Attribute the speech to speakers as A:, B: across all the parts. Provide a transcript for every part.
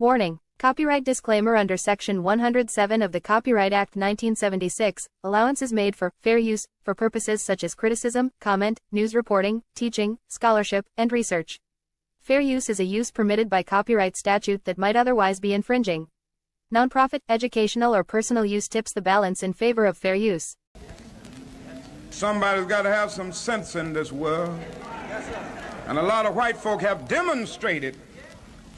A: Warning: Copyright disclaimer under Section 107 of the Copyright Act 1976, allowance is made for fair use for purposes such as criticism, comment, news reporting, teaching, scholarship, and research. Fair use is a use permitted by copyright statute that might otherwise be infringing. Nonprofit, educational, or personal use tips the balance in favor of fair use.
B: Somebody's got to have some sense in this world. And a lot of white folk have demonstrated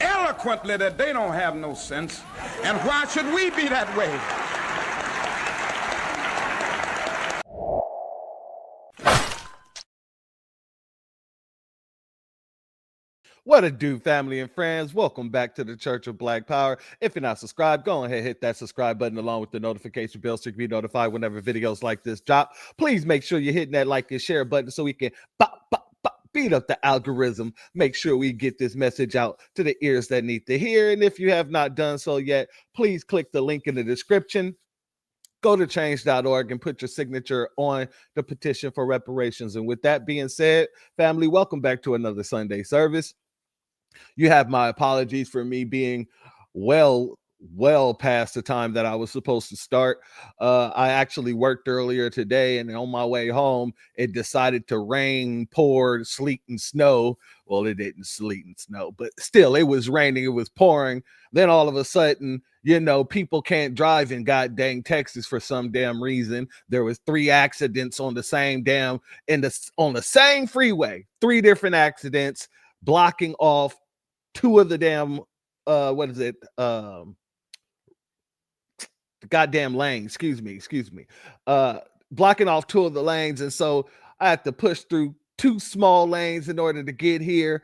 B: eloquently that they don't have no sense. And why should we be that way?
C: What it do, family and friends? Welcome back to the Church of Black Power. If you're not subscribed, go ahead and hit that subscribe button along with the notification bell so you can be notified whenever videos like this drop. Please make sure you're hitting that like and share button so we can beat up the algorithm. Make sure we get this message out to the ears that need to hear. And if you have not done so yet, please click the link in the description. Go to change.org and put your signature on the petition for reparations. And with that being said, family, welcome back to another Sunday service. You have my apologies for me being well past the time that I was supposed to start. I actually worked earlier today, and on my way home, it decided to rain, pour, sleet, and snow. Well, it didn't sleet and snow, but still, it was raining, it was pouring. Then all of a sudden, you know, people can't drive in god dang Texas for some damn reason. There was 3 accidents on the same on the same freeway, 3 different accidents, blocking off 2 of the damn goddamn lanes, excuse me, blocking off 2 of the lanes. And so I had to push through 2 small lanes in order to get here,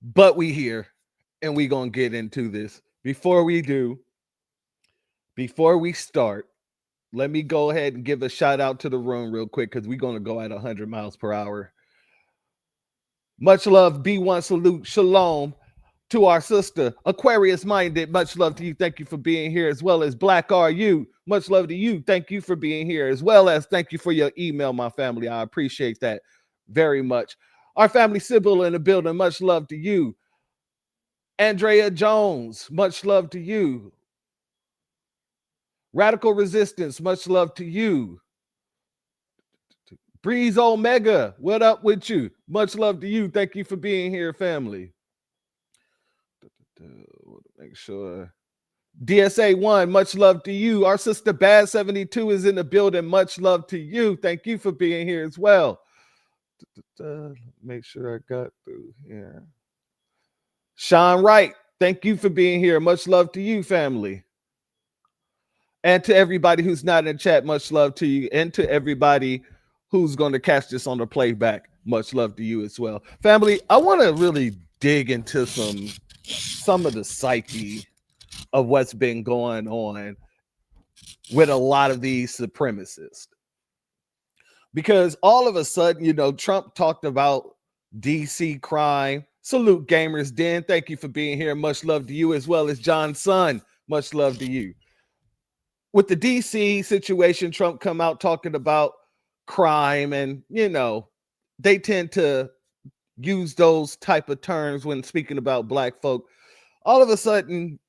C: but we here and we gonna get into this. Before we start, let me go ahead and give a shout out to the room real quick, because we're gonna go at 100 miles per hour. Much love, B1 salute, shalom to our sister Aquarius Minded. Much love to you. Thank you for being here, as well as Black RU. Much love to you. Thank you for being here, as well as thank you for your email, my family. I appreciate that very much. Our family Sybil in the building. Much love to you. Andrea Jones. Much love to you. Radical Resistance. Much love to you. Breeze Omega, what up with you? Much love to you. Thank you for being here, family. Make sure. DSA 1, much love to you. Our sister Bad 72 is in the building. Much love to you. Thank you for being here as well. Make sure I got through here. Sean Wright, thank you for being here. Much love to you, family. And to everybody who's not in the chat, much love to you. And to everybody who's going to catch this on the playback, much love to you as well. Family, I want to really dig into some of the psyche of what's been going on with a lot of these supremacists. Because all of a sudden, you know, Trump talked about DC crime. Salute Gamers Den. Thank you for being here. Much love to you, as well as John Sun. Much love to you. With the DC situation, Trump come out talking about crime, and you know, they tend to use those type of terms when speaking about black folk. All of a sudden,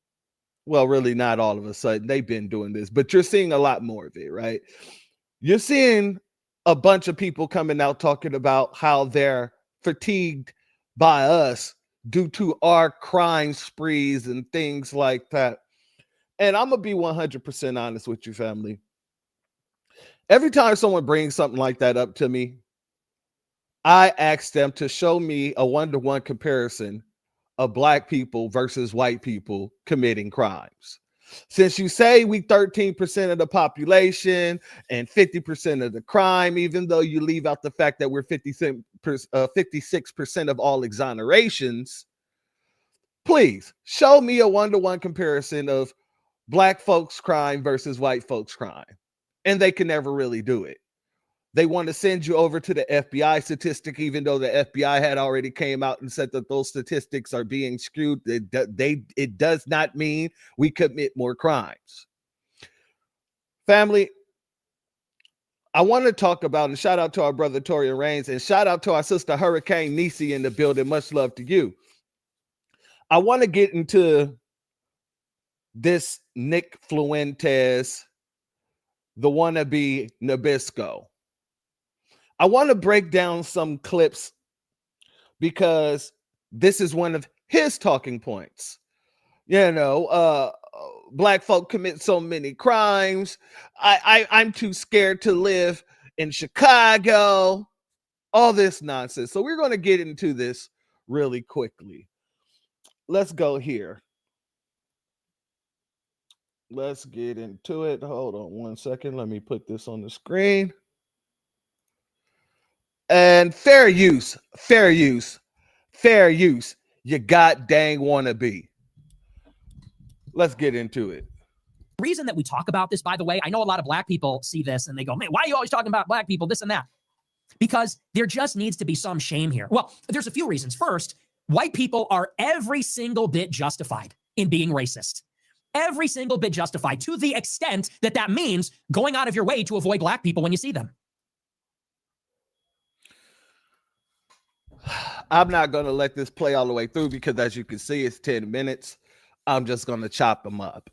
C: well, really not all of a sudden, they've been doing this, but you're seeing a lot more of it, right? You're seeing a bunch of people coming out talking about how they're fatigued by us due to our crime sprees and things like that. And I'm gonna be 100% honest with you, family. Every time someone brings something like that up to me, I ask them to show me a 1-to-1 comparison of black people versus white people committing crimes. Since you say we 13% of the population and 50% of the crime, even though you leave out the fact that we're 56% of all exonerations, please show me a 1-to-1 comparison of black folks' crime versus white folks' crime. And they can never really do it. They want to send you over to the FBI statistic, even though the FBI had already came out and said that those statistics are being skewed. It does not mean we commit more crimes. Family, I want to talk about, and shout out to our brother Torian Reigns, and shout out to our sister Hurricane Nisi in the building. Much love to you. I want to get into this Nick Fuentes, the wannabe Nabisco. I want to break down some clips because this is one of his talking points. Black folk commit so many crimes. I'm too scared to live in Chicago. All this nonsense. So we're going to get into this really quickly. Let's go here. Let's get into it. Hold on one second. Let me put this on the screen. And fair use. You god dang wannabe. Let's get into it.
D: The reason that we talk about this, by the way, I know a lot of black people see this and they go, man, why are you always talking about black people, this and that? Because there just needs to be some shame here. Well, there's a few reasons. First, white people are every single bit justified in being racist. Every single bit justified, to the extent that that means going out of your way to avoid black people when you see them.
C: I'm not going to let this play all the way through because, as you can see, it's 10 minutes. I'm just going to chop them up.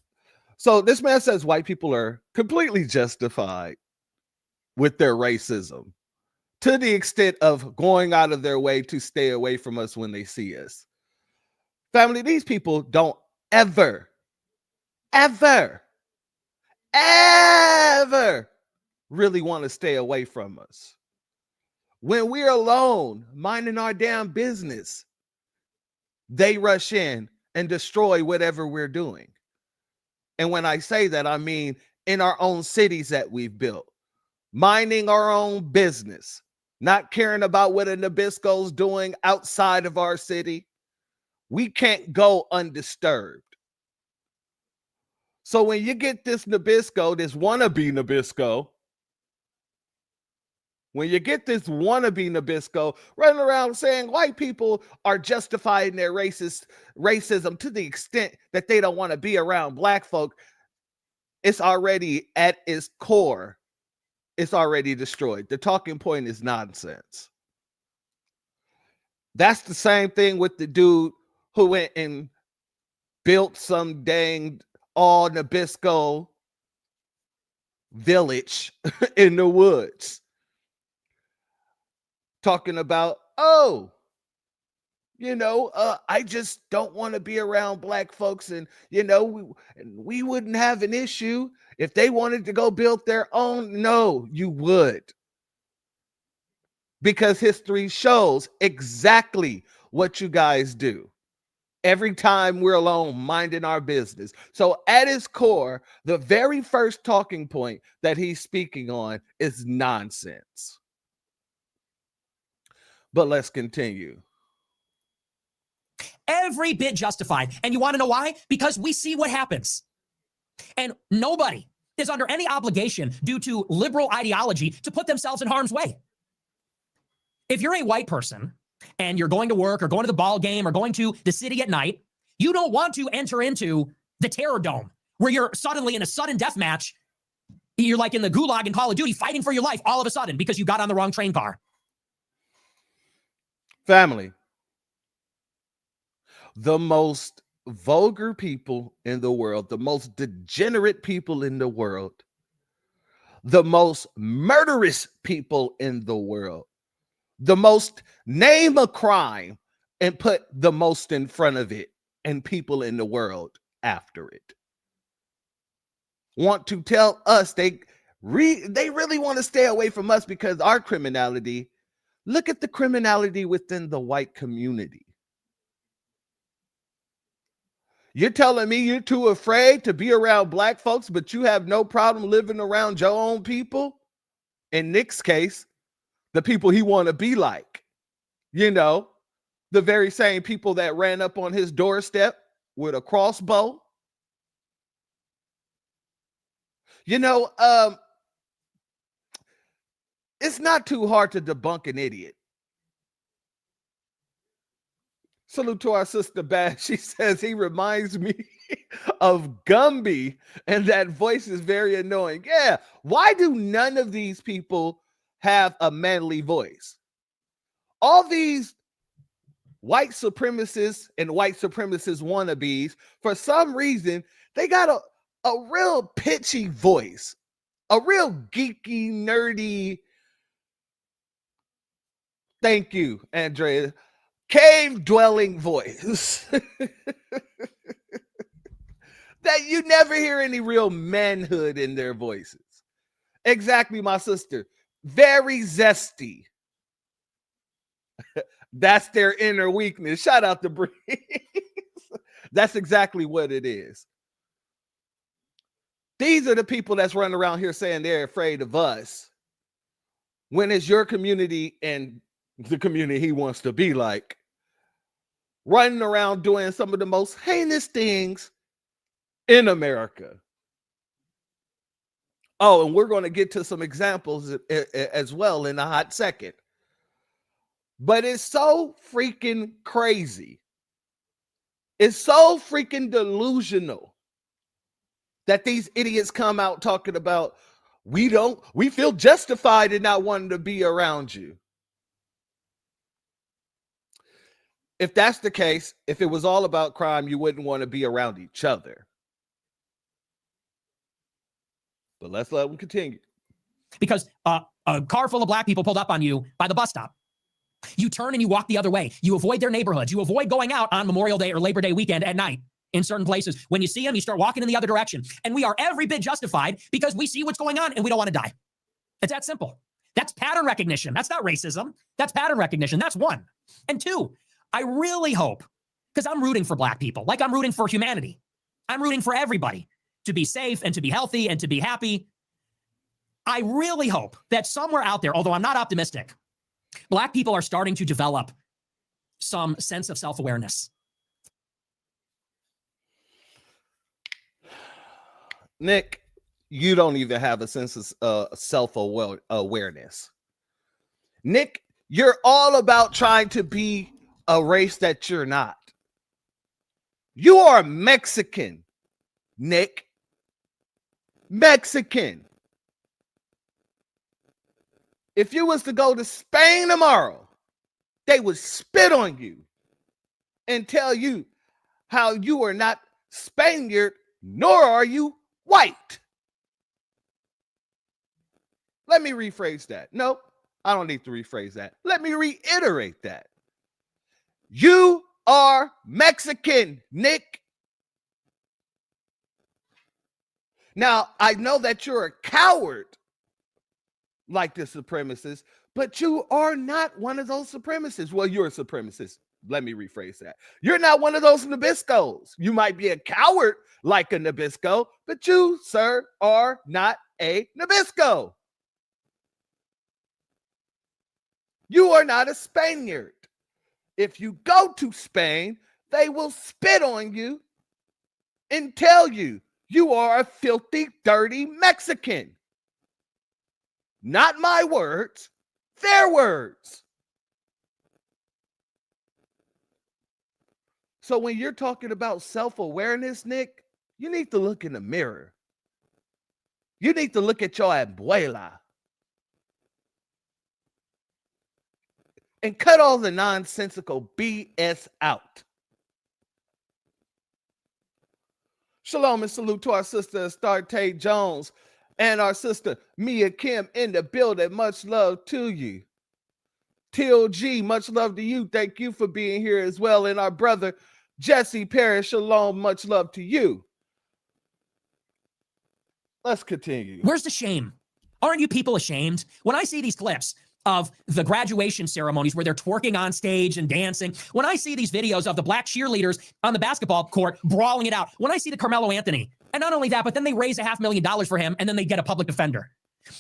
C: So this man says white people are completely justified with their racism, to the extent of going out of their way to stay away from us when they see us. Family, these people don't ever really want to stay away from us. When we're alone, minding our damn business, they rush in and destroy whatever we're doing. And when I say that, I mean in our own cities that we've built, minding our own business, not caring about what a Nabisco's doing outside of our city. We can't go undisturbed. So when you get this Nabisco, this wannabe Nabisco, running around saying white people are justifying their racism to the extent that they don't want to be around black folk, it's already at its core. It's already destroyed. The talking point is nonsense. That's the same thing with the dude who went and built some dang all Nabisco village in the woods. Talking about, I just don't want to be around black folks. And, we wouldn't have an issue if they wanted to go build their own. No, you would. Because history shows exactly what you guys do. Every time we're alone, minding our business. So at its core, the very first talking point that he's speaking on is nonsense. But let's continue.
D: Every bit justified. And you want to know why? Because we see what happens. And nobody is under any obligation due to liberal ideology to put themselves in harm's way. If you're a white person and you're going to work or going to the ball game or going to the city at night, you don't want to enter into the terror dome where you're suddenly in a sudden death match. You're like in the gulag in Call of Duty fighting for your life all of a sudden because you got on the wrong train car.
C: Family, the most vulgar people in the world, the most degenerate people in the world, the most murderous people in the world, the most name a crime and put the most in front of it and people in the world after it, want to tell us they really want to stay away from us because our criminality. Look at the criminality within the white community. You're telling me you're too afraid to be around black folks, but you have no problem living around your own people? In Nick's case, the people he want to be like. The very same people that ran up on his doorstep with a crossbow. It's not too hard to debunk an idiot. Salute to our sister Bash. She says he reminds me of Gumby, and that voice is very annoying. Yeah, why do none of these people have a manly voice? All these white supremacists and white supremacist wannabes, for some reason, They got a real pitchy voice, a real geeky, nerdy, thank you, Andrea, cave-dwelling voice that you never hear any real manhood in their voices. Exactly, my sister. Very zesty. That's their inner weakness. Shout out to Breeze. That's exactly what it is. These are the people that's running around here saying they're afraid of us when it's your community and the community he wants to be like, running around doing some of the most heinous things in America. Oh, and we're going to get to some examples as well in a hot second. But it's so freaking crazy. It's so freaking delusional that these idiots come out talking about, we feel justified in not wanting to be around you. If that's the case, if it was all about crime, you wouldn't want to be around each other. But let's let them continue.
D: Because a car full of black people pulled up on you by the bus stop. You turn and you walk the other way. You avoid their neighborhoods. You avoid going out on Memorial Day or Labor Day weekend at night in certain places. When you see them, you start walking in the other direction. And we are every bit justified because we see what's going on and we don't want to die. It's that simple. That's pattern recognition. That's not racism. That's pattern recognition. That's one. And two, I really hope, because I'm rooting for black people, like I'm rooting for humanity. I'm rooting for everybody to be safe and to be healthy and to be happy. I really hope that somewhere out there, although I'm not optimistic, black people are starting to develop some sense of self-awareness.
C: Nick, you don't even have a sense of self-awareness. Nick, you're all about trying to be a race that you're not. You are Mexican, Nick. Mexican. If you was to go to Spain tomorrow, they would spit on you and tell you how you are not Spaniard, nor are you white. Let me rephrase that. Nope, I don't need to rephrase that. Let me reiterate that. You are Mexican, Nick. Now, I know that you're a coward like the supremacists, but you are not one of those supremacists. Well, you're a supremacist. Let me rephrase that. You're not one of those Nabiscos. You might be a coward like a Nabisco, but you, sir, are not a Nabisco. You are not a Spaniard. If you go to Spain, they will spit on you and tell you you are a filthy, dirty Mexican. Not my words, their words. So when you're talking about self-awareness, Nick, you need to look in the mirror. You need to look at your abuela and cut all the nonsensical BS out. Shalom and salute to our sister Astarte Jones and our sister Mia Kim in the building. Much love to you. Till G, much love to you. Thank you for being here as well. And our brother Jesse Parrish, shalom, much love to you. Let's continue.
D: Where's the shame? Aren't you people ashamed? When I see these clips of the graduation ceremonies where they're twerking on stage and dancing, when I see these videos of the black cheerleaders on the basketball court brawling it out, when I see the Carmelo Anthony, and not only that, but then they raise $500,000 for him and then they get a public defender.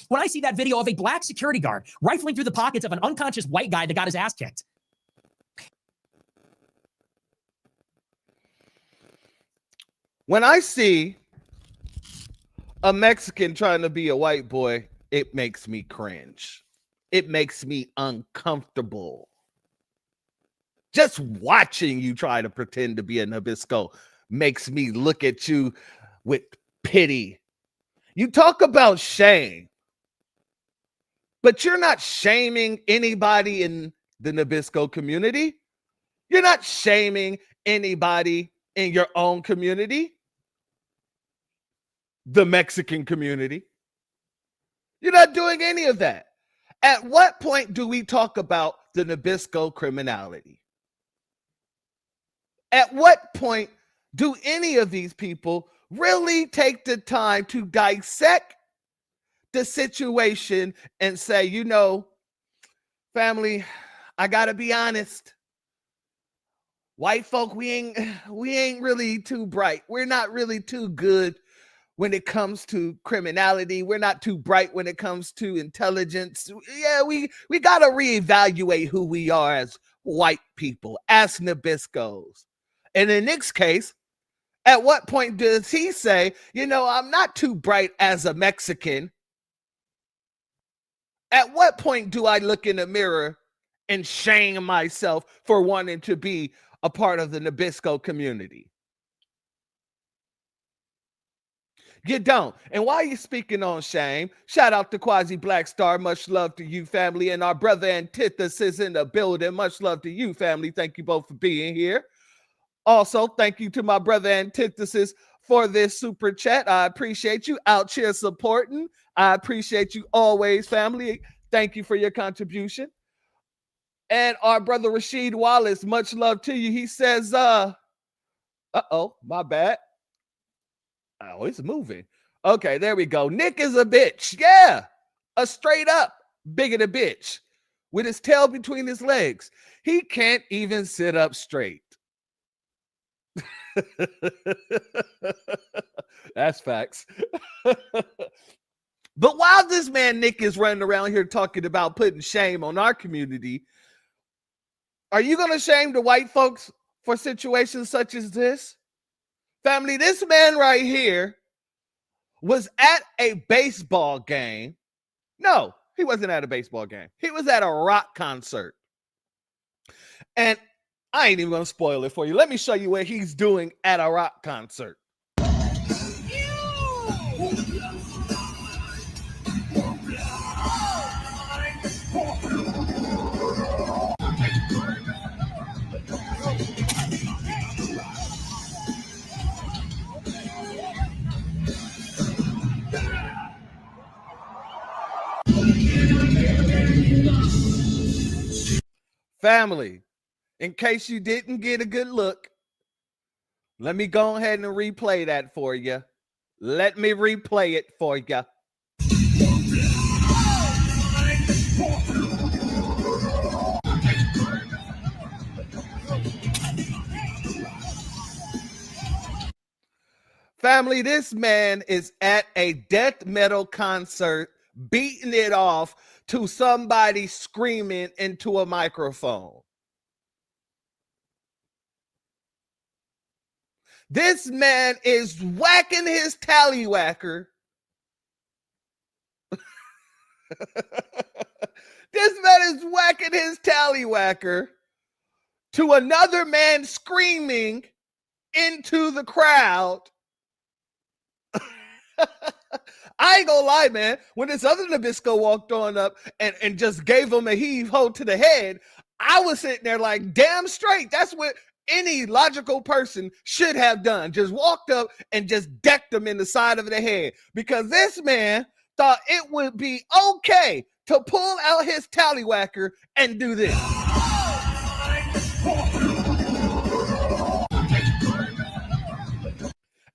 D: When I see that video of a black security guard rifling through the pockets of an unconscious white guy that got his ass kicked.
C: When I see a Mexican trying to be a white boy, it makes me cringe. It makes me uncomfortable. Just watching you try to pretend to be a Nabisco makes me look at you with pity. You talk about shame, but you're not shaming anybody in the Nabisco community. You're not shaming anybody in your own community. the Mexican community. You're not doing any of that. At what point do we talk about the Nabisco criminality? At what point do any of these people really take the time to dissect the situation and say, you know, family, I gotta be honest. White folk, we ain't really too bright. We're not really too good when it comes to criminality. We're not too bright when it comes to intelligence. Yeah, we got to reevaluate who we are as white people, as Nabiscos. And in Nick's case, at what point does he say, you know, I'm not too bright as a Mexican? At what point do I look in the mirror and shame myself for wanting to be a part of the Nabisco community? You don't. And while you're speaking on shame, shout out to Quasi Black Star. Much love to you, family. And our brother Antithesis in the building. Much love to you, family. Thank you both for being here. Also, thank you to my brother Antithesis for this super chat. I appreciate you out here supporting. I appreciate you always, family. Thank you for your contribution. And our brother Rashid Wallace, much love to you. He says, uh-oh, my bad. Oh, it's moving. Okay, there we go. Nick is a bitch. Yeah, a straight up bigoted bitch with his tail between his legs. He can't even sit up straight. That's facts. But while this man Nick is running around here talking about putting shame on our community, are you going to shame the white folks for situations such as this? Family, this man right here was at a baseball game. No, he wasn't at a baseball game. He was at a rock concert. And I ain't even going to spoil it for you. Let me show you what he's doing at a rock concert. Family, in case you didn't get a good look, let me go ahead and replay that for you. Let me replay it for you. Family, this man is at a death metal concert, beating it off to somebody screaming into a microphone. This man is whacking his tallywhacker. This man is whacking his tallywhacker to another man screaming into the crowd. I ain't gonna lie, man. When this other Nabisco walked on up and just gave him a heave-ho to the head, I was sitting there like, damn straight. That's what any logical person should have done. Just walked up and just decked him in the side of the head. Because this man thought it would be okay to pull out his tallywhacker and do this.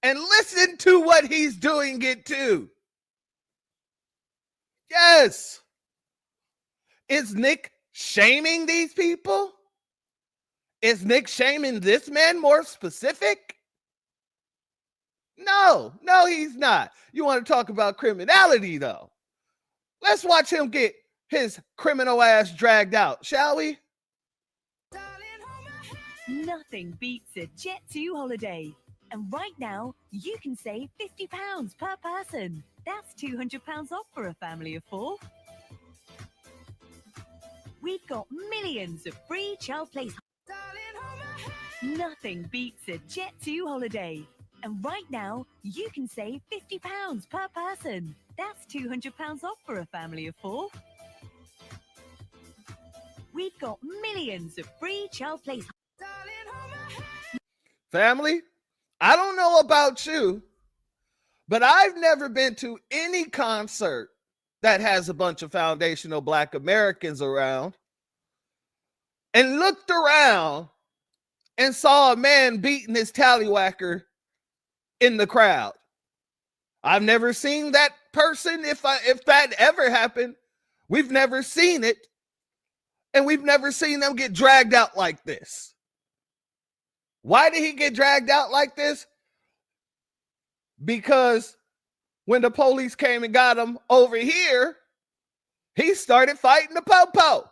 C: And listen to what he's doing it to. Yes. Is Nick shaming these people? Is Nick shaming this man more specific? No, he's not. You want to talk about criminality, though? Let's watch him get his criminal ass dragged out, shall we?
E: Nothing beats a Jet2 holiday. And right now, you can save £50 per person. That's £200 off for a family of 4. We've got millions of free child place. Nothing beats a Jet2 holiday. And right now, you can save £50 per person. That's £200 off for a family of 4. We've got millions of free child place.
C: Family, I don't know about you, But I've never been to any concert that has a bunch of foundational Black Americans around and looked around and saw a man beating his tallywhacker in the crowd. I've never seen that person. If that ever happened, we've never seen it. And we've never seen them get dragged out like this. Why did he get dragged out like this? Because when the police came and got him over here, he started fighting the po-po.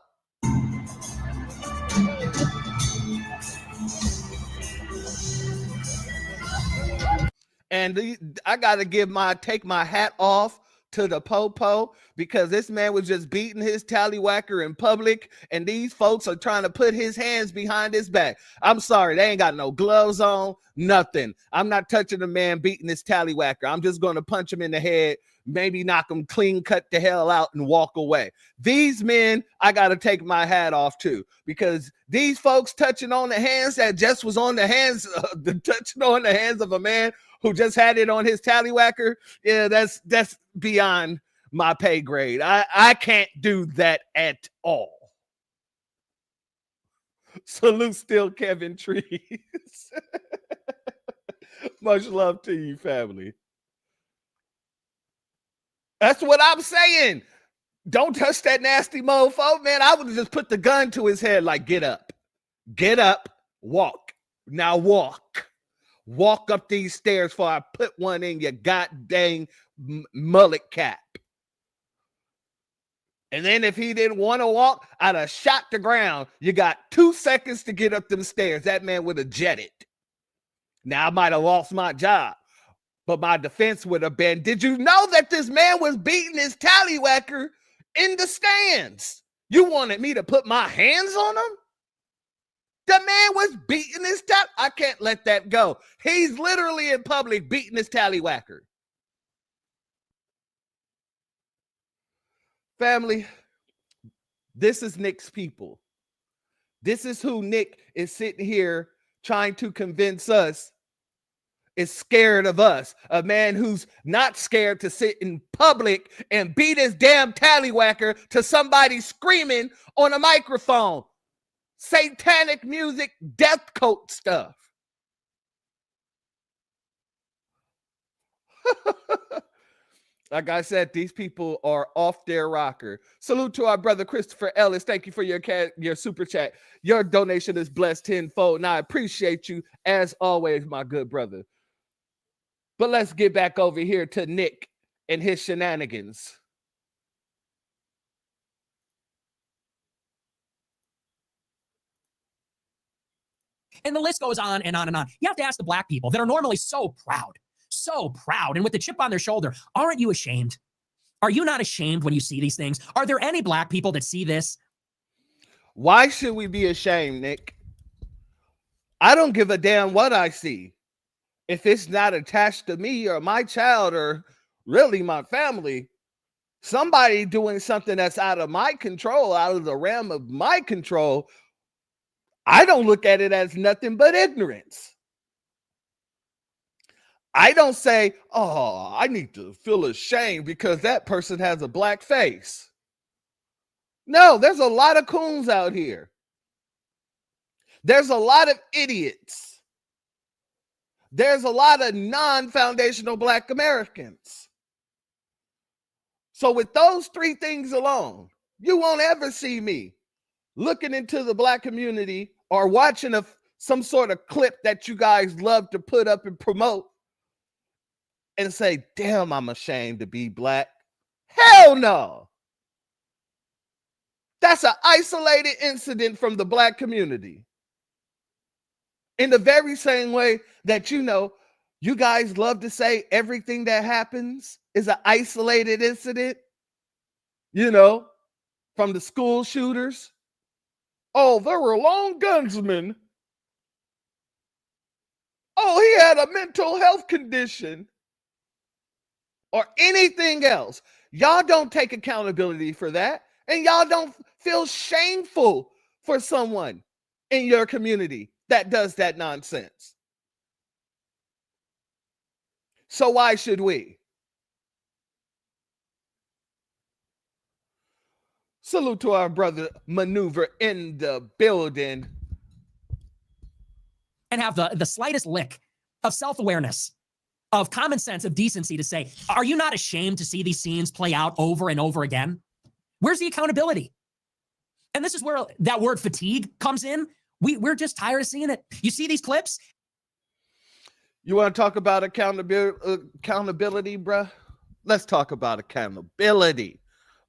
C: And I got to take my hat off to the po-po, because this man was just beating his tallywhacker in public, and these folks are trying to put his hands behind his back. I'm sorry, they ain't got no gloves on, nothing. I'm not touching the man beating his tallywhacker. I'm just going to punch him in the head, maybe knock him clean cut the hell out and walk away. These men, I got to take my hat off to, because these folks touching on the hands that just was on the hands, touching on the hands of a man who just had it on his tallywhacker, yeah, that's beyond my pay grade. I can't do that at all. Salute still Kevin Trees. Much love to you, family. That's what I'm saying. Don't touch that nasty mofo, man. I would just put the gun to his head like, get up, walk. Now walk. Walk up these stairs before I put one in your goddamn mullet cap. And then if he didn't want to walk, I'd have shot the ground. You got 2 seconds to get up them stairs. That man would have jetted. Now I might have lost my job, but my defense would have been, did you know that this man was beating his tallywhacker in the stands? You wanted me to put my hands on him? The man was beating his I can't let that go. He's literally in public beating his tallywhacker. Family, this is Nick's people. This is who Nick is sitting here trying to convince us is scared of us. A man who's not scared to sit in public and beat his damn tallywhacker to somebody screaming on a microphone. Satanic music, death coat stuff. Like I said, these people are off their rocker. Salute to our brother Christopher Ellis. Thank you for your super chat. Your donation is blessed tenfold, and I appreciate you as always, my good brother. But let's get back over here to Nick and his shenanigans.
D: And the list goes on and on and on. You have to ask the Black people that are normally so proud, and with the chip on their shoulder. Aren't you ashamed? Are you not ashamed when you see these things? Are there any Black people that see this?
C: Why should we be ashamed, Nick? I don't give a damn what I see. If it's not attached to me or my child or really my family, somebody doing something that's out of my control, out of the realm of my control, I don't look at it as nothing but ignorance. I don't say, oh, I need to feel ashamed because that person has a black face. No, there's a lot of coons out here. There's a lot of idiots. There's a lot of non-foundational Black Americans. So with those three things alone, you won't ever see me looking into the Black community or watching some sort of clip that you guys love to put up and promote and say, damn, I'm ashamed to be Black. Hell no. That's an isolated incident from the Black community. In the very same way that, you guys love to say everything that happens is an isolated incident, from the school shooters. Oh, there were lone gunsmen. Oh, he had a mental health condition. Or anything else. Y'all don't take accountability for that. And y'all don't feel shameful for someone in your community that does that nonsense. So why should we? Salute to our brother Maneuver in the building.
D: And have the slightest lick of self-awareness, of common sense, of decency to say, are you not ashamed to see these scenes play out over and over again? Where's the accountability? And this is where that word fatigue comes in. We're just tired of seeing it. You see these clips?
C: You want to talk about accountability, bruh? Let's talk about accountability.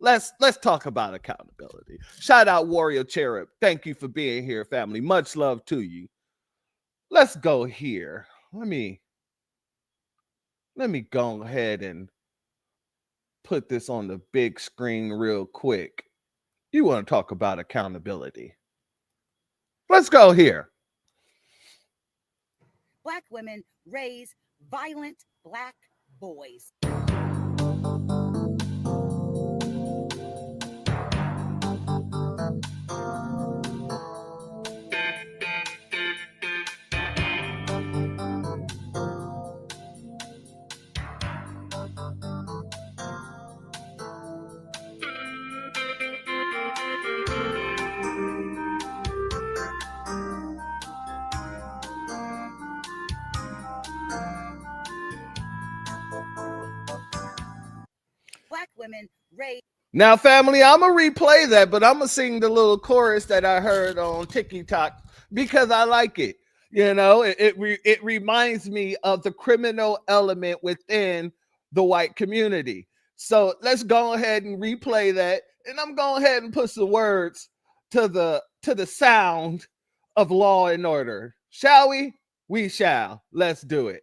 C: Let's talk about accountability. Shout out Warrior Cherub. Thank you for being here, family. Much love to you. Let's go here. Let me go ahead and put this on the big screen real quick. You want to talk about accountability? Let's go here.
F: Black women raise violent Black boys. Black women raise.
C: Now, family, I'm going to replay that, but I'm going to sing the little chorus that I heard on TikTok because I like it. You know, it reminds me of the criminal element within the white community. So let's go ahead and replay that. And I'm going ahead and put some words to the sound of Law and Order. Shall we? We shall. Let's do it.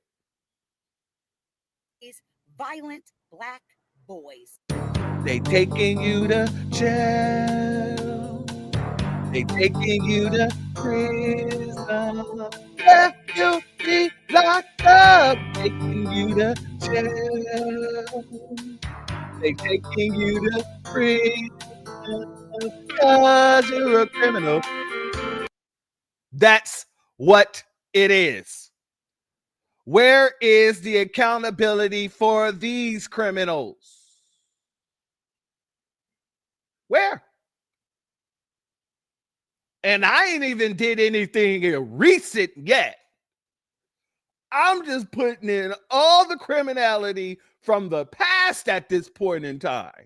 F: Is violent Black boys.
C: They taking you to jail. They taking you to prison. Yeah, you'll be locked up. Taking you to jail. They taking you to prison because you're a criminal. That's what it is. Where is the accountability for these criminals? Where? And I ain't even did anything recent yet. I'm just putting in all the criminality from the past at this point in time.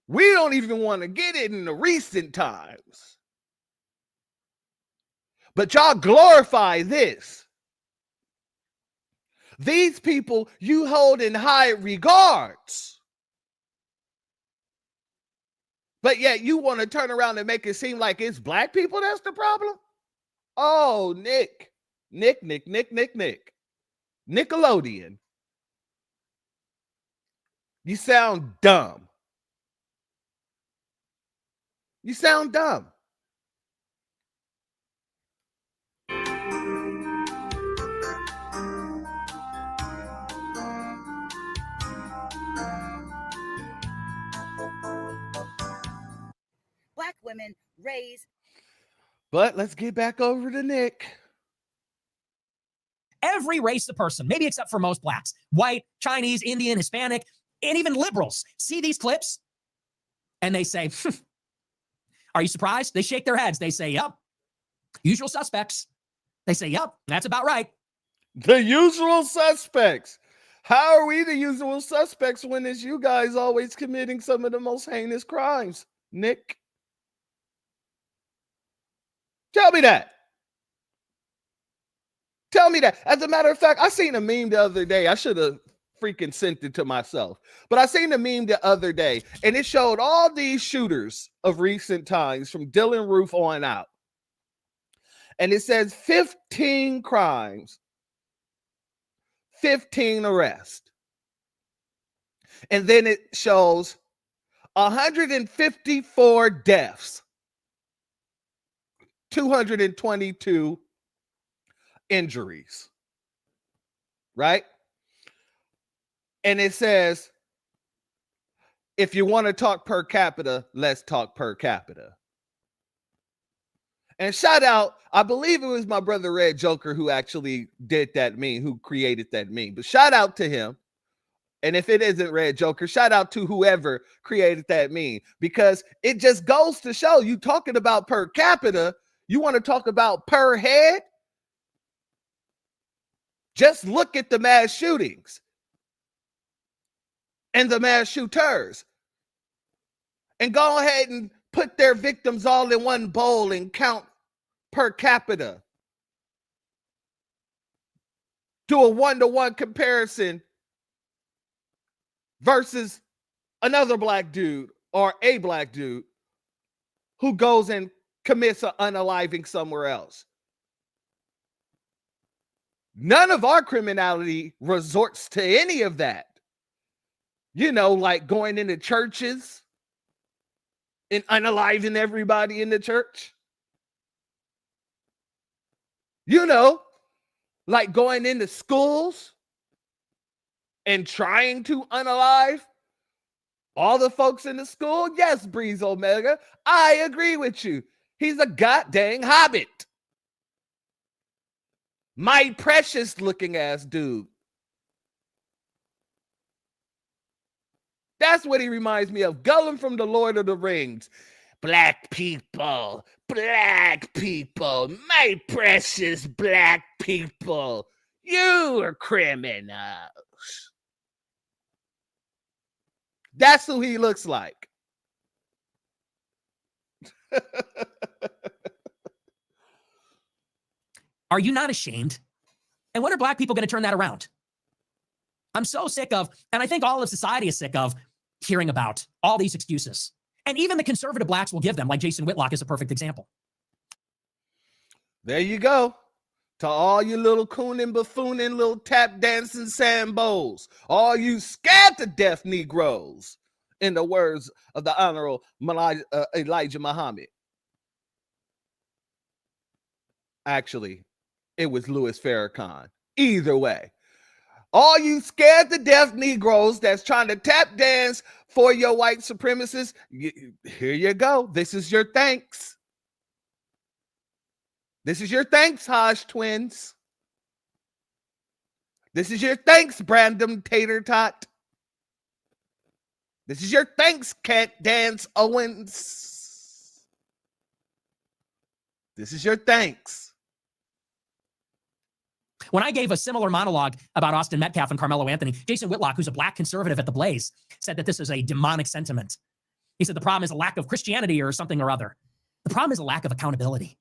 C: We don't even want to get it in the recent times. But y'all glorify this. These people you hold in high regards. But yet you want to turn around and make it seem like it's Black people that's the problem? Oh, Nick. Nickelodeon. You sound dumb. You sound dumb.
F: Black women raise.
C: But let's get back over to Nick.
D: Every race of person, maybe except for most Blacks, white, Chinese, Indian, Hispanic, and even liberals, see these clips and they say, are you surprised? They shake their heads. They say, yep. Usual suspects. They say, yep, that's about right.
C: The usual suspects. How are we the usual suspects when it's you guys always committing some of the most heinous crimes, Nick? Tell me that. Tell me that. As a matter of fact, I seen a meme the other day. I should have freaking sent it to myself. But I seen a meme the other day, and it showed all these shooters of recent times from Dylan Roof on out. And it says 15 crimes, 15 arrests. And then it shows 154 deaths, 222 injuries, right? And it says, if you want to talk per capita, let's talk per capita. And shout out, I believe it was my brother Red Joker who actually did that meme, who created that meme. But shout out to him. And if it isn't Red Joker, shout out to whoever created that meme, because it just goes to show, you talking about per capita, you want to talk about per head? Just look at the mass shootings and the mass shooters and go ahead and put their victims all in one bowl and count per capita. Do a one-to-one comparison versus another black dude or a black dude who goes and commits an unaliving somewhere else. None of our criminality resorts to any of that. You know, like going into churches and unaliving everybody in the church. You know, like going into schools and trying to unalive all the folks in the school. Yes, Breeze Omega, I agree with you. He's a goddamn hobbit. My precious looking ass dude. That's what he reminds me of. Gollum from the Lord of the Rings. Black people, my precious black people. You are criminals. That's who he looks like.
D: Are you not ashamed? And when are black people going to turn that around? I'm so sick of, and I think all of society is sick of, hearing about all these excuses. And even the conservative blacks will give them, like Jason Whitlock is a perfect example.
C: There you go. To all you little cooning, buffooning, little tap dancing sambos, all you scared to death Negroes, in the words of the Honorable Elijah Muhammad. Actually, it was Louis Farrakhan. Either way, all you scared to death Negroes that's trying to tap dance for your white supremacists, here you go. This is your thanks. This is your thanks, Hodge twins. This is your thanks, Brandon Tater Tot. This is your thanks, Cat Dance Owens. This is your thanks.
D: When I gave a similar monologue about Austin Metcalf and Carmelo Anthony, Jason Whitlock, who's a black conservative at the Blaze, said that this is a demonic sentiment. He said the problem is a lack of Christianity or something or other. The problem is a lack of accountability.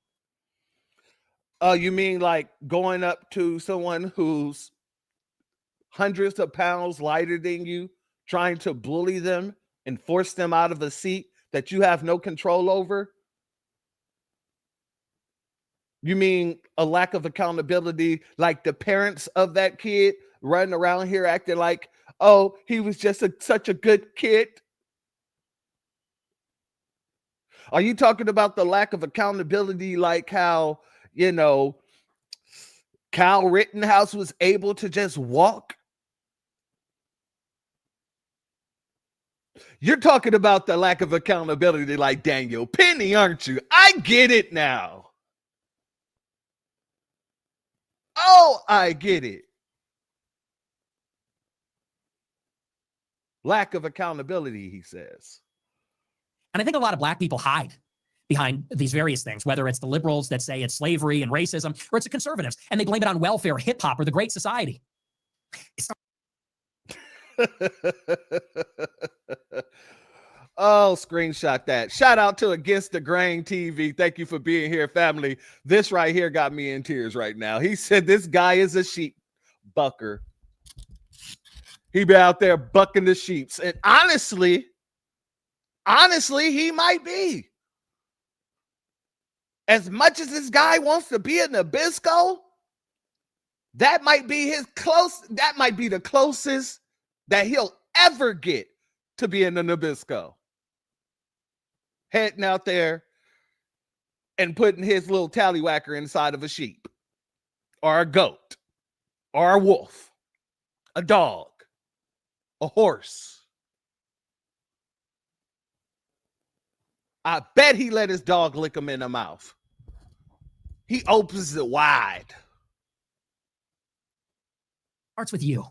C: Oh, you mean like going up to someone who's hundreds of pounds lighter than you, trying to bully them and force them out of a seat that you have no control over? You mean a lack of accountability, like the parents of that kid running around here acting like, oh, he was just such a good kid? Are you talking about the lack of accountability, like how, you know, Kyle Rittenhouse was able to just walk? You're talking about the lack of accountability like Daniel Penny, aren't you? I get it now. Oh, I get it. Lack of accountability, he says.
D: And I think a lot of black people hide behind these various things, whether it's the liberals that say it's slavery and racism, or it's the conservatives, and they blame it on welfare, hip hop, or the Great Society.
C: Oh, screenshot that. Shout out to Against the Grain TV. Thank you for being here, family. This right here got me in tears right now. He said this guy is a sheep bucker. He be out there bucking the sheeps. And honestly, he might be. As much as this guy wants to be a Nabisco, that might be the closest that he'll ever get to being a Nabisco. Heading out there and putting his little tallywhacker inside of a sheep or a goat or a wolf, a dog, a horse. I bet he let his dog lick him in the mouth. He opens it wide.
D: Starts with you.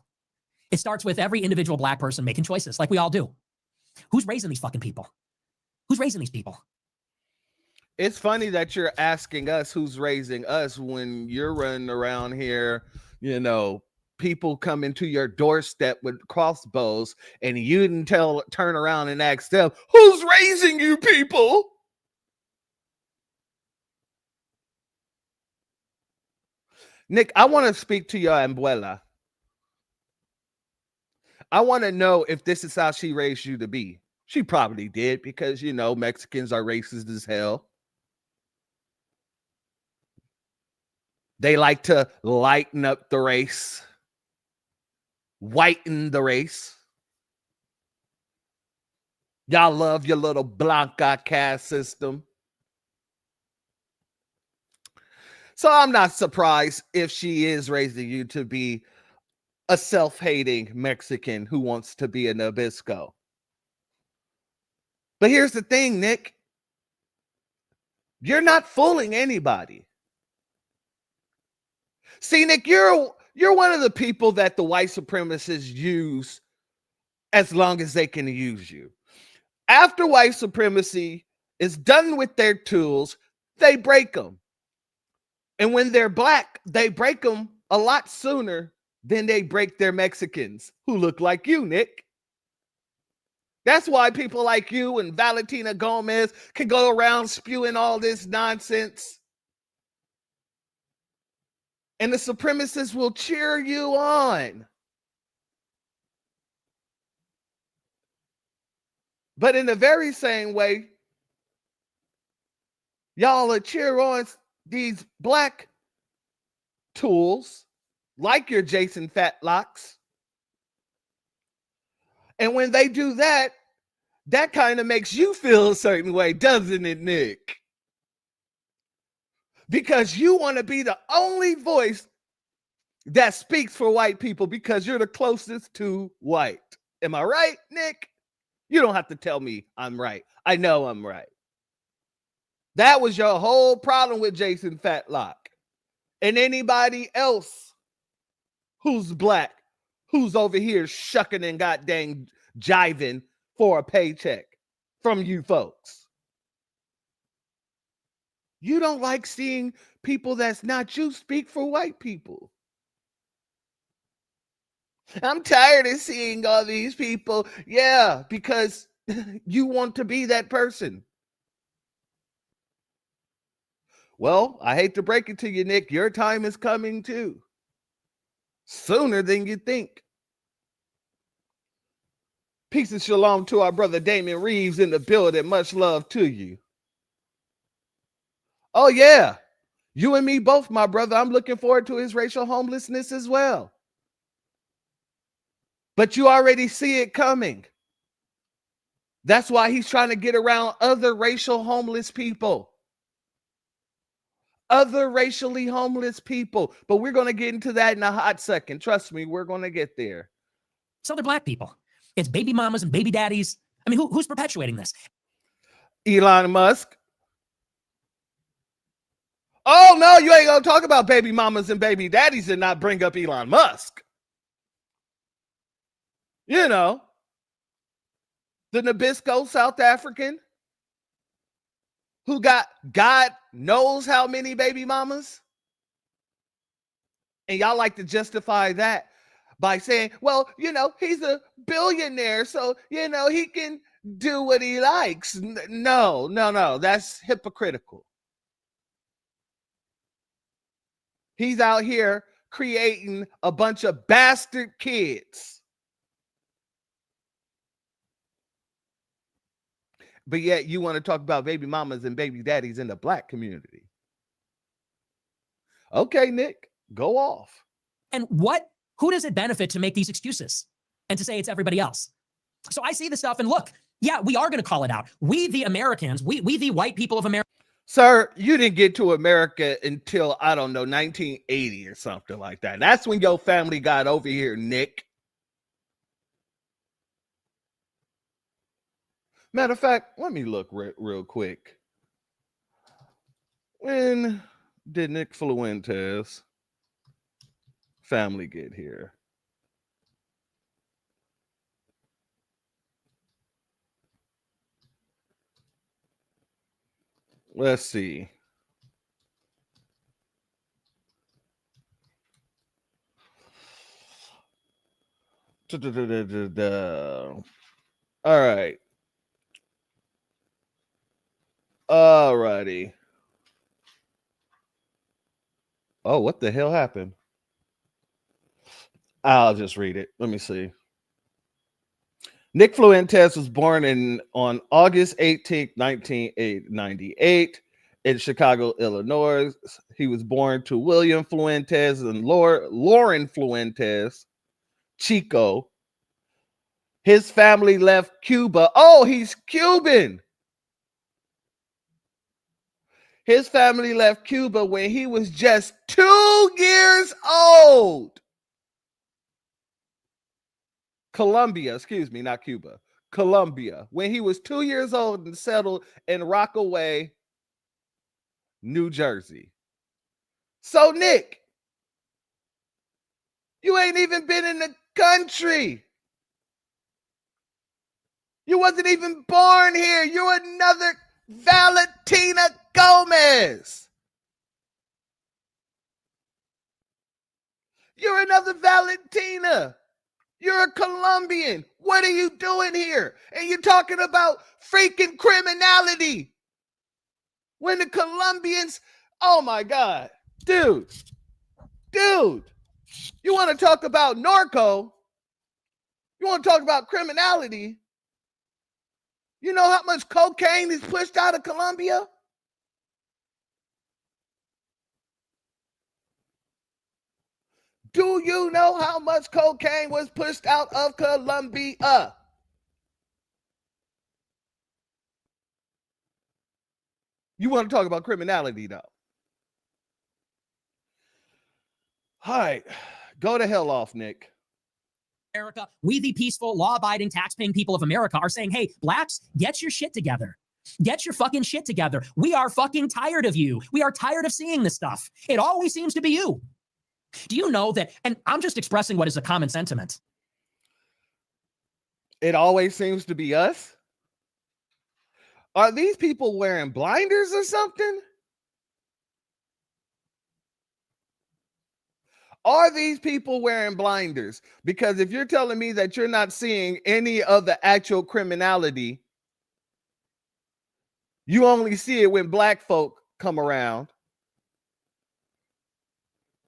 D: It starts with every individual black person making choices like we all do. Who's raising these fucking people? Who's raising these people?
C: It's funny that you're asking us who's raising us when you're running around here, you know, people come into your doorstep with crossbows and you didn't turn around and ask them, who's raising you people? Nick, I want to speak to your abuela. I want to know if this is how she raised you to be. She probably did because, you know, Mexicans are racist as hell. They like to lighten up the race, whiten the race. Y'all love your little Blanca caste system. So I'm not surprised if she is raising you to be a self-hating Mexican who wants to be a Nabisco. But here's the thing, Nick. You're not fooling anybody. See, Nick, you're one of the people that the white supremacists use as long as they can use you. After white supremacy is done with their tools, they break them. And when they're black, they break them a lot sooner than they break their Mexicans who look like you, Nick. That's why people like you and Valentina Gomez can go around spewing all this nonsense. And the supremacists will cheer you on. But in the very same way, y'all will cheer on these black tools like your Jason Fatlocks. And when they do that, that kind of makes you feel a certain way, doesn't it, Nick? Because you want to be the only voice that speaks for white people because you're the closest to white. Am I right, Nick? You don't have to tell me I'm right. I know I'm right. That was your whole problem with Jason Fatlock. And anybody else who's black, who's over here shucking and goddamn jiving for a paycheck from you folks. You don't like seeing people that's not you speak for white people. I'm tired of seeing all these people. Yeah, because you want to be that person. Well, I hate to break it to you, Nick. Your time is coming too. Sooner than you think. Peace and shalom to our brother Damon Reeves in the building. Much love to you. Oh, yeah. You and me both, my brother. I'm looking forward to his racial homelessness as well. But you already see it coming. That's why he's trying to get around other racial homeless people. Other racially homeless people. But we're going to get into that in a hot second. Trust me, we're going to get there.
D: It's other black people. It's baby mamas and baby daddies. I mean, who's perpetuating this?
C: Elon Musk. Oh, no, you ain't going to talk about baby mamas and baby daddies and not bring up Elon Musk. You know, the Nabisco South African who got God knows how many baby mamas. And y'all like to justify that by saying, well, you know, he's a billionaire, so, you know, he can do what he likes. No, that's hypocritical. He's out here creating a bunch of bastard kids. But yet you want to talk about baby mamas and baby daddies in the black community. Okay, Nick, go off.
D: And who does it benefit to make these excuses and to say it's everybody else? So I see the stuff and look, yeah, we are going to call it out. We, the Americans, we the white people of America.
C: Sir, you didn't get to America until, I don't know, 1980 or something like that. That's when your family got over here, Nick. Matter of fact, let me look real quick. When did Nick Fuentes family get here? Let's see. All right. Alrighty. Oh, what the hell happened? I'll just read it. Let me see. Nick Fuentes was born on August 18th, 1998 in Chicago, Illinois. He was born to William Fuentes and Lauren Fuentes, Chico. His family left Cuba. Oh, he's Cuban. His family left Cuba when he was just 2 years old. Colombia, excuse me, not Cuba. Colombia, when he was 2 years old and settled in Rockaway, New Jersey. So, Nick, you ain't even been in the country. You wasn't even born here. You're another Valentina Gomez. You're another Valentina. You're a Colombian. What are you doing here? And you're talking about freaking criminality. When the Colombians, oh my God, dude, you want to talk about narco? You want to talk about criminality? You know how much cocaine is pushed out of Colombia? Do you know how much cocaine was pushed out of Colombia? You want to talk about criminality, though. All right. Go to hell off, Nick.
D: America, we, the peaceful, law-abiding, tax-paying people of America, are saying, hey, blacks, get your shit together. Get your fucking shit together. We are fucking tired of you. We are tired of seeing this stuff. It always seems to be you. Do you know that? And I'm just expressing what is a common sentiment.
C: It always seems to be us. Are these people wearing blinders or something? Are these people wearing blinders? Because if you're telling me that you're not seeing any of the actual criminality, you only see it when black folk come around,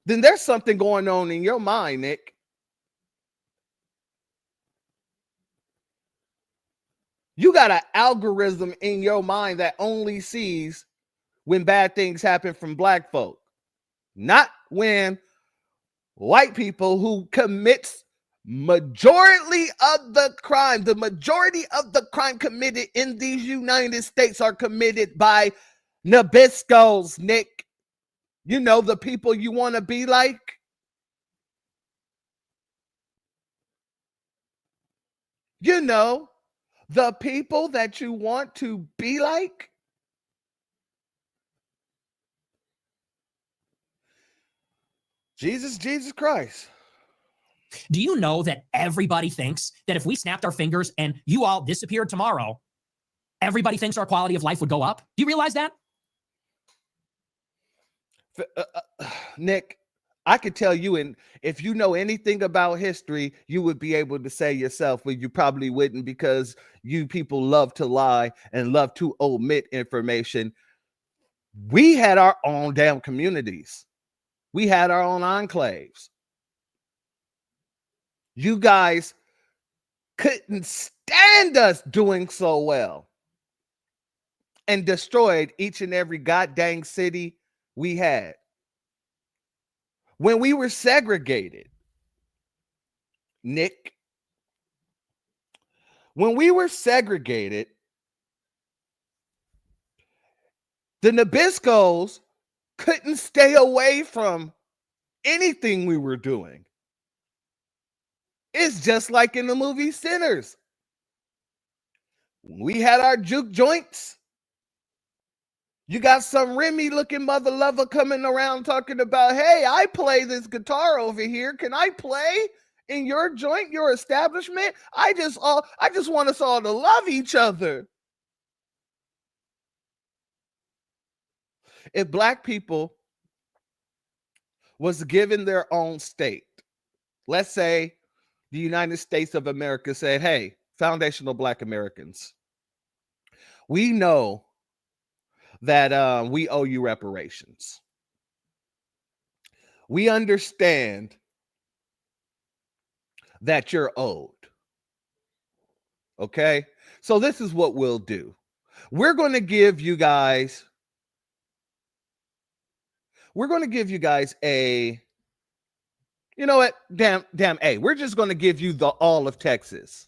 C: then there's something going on in your mind, Nick. You got an algorithm in your mind that only sees when bad things happen from black folk, not when white people who commits majority of the crime, the majority of the crime committed in these United States are committed by Nabiscos, Nick. You know, the people you want to be like. You know, the people that you want to be like. Jesus Christ.
D: Do you know that everybody thinks that if we snapped our fingers and you all disappeared tomorrow, everybody thinks our quality of life would go up? Do you realize that?
C: Nick, I could tell you, and if you know anything about history, you would be able to say yourself, but you probably wouldn't, because you people love to lie and love to omit information. We had our own damn communities. We had our own enclaves. You guys couldn't stand us doing so well and destroyed each and every goddamn city we had. When we were segregated, Nick, when we were segregated, the Nabiscos couldn't stay away from anything we were doing. It's just like in the movie Sinners. We had our juke joints. You got some Remy looking mother lover coming around talking about, hey, I play this guitar over here. Can I play in your joint, your establishment? I just want us all to love each other. If Black people was given their own state, let's say the United States of America said, hey, foundational Black Americans, we know that we owe you reparations. We understand that you're owed. Okay? So this is what we'll do. We're going to give you guys a, you know what? Damn, A. We're just going to give you all of Texas.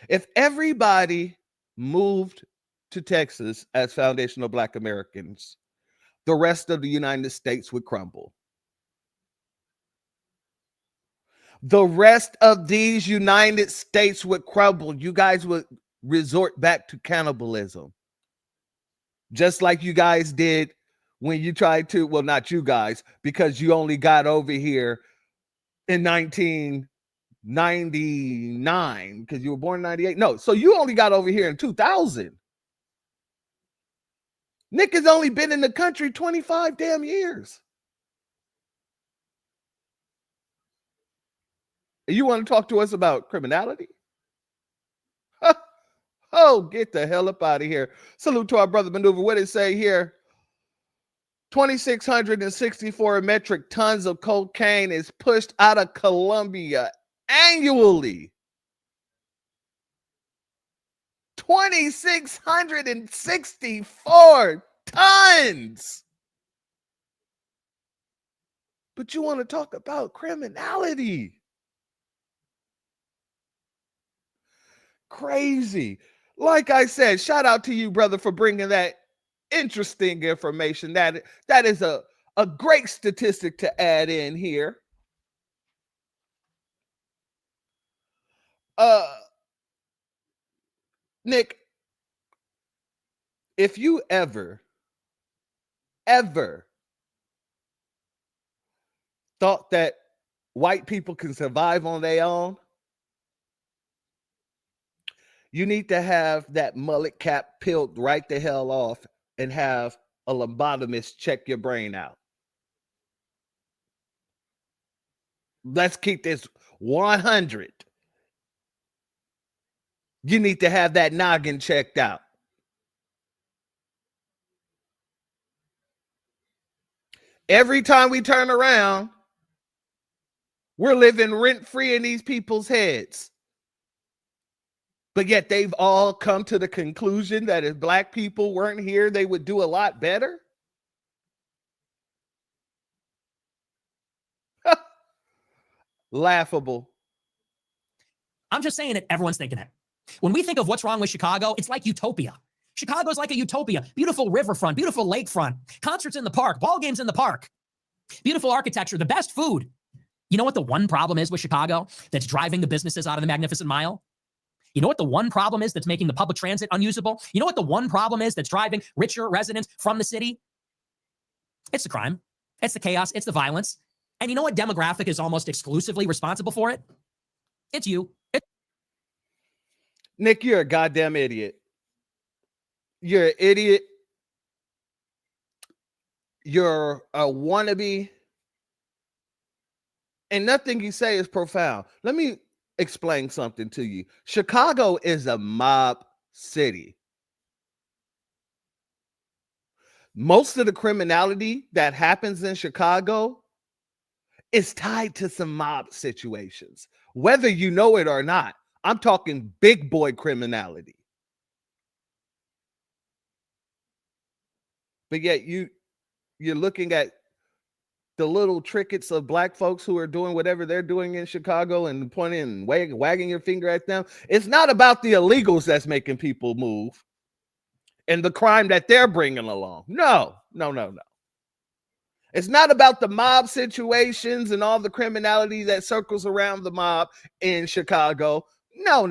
C: If everybody moved to Texas as foundational Black Americans, the rest of the United States would crumble. The rest of these United States would crumble. You guys would resort back to cannibalism. Just like you guys did when you tried to, well, not you guys, because you only got over here in 1999, because you were born in 98. No, so you only got over here in 2000. Nick has only been in the country 25 damn years. You want to talk to us about criminality? Oh, get the hell up out of here. Salute to our brother Maneuver. What did it say here? 2,664 metric tons of cocaine is pushed out of Colombia annually. 2,664 tons. But you want to talk about criminality? Crazy. Like I said, shout out to you, brother, for bringing that interesting information. That is a great statistic to add in here. Nick, if you ever thought that white people can survive on their own, you need to have that mullet cap peeled right the hell off and have a lobotomist check your brain out. Let's keep this 100. You need to have that noggin checked out. Every time we turn around, we're living rent-free in these people's heads. But yet they've all come to the conclusion that if Black people weren't here, they would do a lot better. Laughable.
D: I'm just saying that everyone's thinking it. When we think of what's wrong with Chicago, it's like utopia. Chicago's like a utopia. Beautiful riverfront, beautiful lakefront, concerts in the park, ball games in the park, beautiful architecture, the best food. You know what the one problem is with Chicago that's driving the businesses out of the Magnificent Mile? You know what the one problem is that's making the public transit unusable? You know what the one problem is that's driving richer residents from the city? It's the crime. It's the chaos. It's the violence. And you know what demographic is almost exclusively responsible for it? It's you.
C: Nick, you're a goddamn idiot. You're an idiot. You're a wannabe. And nothing you say is profound. Let me explain something to you. Chicago is a mob city. Most of the criminality that happens in Chicago is tied to some mob situations, whether you know it or not. I'm talking big boy criminality. But yet you're looking at the little trinkets of Black folks who are doing whatever they're doing in Chicago and pointing and wagging your finger at them. It's not about the illegals that's making people move and the crime that they're bringing along. No. It's not about the mob situations and all the criminality that circles around the mob in Chicago. No.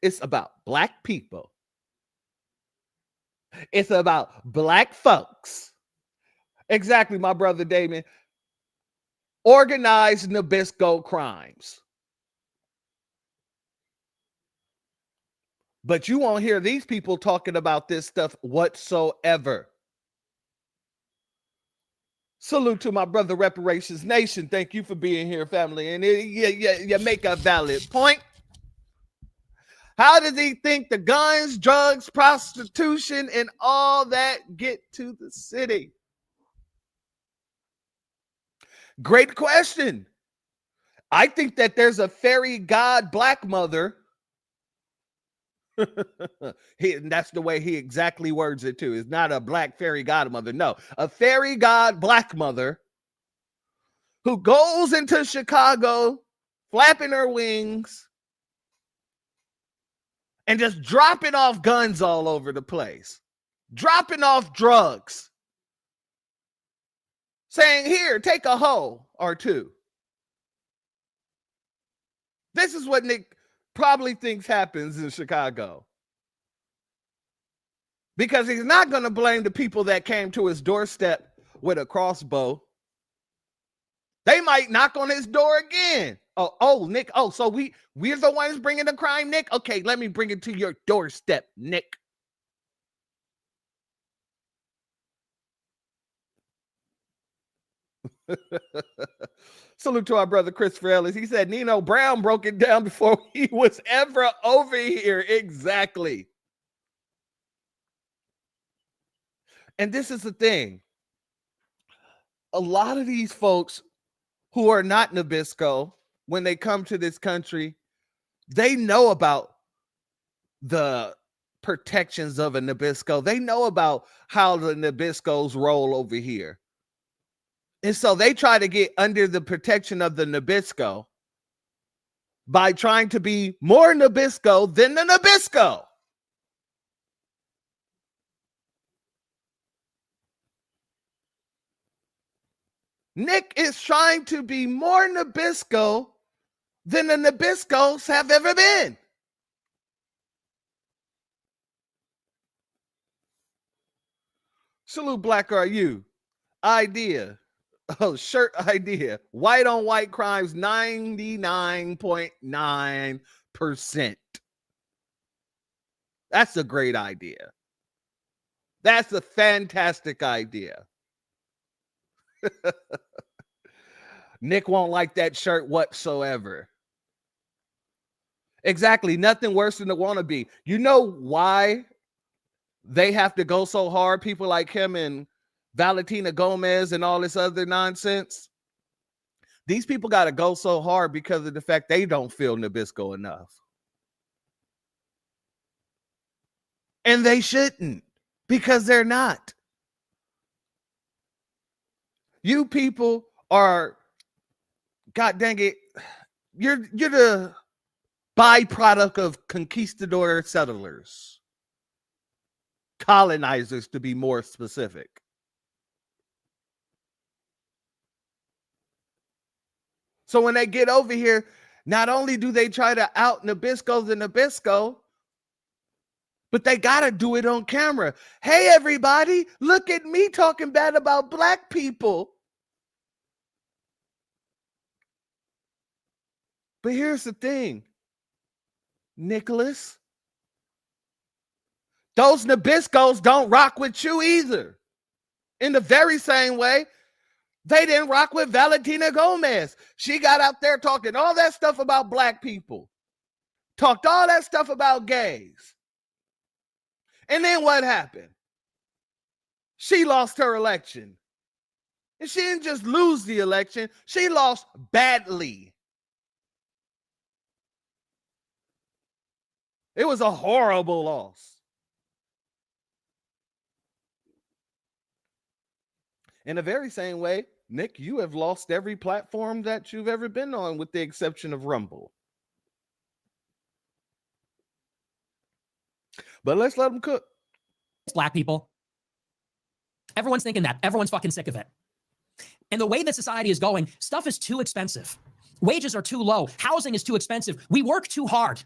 C: It's about Black people It's about black folks. Exactly, my brother Damon. Organized Nabisco crimes. But you won't hear these people talking about this stuff whatsoever. Salute to my brother Reparations Nation. Thank you for being here, family. And you make a valid point. How does he think the guns, drugs, prostitution, and all that get to the city? Great question. I think that there's a fairy god black mother. That's the way he exactly words it too. It's not a black fairy godmother. No, a fairy god black mother who goes into Chicago flapping her wings and just dropping off guns all over the place, dropping off drugs, saying, here, take a hoe or two. This is what Nick probably thinks happens in Chicago. Because he's not going to blame the people that came to his doorstep with a crossbow. They might knock on his door again. Oh, Nick. Oh, so we're the ones bringing the crime, Nick? Okay, let me bring it to your doorstep, Nick. Salute to our brother Christopher Ellis. He said Nino Brown broke it down before he was ever over here. Exactly. And this is the thing. A lot of these folks who are not Nabisco, when they come to this country, they know about the protections of a Nabisco. They know about how the Nabiscos roll over here. And so they try to get under the protection of the Nabisco by trying to be more Nabisco than the Nabisco. Nick is trying to be more Nabisco than the Nabiscos have ever been. Salute Black Are You. Idea. Oh, shirt idea. White on white crimes, 99.9%. That's a great idea. That's a fantastic idea. Nick won't like that shirt whatsoever. Exactly. Nothing worse than the wannabe. You know why they have to go so hard? People like him and Valentina Gomez and all this other nonsense. These people got to go so hard because of the fact they don't feel Nabisco enough. And they shouldn't, because they're not. You people are, God dang it, you're the byproduct of conquistador settlers. Colonizers, to be more specific. So when they get over here, not only do they try to out Nabisco the Nabisco, but they got to do it on camera. Hey, everybody, look at me talking bad about black people. But here's the thing, Nicholas. Those Nabiscos don't rock with you either. In the very same way, they didn't rock with Valentina Gomez. She got out there talking all that stuff about black people. Talked all that stuff about gays. And then what happened? She lost her election. And she didn't just lose the election. She lost badly. It was a horrible loss. In the very same way, Nick, you have lost every platform that you've ever been on, with the exception of Rumble. But let's let them cook.
D: Black people. Everyone's thinking that. Everyone's fucking sick of it. And the way that society is going, stuff is too expensive. Wages are too low. Housing is too expensive. We work too hard.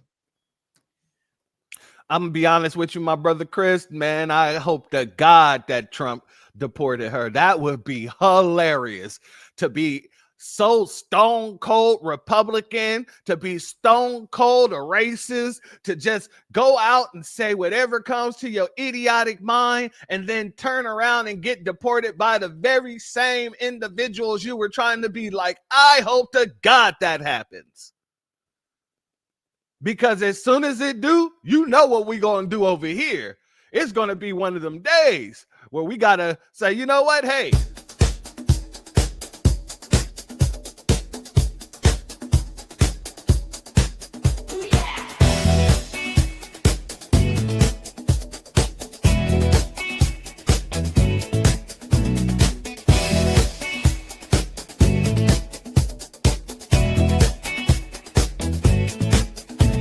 C: I'm gonna be honest with you, my brother Chris, man. I hope to God that Trump deported her. That would be hilarious to be so stone cold Republican, to be stone cold a racist, to just go out and say whatever comes to your idiotic mind and then turn around and get deported by the very same individuals you were trying to be like. I hope to God that happens. Because as soon as it do, you know what we gonna do over here. It's gonna be one of them days where we gotta say, you know what, hey,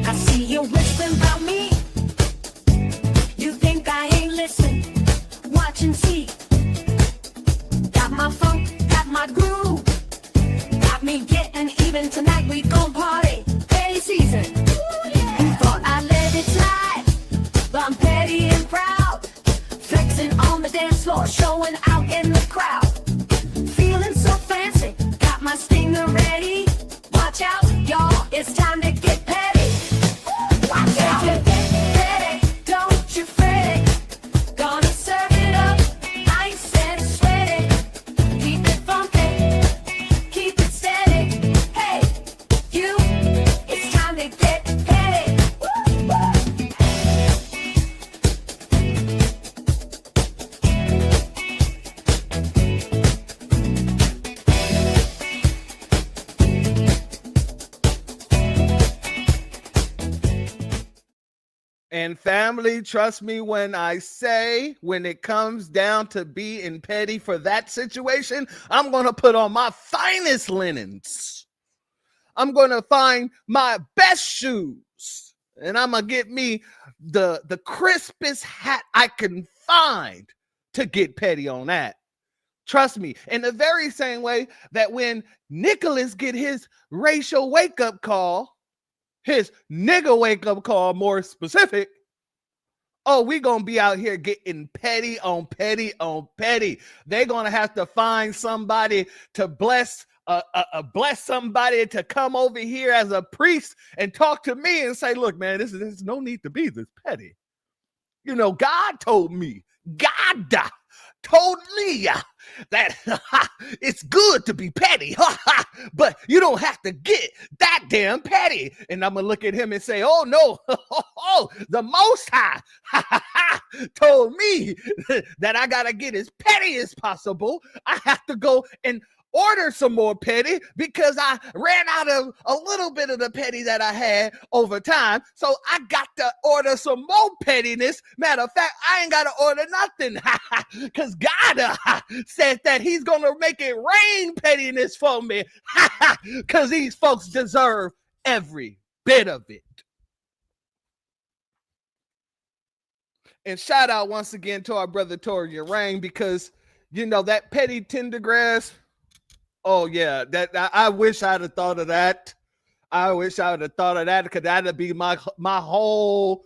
G: I see you whispering about me. You think I ain't listening? Watch and see. Got my funk, got my groove. Got me getting even tonight. We gon' party. Petty season. You thought I let it slide, but I'm petty and proud. Flexing on the dance floor, showing out in the crowd. Feeling so fancy, got my stinger ready. Watch out, y'all, it's time to get petty. Watch out. Get petty, don't you fret it. Gonna serve it up, nice and sweaty. Keep it funky, keep it steady. Hey, you, it's time to get petty. Woo, woo.
C: and family, trust me when I say, when it comes down to being petty for that situation, I'm going to put on my finest linens. I'm going to find my best shoes. And I'm going to get me the crispest hat I can find to get petty on that. Trust me. In the very same way that when Nicholas get his racial wake-up call, his nigga wake-up call, more specific, oh, we gonna be out here getting petty on petty on petty. They're gonna have to find somebody to bless somebody to come over here as a priest and talk to me and say, look, man, there's no need to be this petty. You know, God told me, God told me that it's good to be petty, but you don't have to get that damn petty. And I'm gonna look at him and say, oh no, the Most High told me that I gotta get as petty as possible. I have to go and order some more petty because I ran out of a little bit of the petty that I had over time. So I got to order some more pettiness. Matter of fact, I ain't got to order nothing because God said that he's going to make it rain pettiness for me because these folks deserve every bit of it. And shout out once again to our brother Toria Rain, because, you know, that petty tender grass. Oh yeah, that I wish I'd have thought of that. I wish I would have thought of that, because that'd be my whole.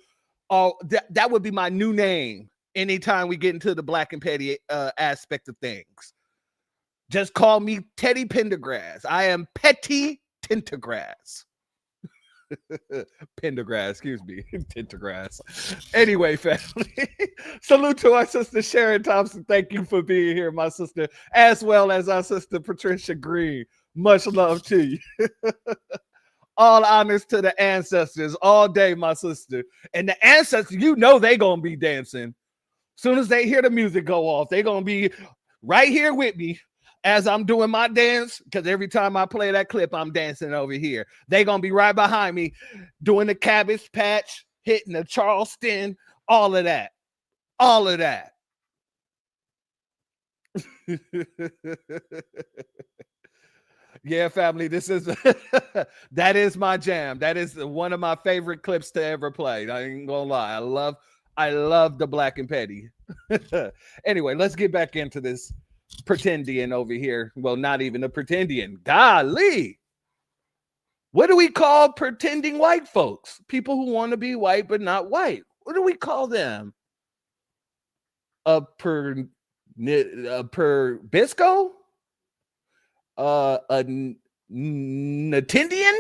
C: That would be my new name anytime we get into the black and petty aspect of things. Just call me Teddy Pendergrass. I am Petty Tintergrass. Pendergrass, excuse me, Tintergrass. Anyway, family, salute to our sister Sharon Thompson. Thank you for being here, my sister, as well as our sister Patricia Green. Much love to you. All honors to the ancestors all day, my sister. And the ancestors, you know, they gonna be dancing. Soon as they hear the music go off, they gonna be right here with me as I'm doing my dance, because every time I play that clip, I'm dancing over here. They're going to be right behind me doing the Cabbage Patch, hitting the Charleston, all of that. All of that. Yeah, family, this is that is my jam. That is one of my favorite clips to ever play. I ain't gonna lie. I love the black and petty. Anyway, let's get back into this pretendian over here. Well, not even a pretendian. Golly. What do we call pretending white folks? People who want to be white but not white. what do we call them? Per Bisco? Natindian?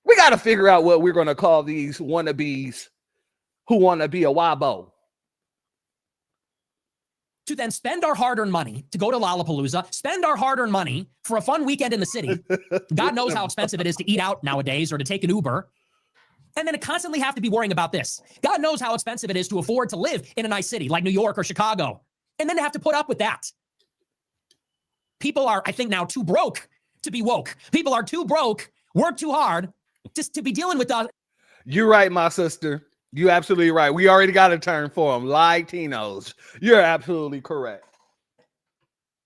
C: We got to figure out what we're going to call these wannabes who want to be a wabo.
D: To then spend our hard-earned money to go to Lollapalooza, spend our hard-earned money for a fun weekend in the city. God knows how expensive it is to eat out nowadays or to take an Uber. And then to constantly have to be worrying about this. God knows how expensive it is to afford to live in a nice city like New York or Chicago. And then to have to put up with that. People are, I think, now too broke to be woke. People are too broke, work too hard, just to be dealing with us.
C: You're right, my sister. You're absolutely right. We already got a term for them, Latinos. You're absolutely correct.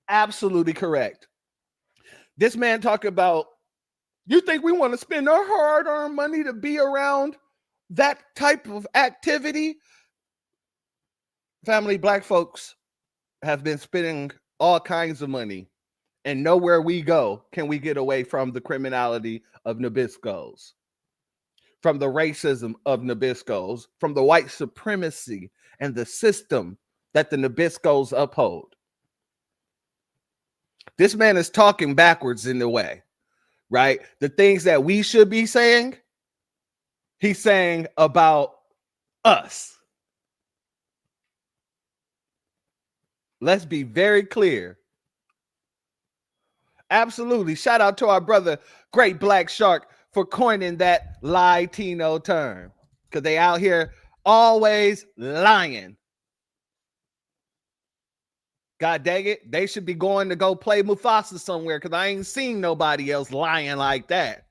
C: Absolutely correct. This man talking about, you think we want to spend our hard-earned money to be around that type of activity? Family, black folks have been spending all kinds of money, and nowhere we go can we get away from the criminality of Nabiscos, from the racism of Nabiscos, from the white supremacy and the system that the Nabiscos uphold. This man is talking backwards in the way, right? The things that we should be saying, he's saying about us. Let's be very clear. Absolutely. Shout out to our brother, Great Black Shark, for coining that Latino term, because they out here always lying. God dang it, they should be going to go play Mufasa somewhere, because I ain't seen nobody else lying like that.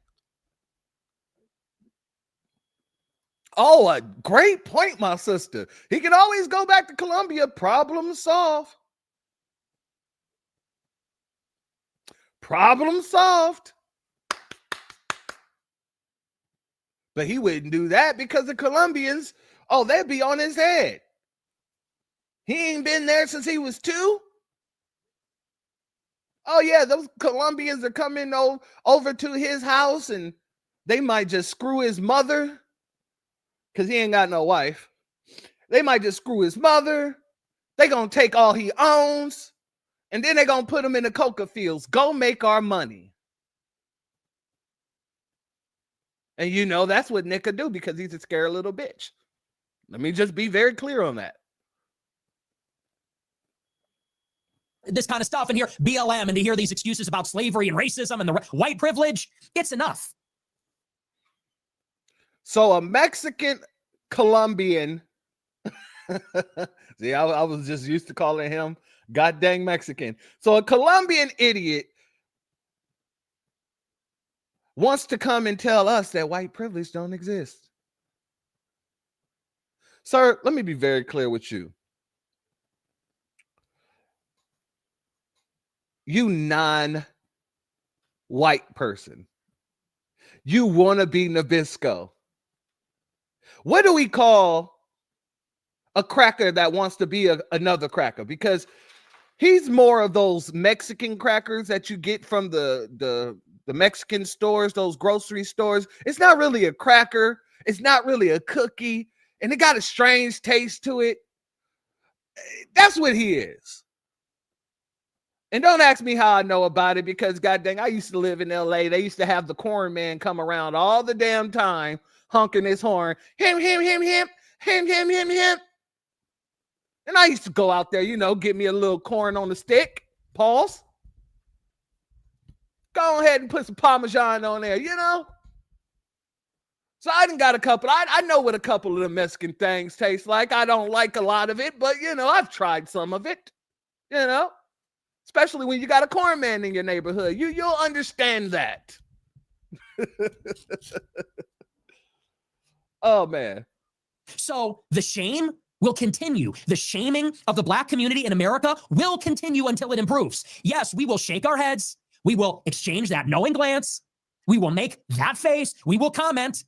C: Oh, a great point, my sister. He can always go back to Colombia. Problem solved. Problem solved. But he wouldn't do that because the Colombians, oh, they'd be on his head. He ain't been there since he was 2. Oh, yeah, those Colombians are coming over to his house, and they might just screw his mother because he ain't got no wife. They might just screw his mother. They going to take all he owns, and then they going to put him in the coca fields. Go make our money. And you know that's what Nick could do because he's a scared little bitch. Let me just be very clear on that.
D: This kind of stuff and hear BLM and to hear these excuses about slavery and racism and the white privilege, it's enough.
C: So a Mexican Colombian, see, I was just used to calling him god dang Mexican. So a Colombian idiot wants to come and tell us that white privilege don't exist. Sir, let me be very clear with you. You non-white person. You want to be Nabisco. What do we call a cracker that wants to be another cracker? Because he's more of those Mexican crackers that you get from the Mexican stores, those grocery stores. It's not really a cracker. It's not really a cookie. And it got a strange taste to it. That's what he is. And don't ask me how I know about it because, god dang, I used to live in LA. They used to have the corn man come around all the damn time, honking his horn. Him. And I used to go out there, get me a little corn on the stick. Pause. Go ahead and put some Parmesan on there, So I done got a couple. I know what a couple of the Mexican things taste like. I don't like a lot of it, but, I've tried some of it, Especially when you got a corn man in your neighborhood. You'll understand that. Oh, man.
D: So the shame will continue. The shaming of the black community in America will continue until it improves. Yes, we will shake our heads. We will exchange that knowing glance. We will make that face. We will comment.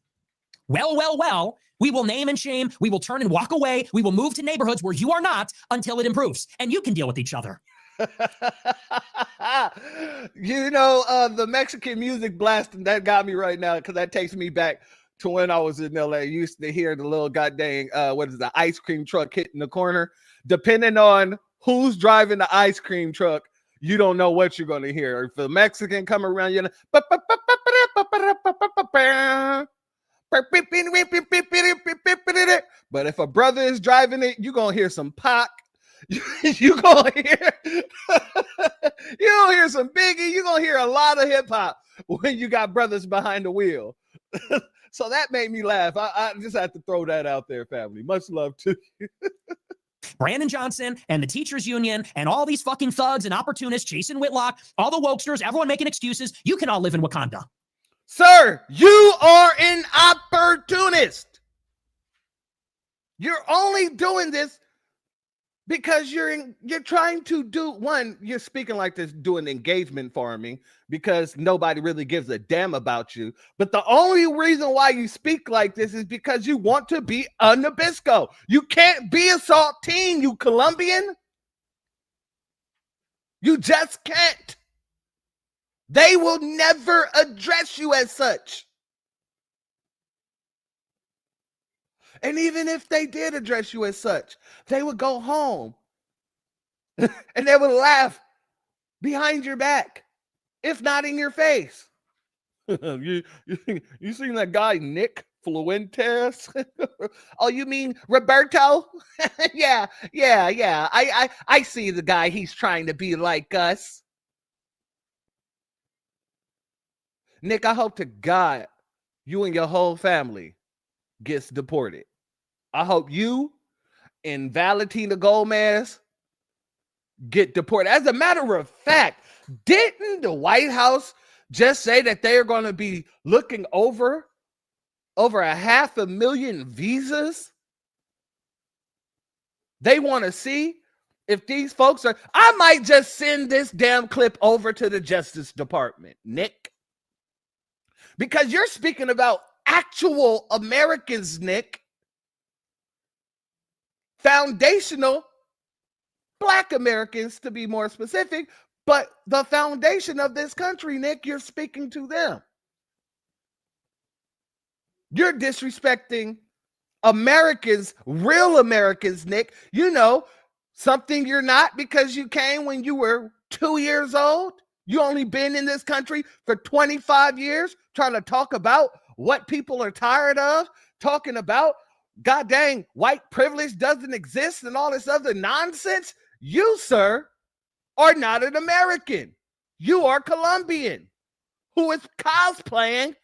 D: Well. We will name and shame. We will turn and walk away. We will move to neighborhoods where you are not until it improves. And you can deal with each other.
C: The Mexican music blasting, that got me right now because that takes me back to when I was in LA. I used to hear the little goddamn the ice cream truck hitting the corner. Depending on who's driving the ice cream truck, you don't know what you're gonna hear. If a Mexican come around, you know, but if a brother is driving it, you're gonna hear some Pac. You gonna hear you gonna hear some Biggie, you're gonna hear a lot of hip-hop when you got brothers behind the wheel. So that made me laugh. I just had to throw that out there, family. Much love to you.
D: Brandon Johnson and the teachers union and all these fucking thugs and opportunists, Jason Whitlock, all the wokesters, everyone making excuses. You can all live in Wakanda.
C: Sir, you are an opportunist. You're only doing this because you're trying to do one. You're speaking like this, doing engagement farming because nobody really gives a damn about you. But the only reason why you speak like this is because you want to be a Nabisco. You can't be a saltine, you Colombian. You just can't. They will never address you as such. And even if they did address you as such, they would go home and they would laugh behind your back, if not in your face. you seen that guy, Nick Fuentes? Oh, you mean Roberto? Yeah. I see the guy. He's trying to be like us. Nick, I hope to God you and your whole family gets deported. I hope you and Valentina Gomez get deported. As a matter of fact, didn't the White House just say that they are going to be looking over 500,000 visas? They want to see if these folks are. I might just send this damn clip over to the Justice Department, Nick. Because you're speaking about actual Americans, Nick. Foundational Black Americans, to be more specific, but the foundation of this country, Nick, you're speaking to them. You're disrespecting Americans, real Americans, Nick. You know, something you're not because you came when you were 2 years old. You only been in this country for 25 years trying to talk about what people are tired of, talking about god dang white privilege doesn't exist and all this other nonsense. You, sir, are not an American. You are Colombian who is cosplaying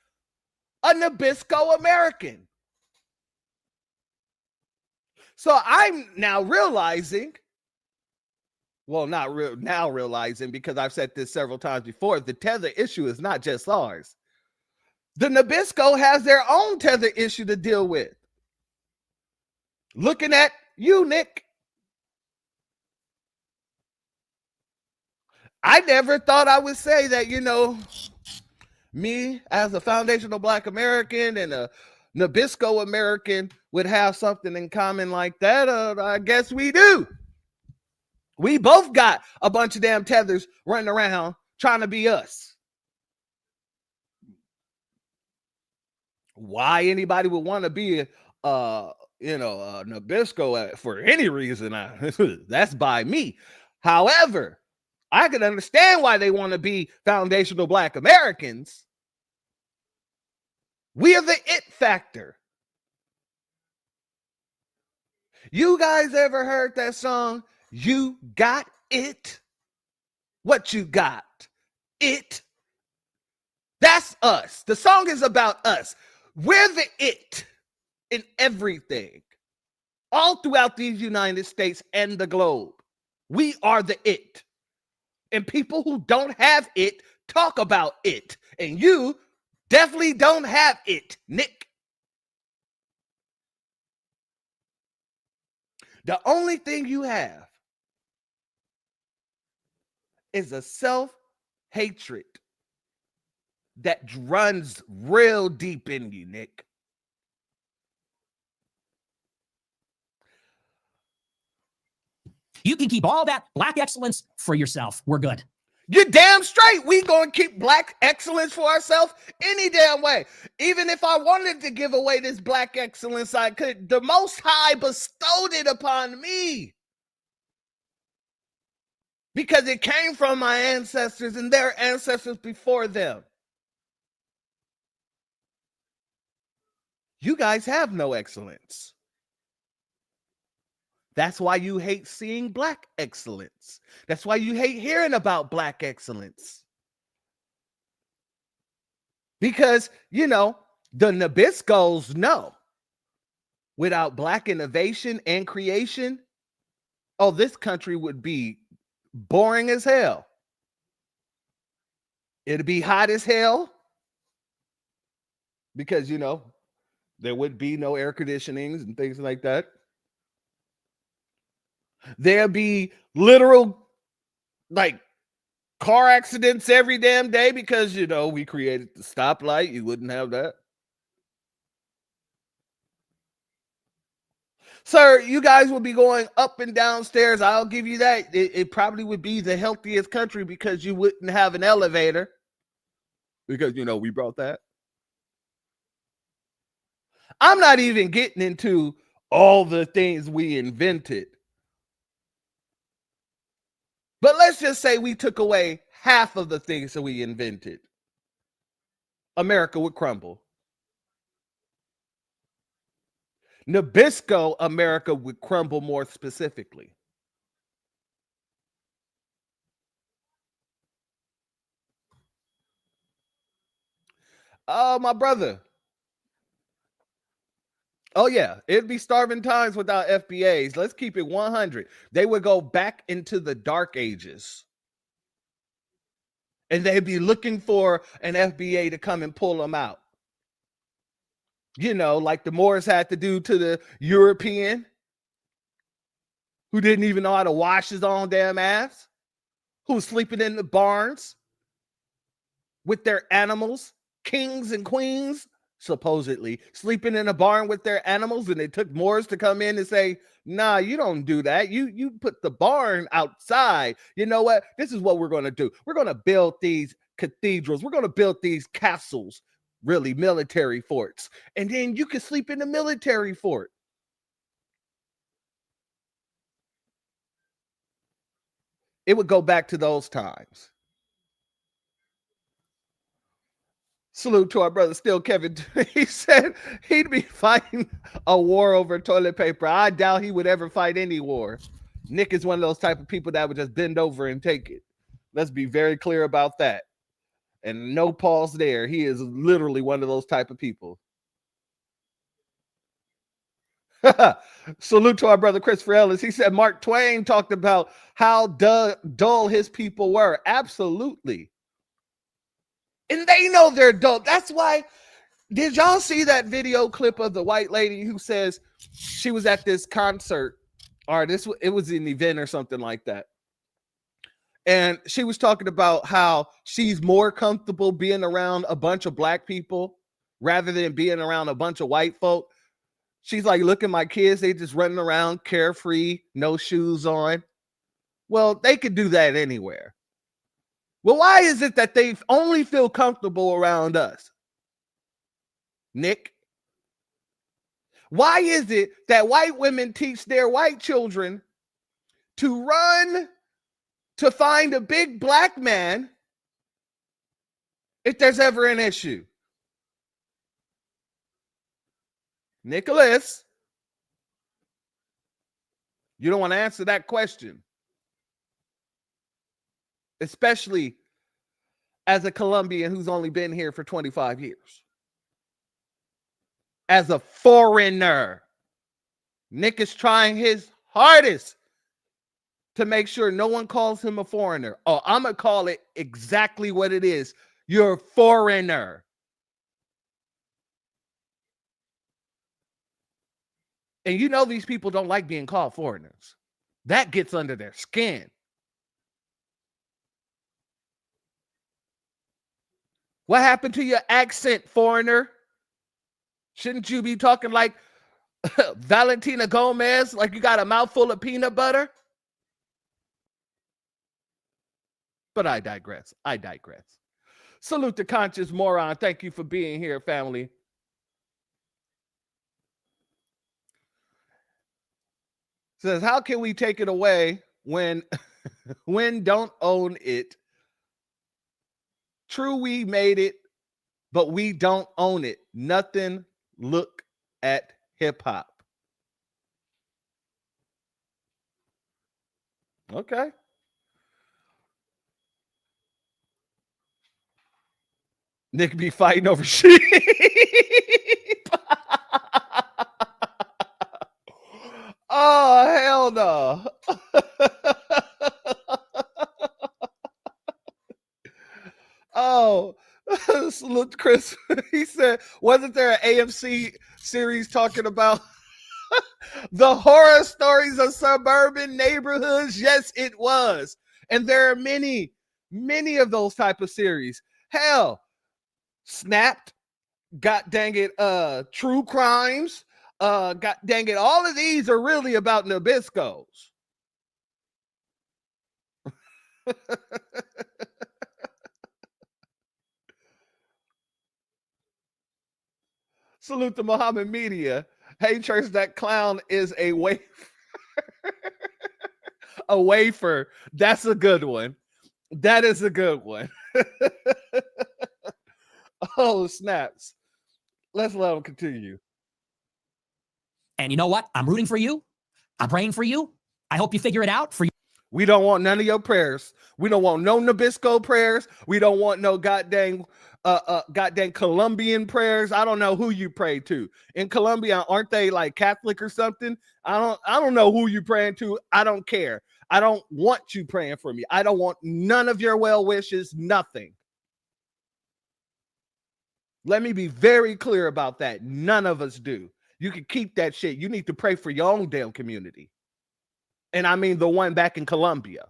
C: a Nabisco American. So I'm now realizing, well, not real now realizing, because I've said this several times before, the tether issue is not just ours. The Nabisco has their own tether issue to deal with. Looking at you, Nick. I never thought I would say that, you know, me as a foundational Black American and a Nabisco American would have something in common like that. I guess we do. We both got a bunch of damn tethers running around trying to be us. Why anybody would want to be Nabisco for any reason, that's by me. However, I can understand why they want to be foundational Black Americans. We are the it factor. You guys ever heard that song, You Got It? What you got? It. That's us. The song is about us. We're the it in everything. All throughout these United States and the globe. We are the it. And people who don't have it talk about it. And you definitely don't have it, Nick. The only thing you have is a self-hatred that runs real deep in you, Nick.
D: You can keep all that Black excellence for yourself. We're good.
C: You're damn straight. We gonna keep black excellence for ourselves any damn way. Even if I wanted to give away this black excellence, I could. The Most High bestowed it upon me because it came from my ancestors and their ancestors before them. You guys have no excellence. That's why you hate seeing black excellence. That's why you hate hearing about black excellence. Because, you know, the Nabiscos know without black innovation and creation, oh, this country would be boring as hell. It'd be hot as hell because, you know, there would be no air conditionings and things like that. There'd be literal, like, car accidents every damn day because, you know, we created the stoplight. You wouldn't have that. Sir, you guys would be going up and down stairs. I'll give you that. It probably would be the healthiest country because you wouldn't have an elevator. Because, you know, we brought that. I'm not even getting into all the things we invented. But let's just say we took away half of the things that we invented. America would crumble. Nabisco America would crumble more specifically. Oh, my brother. Oh, yeah. It'd be starving times without FBAs. Let's keep it 100. They would go back into the dark ages. And they'd be looking for an FBA to come and pull them out. You know, like the Moors had to do to the European who didn't even know how to wash his own damn ass, who was sleeping in the barns with their animals, kings and queens, supposedly sleeping in a barn with their animals, and it took Moors to come in and say, nah, you don't do that. You put the barn outside. You know what? This is what we're going to do. We're going to build these cathedrals. We're going to build these castles, really military forts. And then you can sleep in the military fort. It would go back to those times. Salute to our brother Still Kevin. He said he'd be fighting a war over toilet paper. I doubt he would ever fight any war. Nick is one of those type of people that would just bend over and take it. Let's be very clear about that. And no pause there. He is literally one of those type of people. Salute to our brother Christopher Ellis. He said Mark Twain talked about how dull his people were. Absolutely. And they know they're dull. That's why. Did y'all see that video clip of the white lady who says she was at this concert, or it was an event or something like that, and she was talking about how she's more comfortable being around a bunch of black people rather than being around a bunch of white folk? She's like, look at my kids, they just running around carefree, no shoes on. Well, they could do that anywhere. Well, why is it that they only feel comfortable around us? Nick, why is it that white women teach their white children to run to find a big black man if there's ever an issue? Nicholas, you don't want to answer that question, especially as a Colombian who's only been here for 25 years. As a foreigner, Nick is trying his hardest to make sure no one calls him a foreigner. Oh, I'm going to call it exactly what it is. You're a foreigner. And you know these people don't like being called foreigners. That gets under their skin. What happened to your accent, foreigner? Shouldn't you be talking like Valentina Gomez, like you got a mouthful of peanut butter? But I digress. Salute the conscious moron. Thank you for being here, family. Says, how can we take it away when don't own it? True, we made it, but we don't own it. Nothing. Look at hip hop. Okay. Nick be fighting over sheep. Oh, hell no. Oh, salute Chris. He said, wasn't there an AMC series talking about the horror stories of suburban neighborhoods? Yes, it was. And there are many of those type of series. Hell, Snapped, god dang it, True Crimes, god dang it, all of these are really about Nabiscos. Salute to Muhammad Media. Hey, church, that clown is a wafer. A wafer. That's a good one. That is a good one. Oh, snaps. Let's let him continue.
D: And you know what? I'm rooting for you. I'm praying for you. I hope you figure it out for you.
C: We don't want none of your prayers. We don't want no Nabisco prayers. We don't want no goddamn Colombian prayers. I don't know who you pray to. In Colombia, aren't they like Catholic or something? I don't know who you praying to. I don't care. I don't want you praying for me. I don't want none of your well wishes, nothing. Let me be very clear about that. None of us do. You can keep that shit. You need to pray for your own damn community. And I mean the one back in Colombia.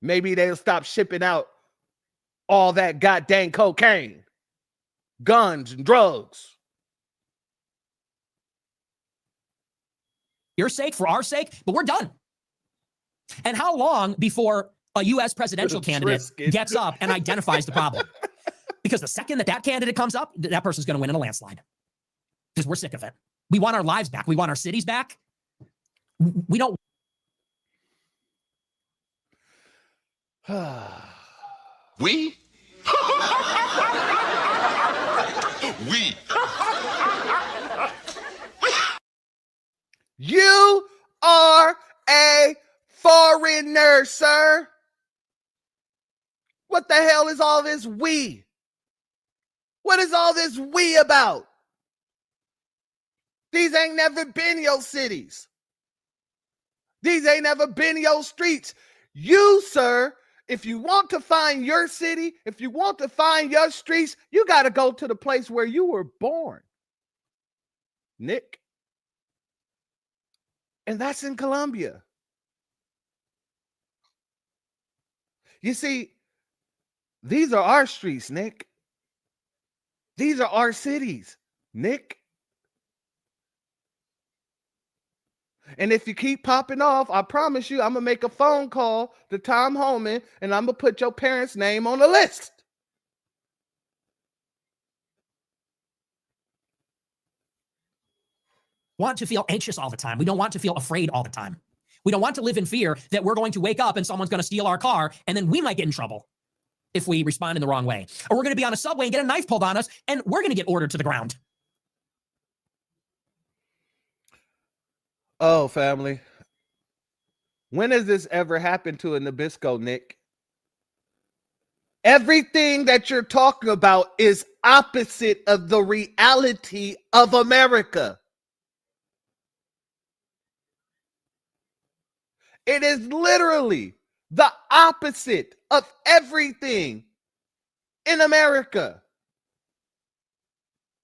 C: Maybe they'll stop shipping out all that goddamn cocaine, guns, and drugs.
D: Your sake, for our sake, but we're done. And how long before a U.S. presidential candidate gets up and identifies the problem? Because the second that candidate comes up, that person's going to win in a landslide. Because we're sick of it. We want our lives back. We want our cities back. We don't.
H: We? We.
C: You are a foreigner, sir. What the hell is all this we? What is all this we about? These ain't never been your cities. These ain't never been your streets. You, sir, if you want to find your city, if you want to find your streets, you got to go to the place where you were born, Nick. And that's in Colombia. You see, these are our streets, Nick. These are our cities, Nick. And if you keep popping off, I promise you, I'm going to make a phone call to Tom Homan and I'm going to put your parents' name on the list.
D: Want to feel anxious all the time. We don't want to feel afraid all the time. We don't want to live in fear that we're going to wake up and someone's going to steal our car and then we might get in trouble if we respond in the wrong way. Or we're going to be on a subway and get a knife pulled on us and we're going to get ordered to the ground.
C: Oh, family. When has this ever happened to a Nabisco, Nick? Everything that you're talking about is opposite of the reality of America. It is literally the opposite of everything in America.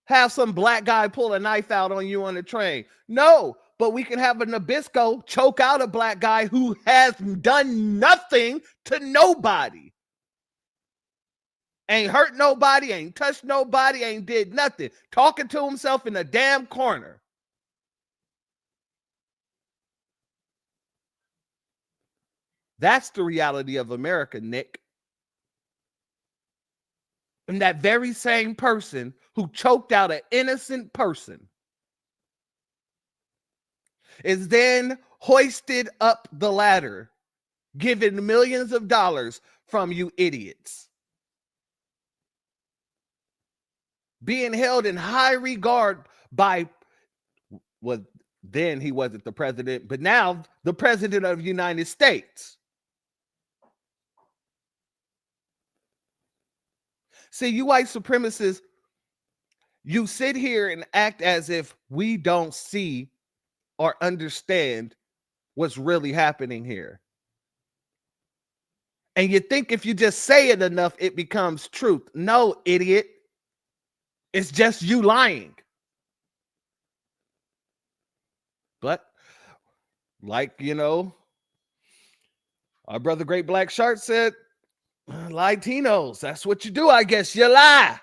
C: Have some black guy pull a knife out on you on the train. No, but we can have a Nabisco choke out a black guy who has done nothing to nobody. Ain't hurt nobody, ain't touched nobody, ain't did nothing. Talking to himself in a damn corner. That's the reality of America, Nick. And that very same person who choked out an innocent person is then hoisted up the ladder, given millions of dollars from you idiots, being held in high regard by, well, then he wasn't the president, but now the president of the United States. See, you white supremacists, you sit here and act as if we don't see or understand what's really happening here. And you think if you just say it enough, it becomes truth. No, idiot. It's just you lying. But like, you know, our brother Great Black Shark said, Latinos, that's what you do, I guess. You lie.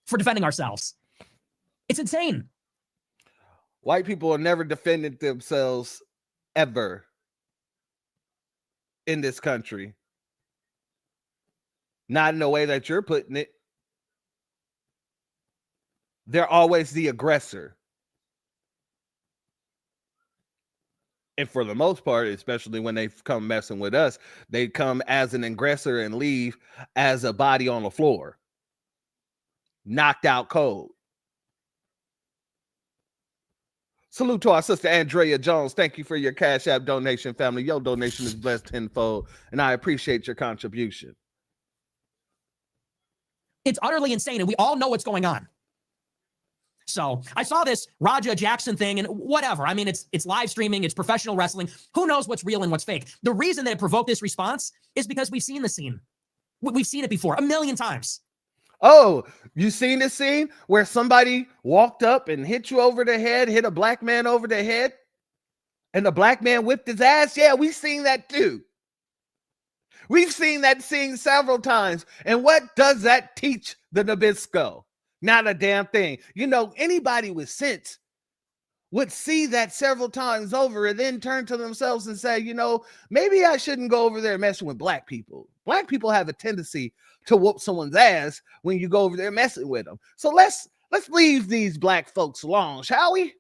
D: For defending ourselves. It's insane.
C: White people have never defended themselves ever in this country. Not in the way that you're putting it. They're always the aggressor. And for the most part, especially when they come messing with us, they come as an aggressor and leave as a body on the floor. Knocked out cold. Salute to our sister Andrea Jones. Thank you for your Cash App donation, family. Your donation is blessed tenfold, and I appreciate your contribution.
D: It's utterly insane, and we all know what's going on. So I saw this Raja Jackson thing and whatever. I mean, it's live streaming, it's professional wrestling. Who knows what's real and what's fake? The reason that it provoked this response is because we've seen the scene. We've seen it before 1,000,000 times.
C: Oh, you seen this scene where somebody walked up and hit you over the head, hit a black man over the head, and the black man whipped his ass? Yeah, we've seen that too. We've seen that scene several times. And what does that teach the Nabisco? Not a damn thing. You know, anybody with sense would see that several times over and then turn to themselves and say, you know, maybe I shouldn't go over there messing with black people. Black people have a tendency to whoop someone's ass when you go over there messing with them. So let's leave these black folks alone, shall we?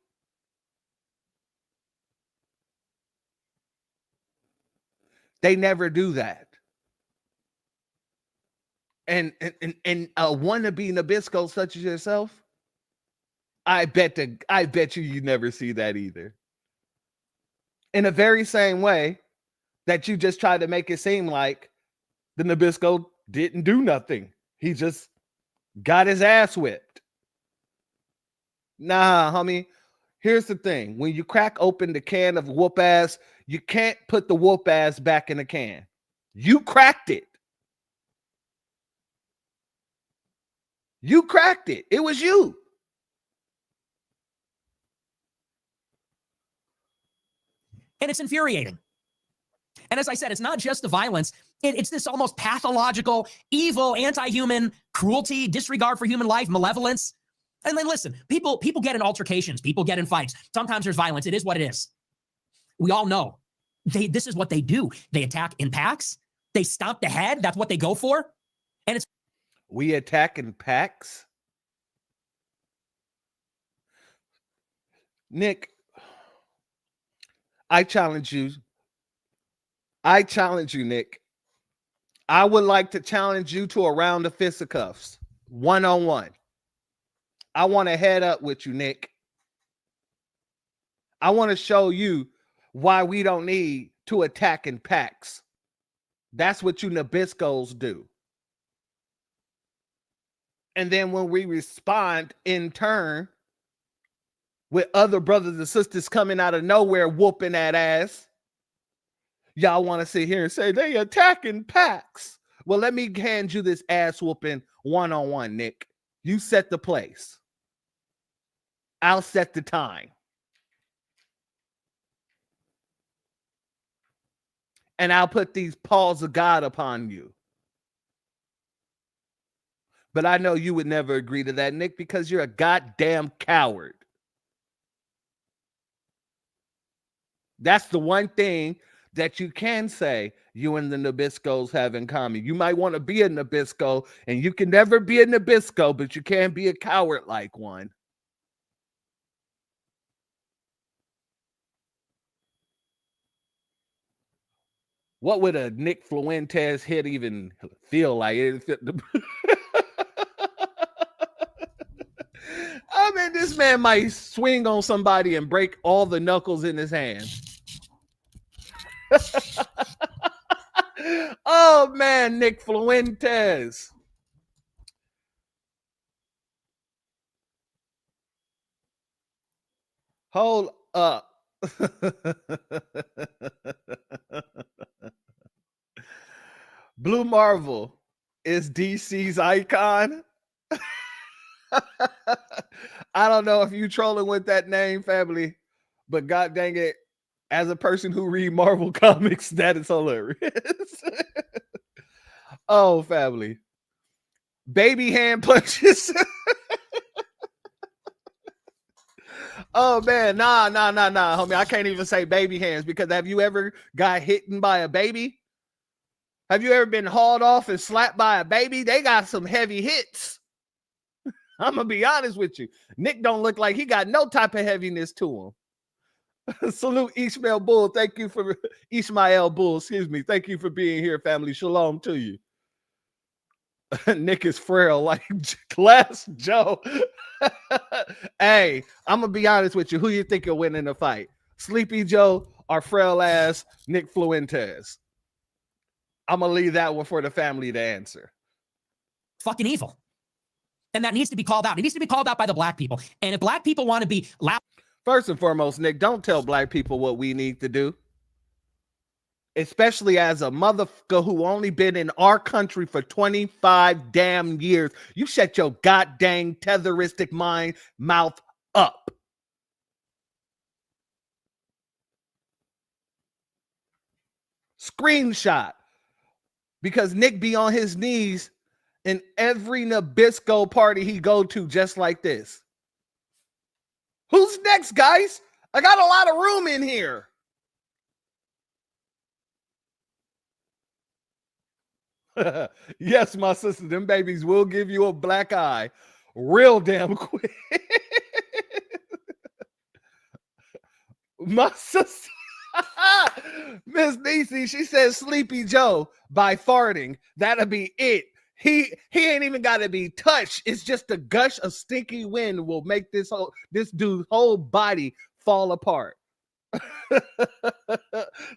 C: They never do that. And a wannabe Nabisco such as yourself, I bet you never see that either. In the very same way that you just tried to make it seem like the Nabisco didn't do nothing. He just got his ass whipped. Nah, homie. Here's the thing. When you crack open the can of whoop ass, you can't put the whoop ass back in the can. You cracked it. You cracked it. It was you.
D: And it's infuriating. And as I said, it's not just the violence. It's this almost pathological, evil, anti-human cruelty, disregard for human life, malevolence. And then listen, people get in altercations. People get in fights. Sometimes there's violence. It is what it is. We all know. This is what they do. They attack in packs. They stomp the head. That's what they go for. And it's
C: We attack in packs. Nick, I challenge you. Nick. I would like to challenge you to a round of fisticuffs, one-on-one. I want to head up with you, Nick. I want to show you why we don't need to attack in packs. That's what you Nabiscos do. And then when we respond in turn with other brothers and sisters coming out of nowhere whooping that ass, y'all want to sit here and say they attacking packs. Well, let me hand you this ass whooping one-on-one, Nick. You set the place. I'll set the time. And I'll put these paws of God upon you. But I know you would never agree to that, Nick, because you're a goddamn coward. That's the one thing that you can say you and the Nabiscos have in common. You might want to be a Nabisco, and you can never be a Nabisco, but you can be a coward like one. What would a Nick Fuentes hit even feel like? I mean, this man might swing on somebody and break all the knuckles in his hand. Oh man, Nick Fuentes. Hold up. Blue Marvel is DC's icon. I don't know if you trolling with that name, family, but god dang it, as a person who read Marvel comics, that is hilarious. Oh, family. Baby hand punches. Oh man, nah, homie. I can't even say baby hands, because have you ever got hit by a baby? Have you ever been hauled off and slapped by a baby? They got some heavy hits. I'm gonna be honest with you. Nick don't look like he got no type of heaviness to him. Salute Ishmael Bull. Thank you for Ishmael Bull. Excuse me. Thank you for being here, family. Shalom to you. Nick is frail like Glass Joe. Hey, I'm gonna be honest with you. Who you think will win in the fight? Sleepy Joe or frail ass Nick Fuentes? I'm gonna leave that one for the family to answer.
D: Fucking evil. And that needs to be called out. It needs to be called out by the black people. And if black people want to be loud.
C: First and foremost, Nick, don't tell black people what we need to do. Especially as a motherfucker who only been in our country for 25 damn years. You shut your goddamn tetheristic mouth up. Screenshot. Because Nick be on his knees in every Nabisco party he go to just like this. Who's next, guys? I got a lot of room in here. Yes, my sister, them babies will give you a black eye real damn quick. My sister, Miss Niecy, she says Sleepy Joe by farting. That'll be it. He ain't even got to be touched. It's just a gush of stinky wind will make this dude's whole body fall apart.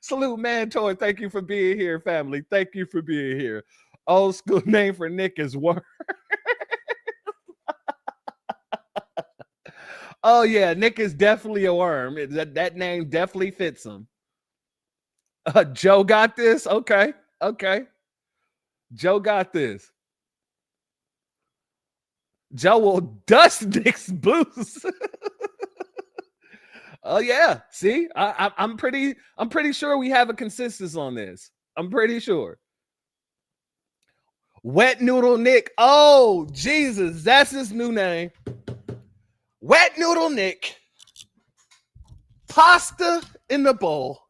C: Salute Mentor. Thank you for being here, family. Thank you for being here. Old school name for Nick is Worm. Oh yeah, Nick is definitely a worm. That name definitely fits him. Joe got this. Okay. Joe got this. Joe will dust Nick's boots. Oh yeah, see, I'm pretty sure we have a consensus on this. I'm pretty sure. Wet Noodle Nick. Oh Jesus, that's his new name. Wet Noodle Nick. Pasta in the bowl.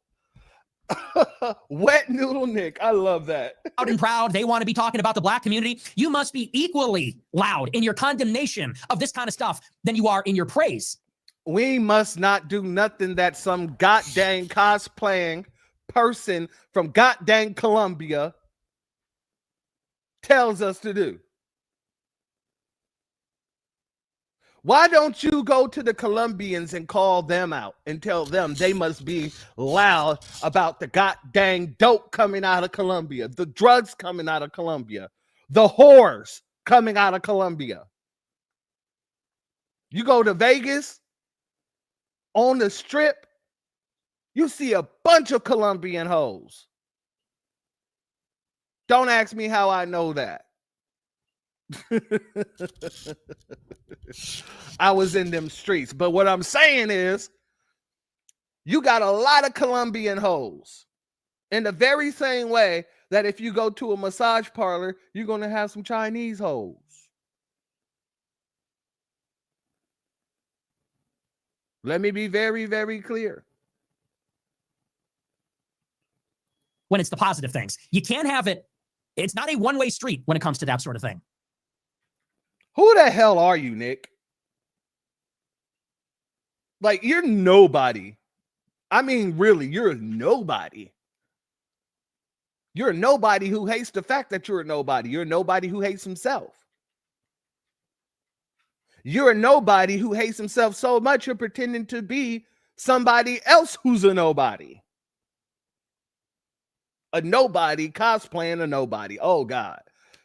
C: Wet Noodle Nick. I love that.
D: Loud and proud. They want to be talking about the black community. You must be equally loud in your condemnation of this kind of stuff than you are in your praise.
C: We must not do nothing that some goddamn cosplaying person from goddamn Colombia tells us to do. Why don't you go to the Colombians and call them out and tell them they must be loud about the goddamn dope coming out of Colombia, the drugs coming out of Colombia, the whores coming out of Colombia? You go to Vegas, on the strip, you see a bunch of Colombian hoes. Don't ask me how I know that. I was in them streets. But what I'm saying is, you got a lot of Colombian hoes. In the very same way that if you go to a massage parlor, you're going to have some Chinese hoes. Let me be very, very clear.
D: when it's the positive things. You can't have it. It's not a one-way street when it comes to that sort of thing.
C: Who the hell are you, Nick? Like, you're nobody. I mean, really, you're a nobody. You're a nobody who hates the fact that you're a nobody. You're a nobody who hates himself. You're a nobody who hates himself so much you're pretending to be somebody else who's a nobody. A nobody cosplaying a nobody. Oh, God.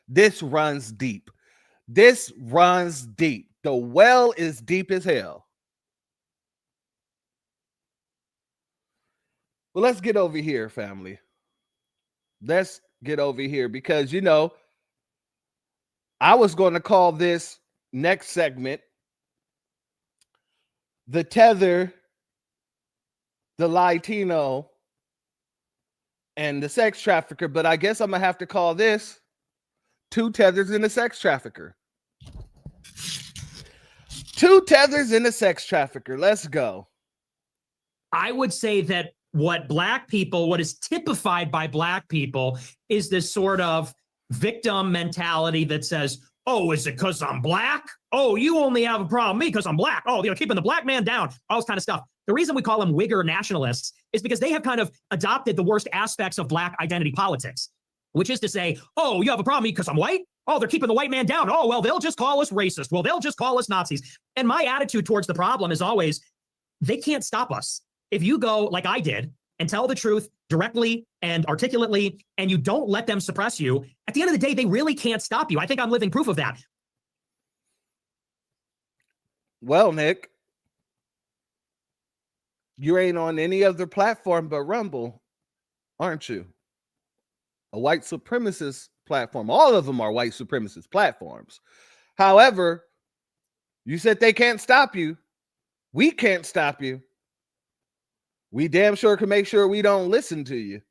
C: This runs deep. This runs deep. The well is deep as hell. Well, let's get over here, family. Let's get over here because, you know, I was going to call this next segment the tether, the Latino, and the sex trafficker, but I guess I'm going to have to call this two tethers and a sex trafficker. Two tethers and a sex trafficker. Let's go.
D: I would say that what is typified by black people is this sort of victim mentality that says, oh, is it because I'm black? Oh, you only have a problem with me because I'm black. Oh, you're keeping the black man down. All this kind of stuff. The reason we call them Wigger nationalists is because they have kind of adopted the worst aspects of black identity politics, which is to say, oh, you have a problem with me because I'm white? Oh, they're keeping the white man down. Oh, well, they'll just call us racist. Well, they'll just call us Nazis. And my attitude towards the problem is always, they can't stop us. If you go like I did and tell the truth directly and articulately, and you don't let them suppress you, at the end of the day, they really can't stop you. I think I'm living proof of that.
C: Well, Nick, you ain't on any other platform but Rumble, aren't you? A white supremacist platform. All of them are white supremacist platforms. However, you said they can't stop you. We can't stop you. We damn sure can make sure we don't listen to you.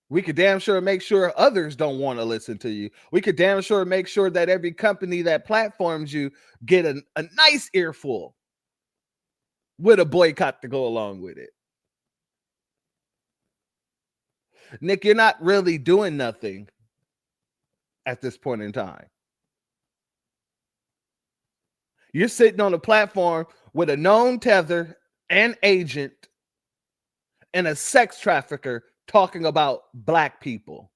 C: We could damn sure make sure others don't want to listen to you. We could damn sure make sure that every company that platforms you get a nice earful with a boycott to go along with it. Nick, you're not really doing nothing at this point in time. You're sitting on a platform with a known tether, an agent, and a sex trafficker talking about black people.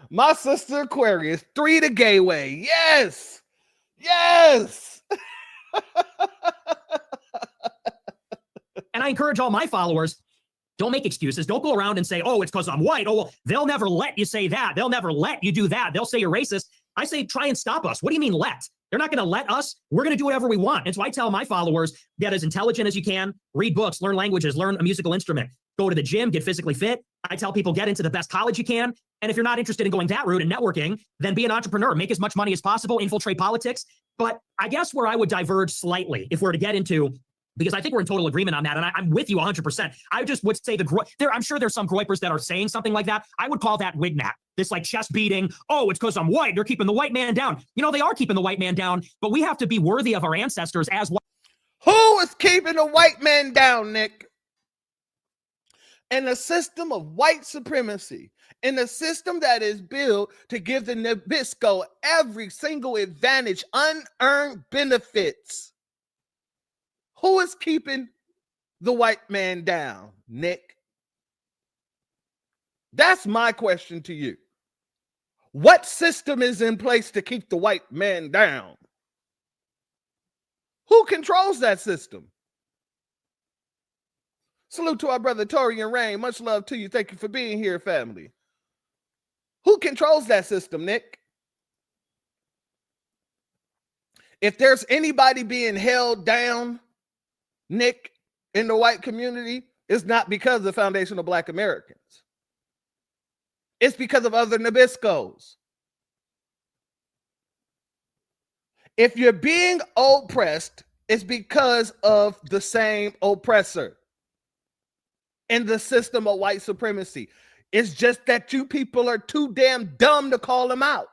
C: My sister Aquarius, 3 the gay way. Yes. Yes.
D: And I encourage all my followers, don't make excuses. Don't go around and say, oh, it's because I'm white. Oh, well, they'll never let you say that. They'll never let you do that. They'll say you're racist. I say, try and stop us. What do you mean let? They're not going to let us. We're going to do whatever we want. And so I tell my followers, get as intelligent as you can, read books, learn languages, learn a musical instrument, go to the gym, get physically fit. I tell people, get into the best college you can. And if you're not interested in going that route and networking, then be an entrepreneur, make as much money as possible, infiltrate politics. But I guess where I would diverge slightly, if we're to get into, because I think we're in total agreement on that, and I'm with you 100%. I just would say I'm sure there's some groypers that are saying something like that. I would call that wignat, this like chest beating. Oh, it's because I'm white. They're keeping the white man down. You know, they are keeping the white man down, but we have to be worthy of our ancestors as well.
C: Who is keeping the white man down, Nick? In a system of white supremacy, in a system that is built to give the Nabisco every single advantage, unearned benefits. Who is keeping the white man down, Nick? That's my question to you. What system is in place to keep the white man down? Who controls that system? Salute to our brother Torian Rain. Much love to you. Thank you for being here, family. Who controls that system, Nick? If there's anybody being held down, Nick, in the white community, it's not because of the Foundation of Black Americans. It's because of other Nabiscos. If you're being oppressed, it's because of the same oppressor in the system of white supremacy. It's just that you people are too damn dumb to call them out.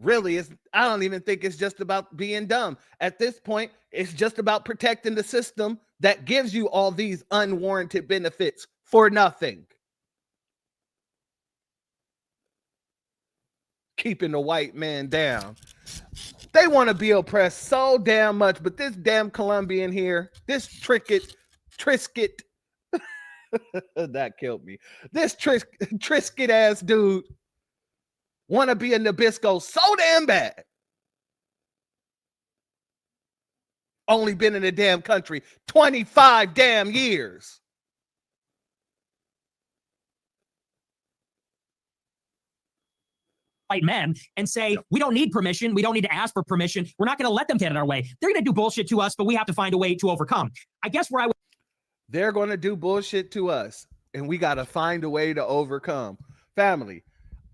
C: Really, I don't even think it's just about being dumb. At this point, it's just about protecting the system that gives you all these unwarranted benefits for nothing. Keeping the white man down. They want to be oppressed so damn much, but this damn Colombian here, this Trisket, that killed me. This Trisket ass dude want to be a Nabisco so damn bad. Only been in the damn country 25 damn years.
D: White men and say, we don't need permission. We don't need to ask for permission. We're not going to let them get in our way. They're going to do bullshit to us, but we have to find a way to overcome. I guess where I would.
C: They're going to do bullshit to us, and we got to find a way to overcome. Family,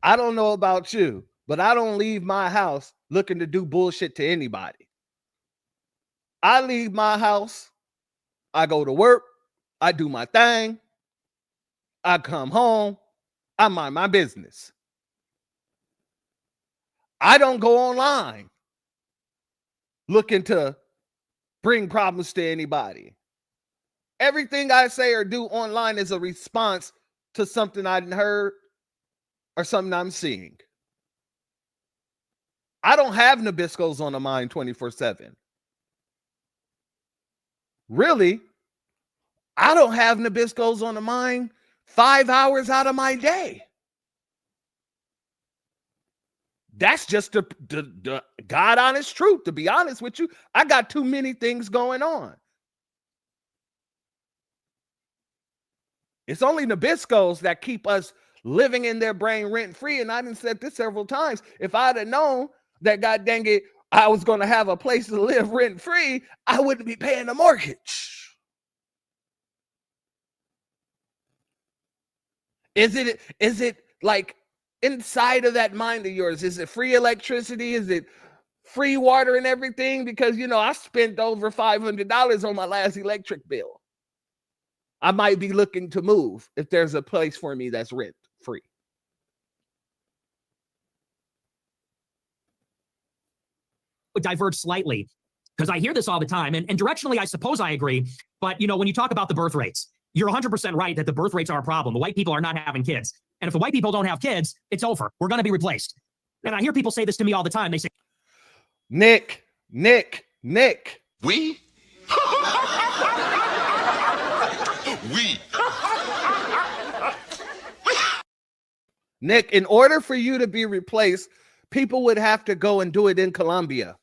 C: I don't know about you, but I don't leave my house looking to do bullshit to anybody. I leave my house, I go to work, I do my thing, I come home, I mind my business. I don't go online looking to bring problems to anybody. Everything I say or do online is a response to something I heard or something I'm seeing. I don't have Nabiscos on the mind 24/7. Really, I don't have Nabiscos on the mind 5 hours out of my day. That's just the God honest truth. To be honest with you, I got too many things going on. It's only Nabiscos that keep us living in their brain rent free. And I done said this several times. If I'd have known that, God dang it, I was going to have a place to live rent free, I wouldn't be paying the mortgage. Is it like inside of that mind of yours? Is it free electricity? Is it free water and everything? Because, you know, I spent over $500 on my last electric bill. I might be looking to move if there's a place for me that's rent free.
D: Would diverge slightly because I hear this all the time, and directionally, I suppose I agree. But, you know, when you talk about the birth rates, you're 100% right that the birth rates are a problem. The white people are not having kids. And if the white people don't have kids, it's over. We're going to be replaced. And I hear people say this to me all the time. They say,
H: We? We?
C: Nick, in order for you to be replaced, people would have to go and do it in Colombia.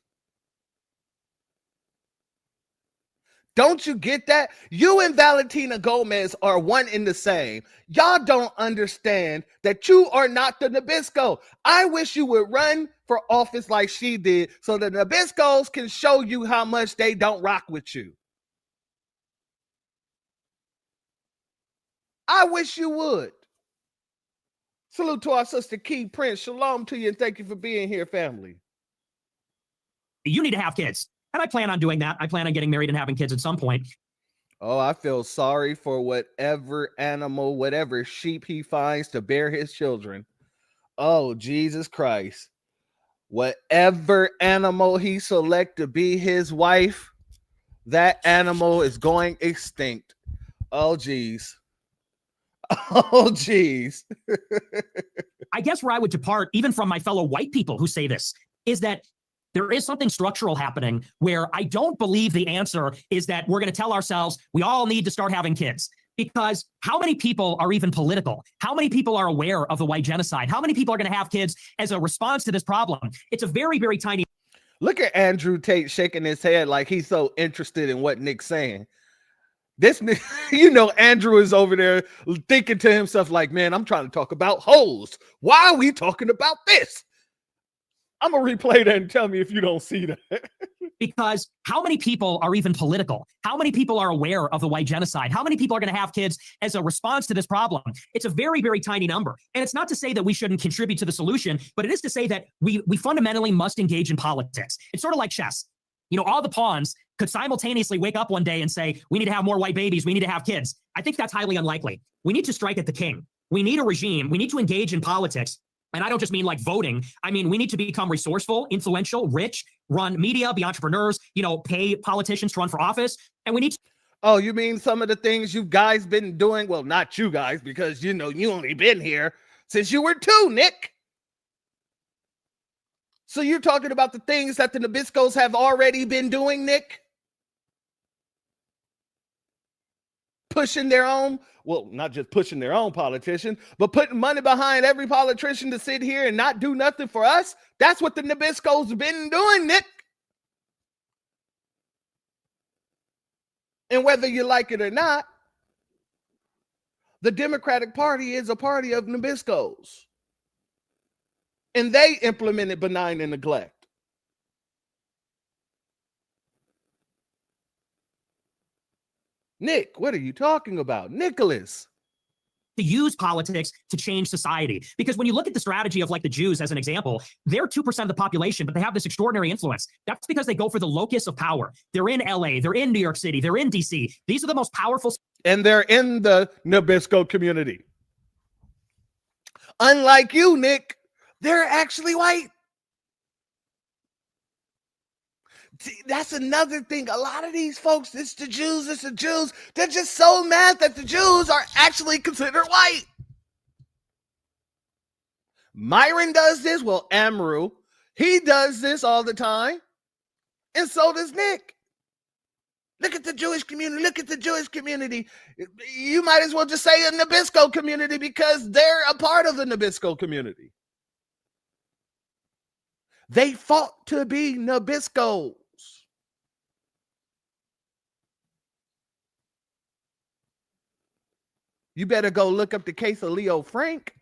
C: Don't you get that? You and Valentina Gomez are one in the same. Y'all don't understand that you are not the Nabisco. I wish you would run for office like she did so the Nabiscos can show you how much they don't rock with you. I wish you would. Salute to our sister Key Prince. Shalom to you and thank you for being here, family.
D: you need to have kids. And I plan on doing that. I plan on getting married and having kids at some point.
C: Oh, I feel sorry for whatever animal, whatever sheep he finds to bear his children. Oh, Jesus Christ. Whatever animal he select to be his wife, that animal is going extinct. Oh, geez. Oh, geez.
D: I guess where I would depart, even from my fellow white people who say this, is that there is something structural happening where I don't believe the answer is that we're going to tell ourselves we all need to start having kids. Because how many people are even political? How many people are aware of the white genocide? How many people are going to have kids as a response to this problem? It's a very, very tiny.
C: Look at Andrew Tate shaking his head like he's so interested in what Nick's saying. This, you know, Andrew is over there thinking to himself like, man, I'm trying to talk about hoes. Why are we talking about this? I'm going to replay that and tell me if you don't see that.
D: Because how many people are even political? How many people are aware of the white genocide? How many people are going to have kids as a response to this problem? It's a very, very tiny number. And it's not to say that we shouldn't contribute to the solution, but it is to say that we fundamentally must engage in politics. It's sort of like chess. You know, all the pawns could simultaneously wake up one day and say, we need to have more white babies. We need to have kids. I think that's highly unlikely. We need to strike at the king. We need a regime. We need to engage in politics And I don't just mean like voting. I mean, we need to become resourceful, influential, rich, run media, be entrepreneurs, pay politicians to run for office. And we need to.
C: Oh, you mean some of the things you guys been doing? Well, not you guys, because you only been here since you were 2, Nick. So you're talking about the things that the Nabiscos have already been doing, Nick? Pushing their own, well, not just pushing their own politician, but putting money behind every politician to sit here and not do nothing for us. That's what the Nabisco's been doing, Nick. And whether you like it or not, the Democratic Party is a party of Nabiscos. And they implemented benign and neglect. Nick, what are you talking about? Nicholas.
D: To use politics to change society. Because when you look at the strategy of like the Jews as an example, they're 2% of the population, but they have this extraordinary influence. That's because they go for the locus of power. They're in LA, they're in New York City, they're in DC. These are the most powerful.
C: And they're in the Nabisco community. Unlike you, Nick, they're actually white. See, that's another thing. A lot of these folks, it's the Jews. They're just so mad that the Jews are actually considered white. Myron does this. Well, Amru, he does this all the time. And so does Nick. Look at the Jewish community. You might as well just say a Nabisco community because they're a part of the Nabisco community. They fought to be Nabiscos. You better go look up the case of Leo Frank.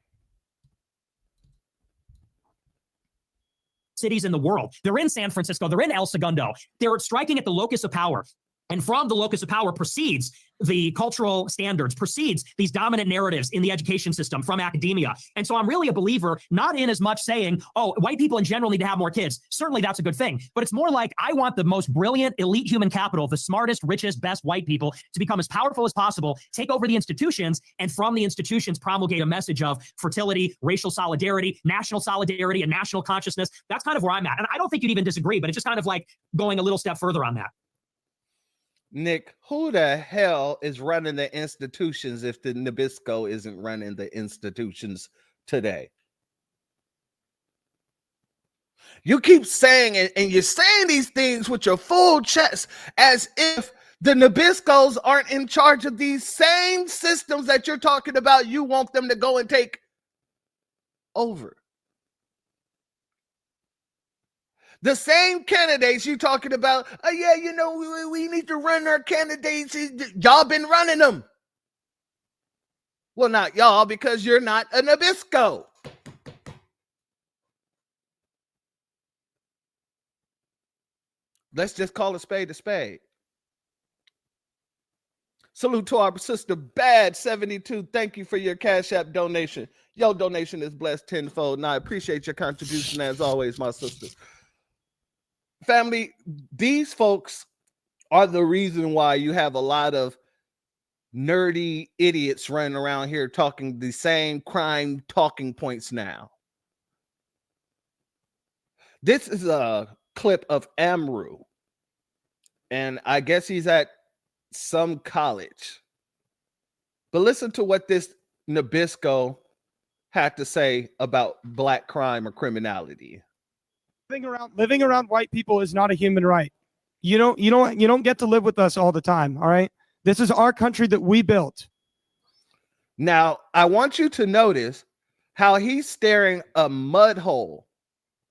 D: Cities in the world. They're in San Francisco. They're in El Segundo. They're striking at the locus of power. And from the locus of power proceeds the cultural standards, proceeds these dominant narratives in the education system from academia. And so I'm really a believer, not in as much saying, oh, white people in general need to have more kids. Certainly that's a good thing. But it's more like I want the most brilliant, elite human capital, the smartest, richest, best white people to become as powerful as possible, take over the institutions, and from the institutions promulgate a message of fertility, racial solidarity, and national consciousness. That's kind of where I'm at. And I don't think you'd even disagree, but it's just kind of like going a little step further on that.
C: Nick, who the hell is running the institutions if the Nabisco isn't running the institutions today? You keep saying it, and you're saying these things with your full chest as if the Nabiscos aren't in charge of these same systems that you're talking about. You want them to go and take over. The same candidates you talking about, oh yeah, we need to run our candidates. Y'all been running them. Well, not y'all, because you're not a Nabisco. Let's just call a spade a spade. Salute to our sister Bad72. Thank you for your Cash App donation. Your donation is blessed tenfold, and I appreciate your contribution as always, my sister. Family, these folks are the reason why you have a lot of nerdy idiots running around here talking the same crime talking points now. This is a clip of Amru, and I guess he's at some college. But listen to what this Nabisco had to say about black crime or criminality.
I: Living around white people is not a human right. You don't get to live with us all the time. All right. This is our country that we built.
C: Now, I want you to notice how he's staring a mud hole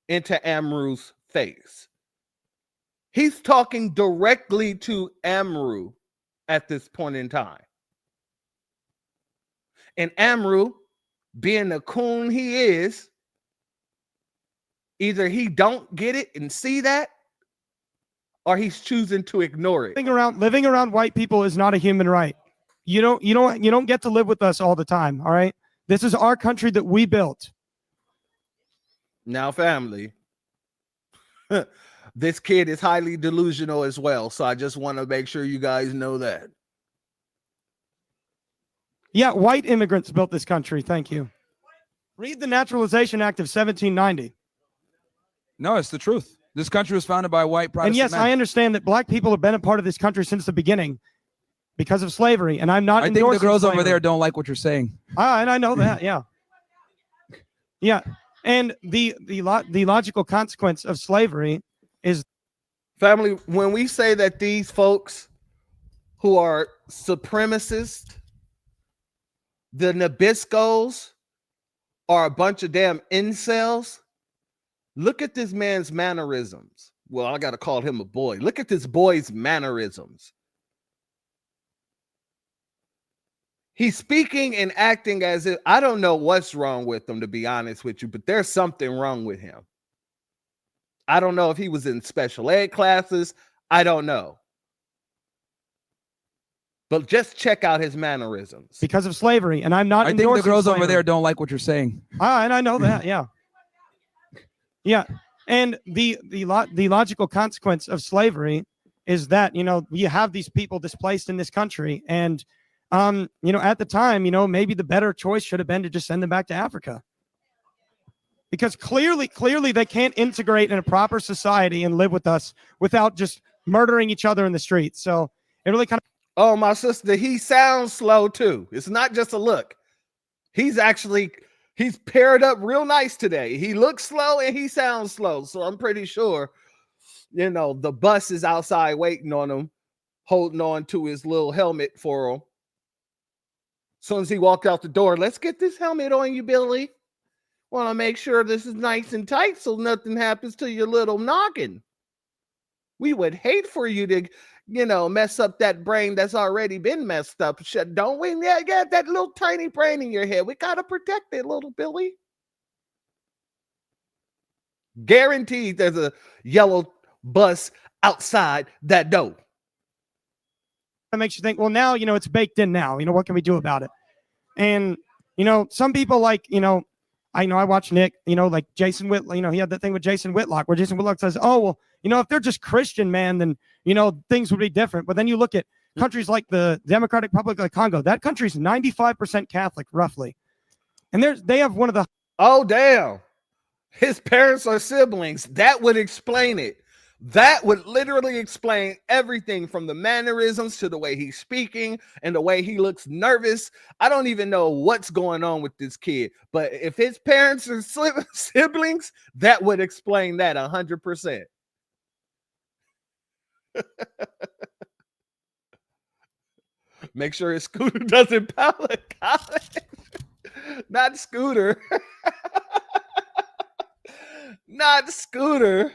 C: into Amru's face. He's talking directly to Amru at this point in time. And Amru, being the coon he is, either he don't get it and see that, or he's choosing to ignore it.
I: Living around white people is not a human right. You don't get to live with us all the time. All right. This is our country that we built.
C: Now, family, this kid is highly delusional as well. So I just want to make sure you guys know that.
I: Yeah, white immigrants built this country. Thank you. Read the Naturalization Act of 1790.
J: No, it's the truth. This country was founded by white Protestant
I: And yes,
J: men.
I: I understand that black people have been a part of this country since the beginning because of slavery, and I'm not
J: I think the
I: endorsing
J: girls
I: slavery.
J: over there don't like what you're saying.
I: And I know that, yeah. Yeah, and the logical consequence of slavery is,
C: family, when we say that these folks who are supremacists, the Nabiscos, are a bunch of damn incels, look at this man's mannerisms. Well, I got to call him a boy. Look at this boy's mannerisms. He's speaking and acting as if, I don't know what's wrong with him, to be honest with you, but there's something wrong with him. I don't know if he was in special ed classes. I don't know. But just check out his mannerisms.
I: because of slavery, and I'm not
J: I think the
I: endorsing
J: girls over
I: slavery.
J: there don't like what you're saying.
I: And I know that, yeah. Yeah, and the logical consequence of slavery is that, you know, you have these people displaced in this country, and you know, at the time, you know, maybe the better choice should have been to just send them back to Africa, because clearly they can't integrate in a proper society and live with us without just murdering each other in the streets. So it really kind of.
C: Oh, my sister, he sounds slow too. It's not just a look. He's paired up real nice today. He looks slow and he sounds slow. So I'm pretty sure, you know, the bus is outside waiting on him, holding on to his little helmet for him. As soon as he walked out the door, let's get this helmet on you, Billy. Want to make sure this is nice and tight so nothing happens to your little noggin. We would hate for you to, you know, mess up that brain that's already been messed up. Don't we? Yeah, that little tiny brain in your head. We got to protect it, little Billy. Guaranteed there's a yellow bus outside that door.
I: That makes you think, well, now, you know, it's baked in now. You know, what can we do about it? And, you know, some people like, you know, I watch Nick, you know, like Jason Whitlock, you know, he had that thing with Jason Whitlock where Jason Whitlock says, oh, well, you know, if they're just Christian, man, then, you know, things would be different. But then you look at countries like the Democratic Republic of Congo, that country's 95% Catholic, roughly. And they have one of the.
C: Oh, damn. His parents are siblings. That would explain it. That would literally explain everything from the mannerisms to the way he's speaking and the way he looks nervous. I don't even know what's going on with this kid, but if his parents are siblings, that would explain that 100%. Make sure his scooter doesn't power college. Not scooter. Not scooter.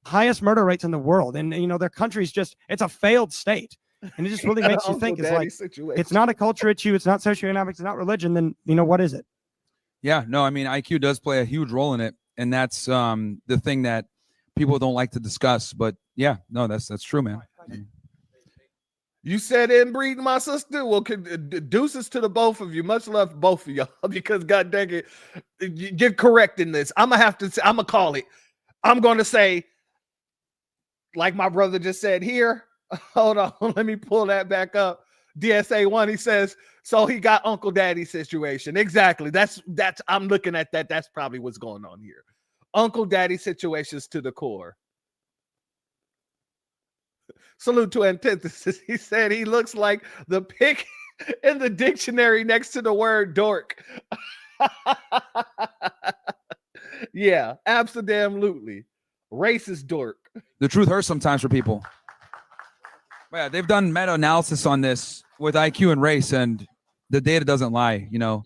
I: Highest murder rates in the world, and you know, their country's just, it's a failed state, and it just really makes you think, it's like, it's not a culture issue, it's not socioeconomics, it's not religion, then, you know, what is it?
J: Yeah, no, I mean, IQ does play a huge role in it, and that's the thing that people don't like to discuss. But yeah, no, that's true, man.
C: You said inbreeding, my sister. Well, deuces to the both of you. Much love to both of y'all, because God dang it, you're correcting this. I'm gonna call it. I'm gonna say, like my brother just said here. Hold on, let me pull that back up. DSA 1, he says, so he got Uncle Daddy situation. Exactly. That's I'm looking at that. That's probably what's going on here. Uncle Daddy situations to the core. Salute to antithesis. He said he looks like the pick in the dictionary next to the word dork. Yeah, absolutely. Racist dork.
J: The truth hurts sometimes for people. But yeah, they've done meta-analysis on this with IQ and race, and the data doesn't lie, you know.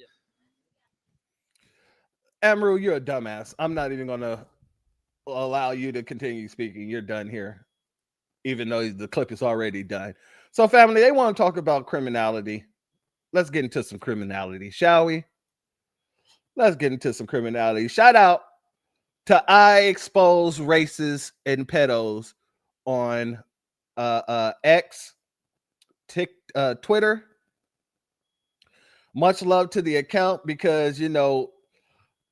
C: Amaru, you're a dumbass. I'm not even going to allow you to continue speaking. You're done here, even though the clip is already done. So, family, they want to talk about criminality. Let's get into some criminality, shall we? Let's get into some criminality. Shout out to I Expose Races and Pedos on X, Twitter. Much love to the account, because, you know,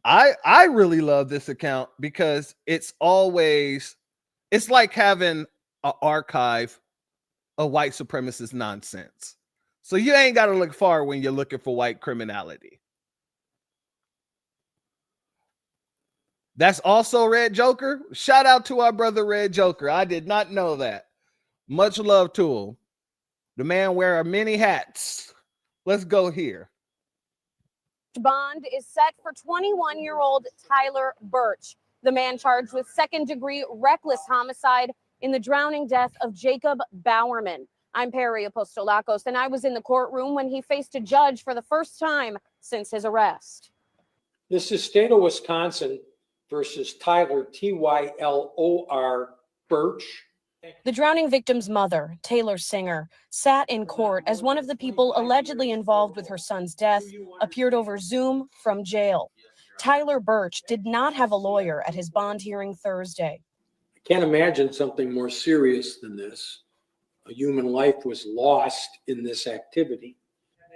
C: I really love this account because it's like having an archive of white supremacist nonsense. So you ain't got to look far when you're looking for white criminality. That's also Red Joker. Shout out to our brother Red Joker. I did not know that. Much love to him. The man wears many hats. Let's go here.
K: Bond is set for 21-year-old Tyler Birch, the man charged with second-degree reckless homicide in the drowning death of Jacob Bowerman. I'm Perry Apostolakos, and I was in the courtroom when he faced a judge for the first time since his arrest.
L: This is State of Wisconsin versus Tyler, Tylor, Birch.
K: The drowning victim's mother, Taylor Singer, sat in court as one of the people allegedly involved with her son's death appeared over Zoom from jail. Tyler Birch did not have a lawyer at his bond hearing Thursday.
L: I can't imagine something more serious than this. A human life was lost in this activity.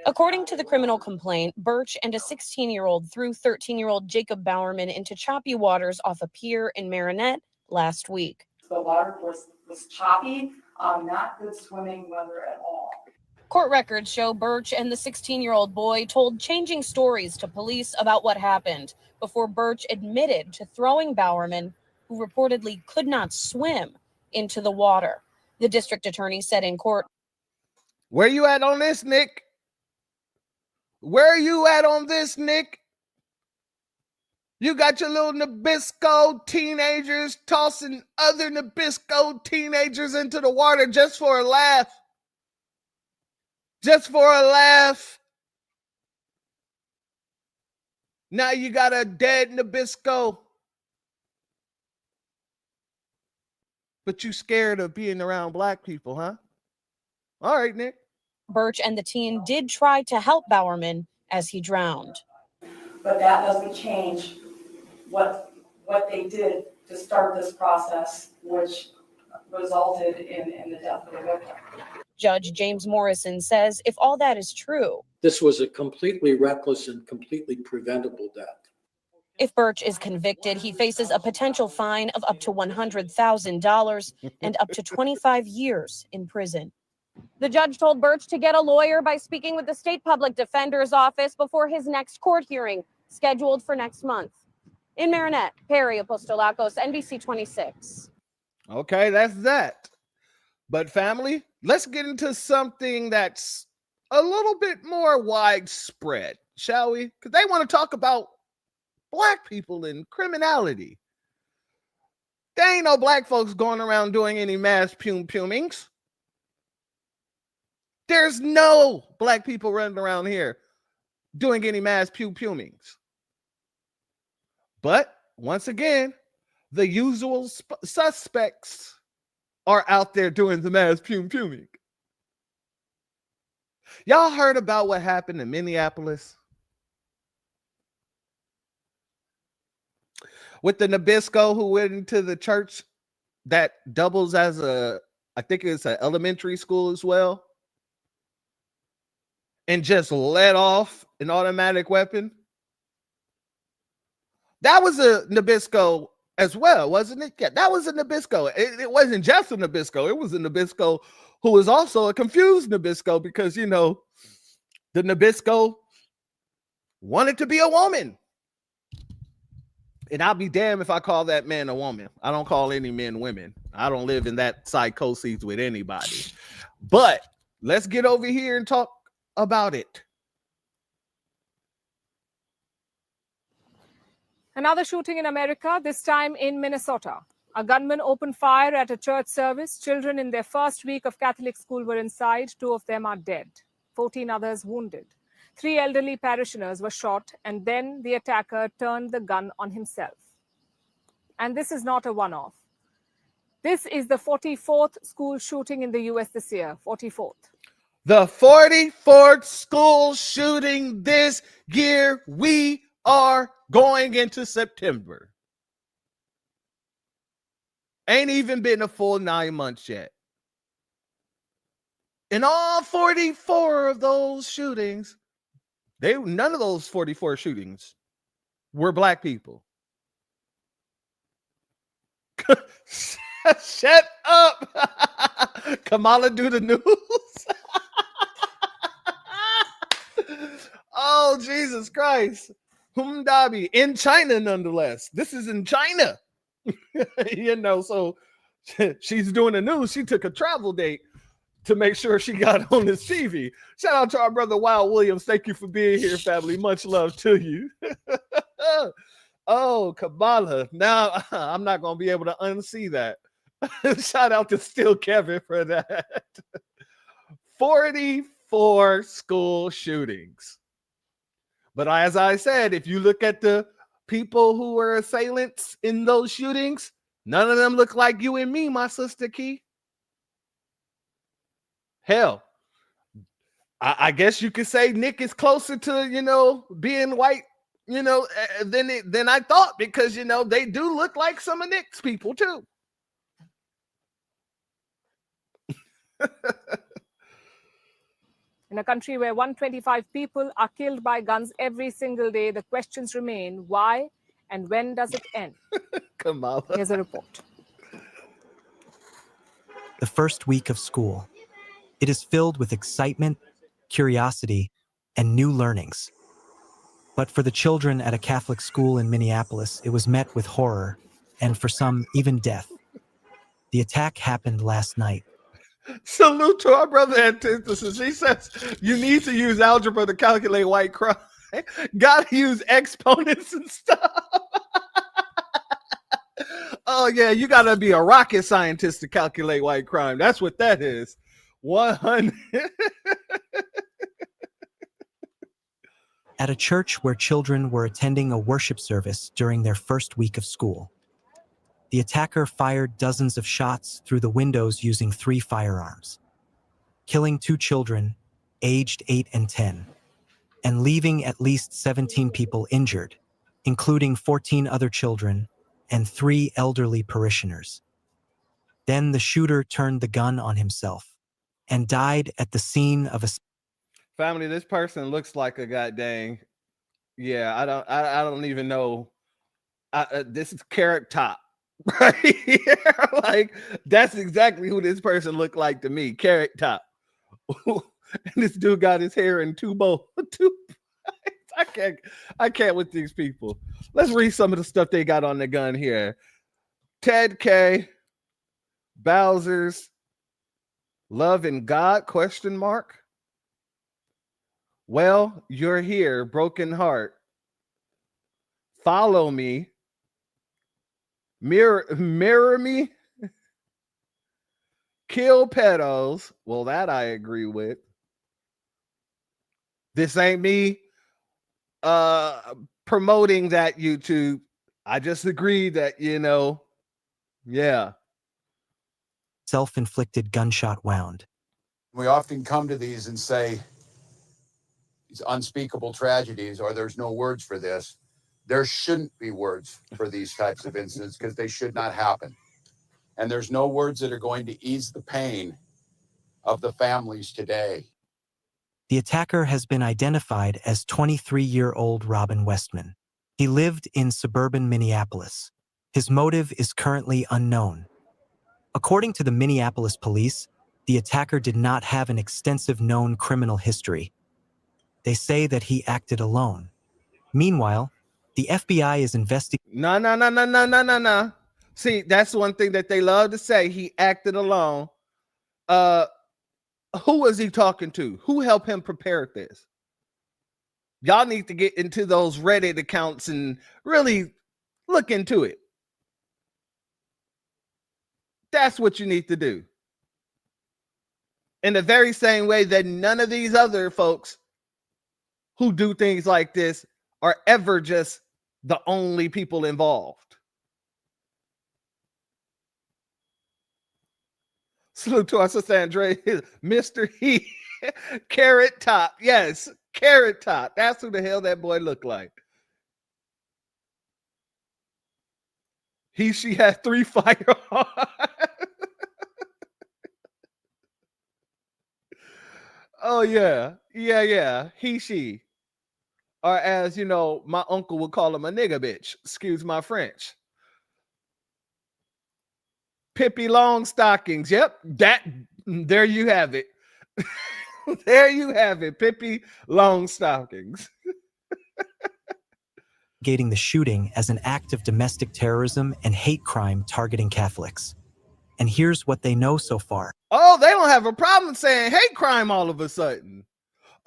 K: According to the criminal complaint, Birch and a 16-year-old threw 13-year-old Jacob Bowerman into choppy waters off a pier in Marinette last week.
M: The water was choppy, not good swimming weather at all.
K: Court records show Birch and the 16-year-old boy told changing stories to police about what happened before Birch admitted to throwing Bowerman, who reportedly could not swim, into the water. The district attorney said in court,
C: "Where you at on this, Nick? Where are you at on this, Nick? You got your little Nabisco teenagers tossing other Nabisco teenagers into the water just for a laugh. Just for a laugh. Now you got a dead Nabisco. But you scared of being around black people, huh? All right, Nick."
K: Birch and the teen did try to help Bowerman as he drowned.
M: But that doesn't change what they did to start this process, which resulted in the death of the victim.
K: Judge James Morrison says if all that is true,
L: This was a completely reckless and completely preventable death.
K: if Birch is convicted, he faces a potential fine of up to $100,000 and up to 25 years in prison. The judge told Birch to get a lawyer by speaking with the state public defender's office before his next court hearing, scheduled for next month. In Marinette, Perry Apostolakos, NBC 26.
C: Okay, that's that. But family, let's get into something that's a little bit more widespread, shall we? Because they want to talk about black people and criminality. There ain't no black folks going around doing any mass pumings. There's no black people running around here doing any mass pumings. But once again, the usual suspects are out there doing the mass puming. Y'all heard about what happened in Minneapolis with the Nabisco who went into the church that doubles as I think it's an elementary school as well, and just let off an automatic weapon? That was a Nabisco as well, wasn't it? Yeah, that was a Nabisco. It wasn't just a Nabisco. It was a Nabisco who was also a confused Nabisco because, you know, the Nabisco wanted to be a woman. And I'll be damned if I call that man a woman. I don't call any men women. I don't live in that psychosis with anybody. But let's get over here and talk about it.
N: Another shooting in America, this time in Minnesota. A gunman opened fire at a church service. Children in their first week of Catholic school were inside. 2 of them are dead. 14 others wounded. 3 elderly parishioners were shot, and then the attacker turned the gun on himself. And this is not a one-off. This is the 44th school shooting in the U.S. this year, 44th.
C: The 44th school shooting this year. We are going into September. Ain't even been a full 9 months yet. In all 44 of those shootings, none of those 44 shootings were black people. Shut up. Kamala do the news. Oh, Jesus Christ. Dabi in China, nonetheless. This is in China. So she's doing the news. She took a travel date to make sure she got on this TV. Shout out to our brother Wild Williams. Thank you for being here, family. Much love to you. Oh, Kabbalah. Now I'm not going to be able to unsee that. Shout out to Still Kevin for that. 44 school shootings. But as I said, if you look at the people who were assailants in those shootings, none of them look like you and me, my sister Key. Hell, I guess you could say Nick is closer to, being white, than I thought, because, they do look like some of Nick's people too.
N: In a country where 125 people are killed by guns every single day, the questions remain: why and when does it end?
C: Kamala.
N: Here's a report.
O: The first week of school. It is filled with excitement, curiosity, and new learnings. But for the children at a Catholic school in Minneapolis, it was met with horror, and for some, even death. The attack happened last night.
C: Salute to our brother Antithesis. He says you need to use algebra to calculate white crime. Gotta use exponents and stuff. Oh yeah, you gotta be a rocket scientist to calculate white crime. That's what that is. 100.
O: At a church where children were attending a worship service during their first week of school. The attacker fired dozens of shots through the windows using 3 firearms, killing 2 children, aged 8 and 10, and leaving at least 17 people injured, including 14 other children and 3 elderly parishioners. Then the shooter turned the gun on himself and died at the scene of a...
C: Family, this person looks like a goddamn... Yeah, I don't even know. This is Carrot Top. Right here. Like, that's exactly who this person looked like to me. Carrot Top. And this dude got his hair in 2 bows. I can't with these people. Let's read some of the stuff they got on the gun here. Ted K. Bowser's Love and God ? Well, you're here, broken heart. Follow me. Mirror me. Kill pedos. Well, that I agree with. This ain't me promoting that YouTube. I just agree that, yeah.
O: Self-inflicted gunshot wound.
P: We often come to these and say, these unspeakable tragedies, or there's no words for this. There shouldn't be words for these types of incidents because they should not happen. And there's no words that are going to ease the pain of the families today.
O: The attacker has been identified as 23-year-old Robin Westman. He lived in suburban Minneapolis. His motive is currently unknown. According to the Minneapolis police, the attacker did not have an extensive known criminal history. They say that he acted alone. Meanwhile, the FBI is investigating.
C: No. See, that's one thing that they love to say. He acted alone. Who was he talking to? Who helped him prepare this? Y'all need to get into those Reddit accounts and really look into it. That's what you need to do. In the very same way that none of these other folks who do things like this are ever just the only people involved. Salute to our sister Andre, Mr. He, Carrot Top. Yes, Carrot Top. That's who the hell that boy looked like. She had 3 firearms. Oh, yeah. She. Or as, my uncle would call him, a nigga bitch. Excuse my French. Pippi Longstockings. Yep. There you have it. There you have it. Pippi Longstockings.
O: investigating the shooting as an act of domestic terrorism and hate crime targeting Catholics. And here's what they know so far.
C: Oh, they don't have a problem saying hate crime all of a sudden.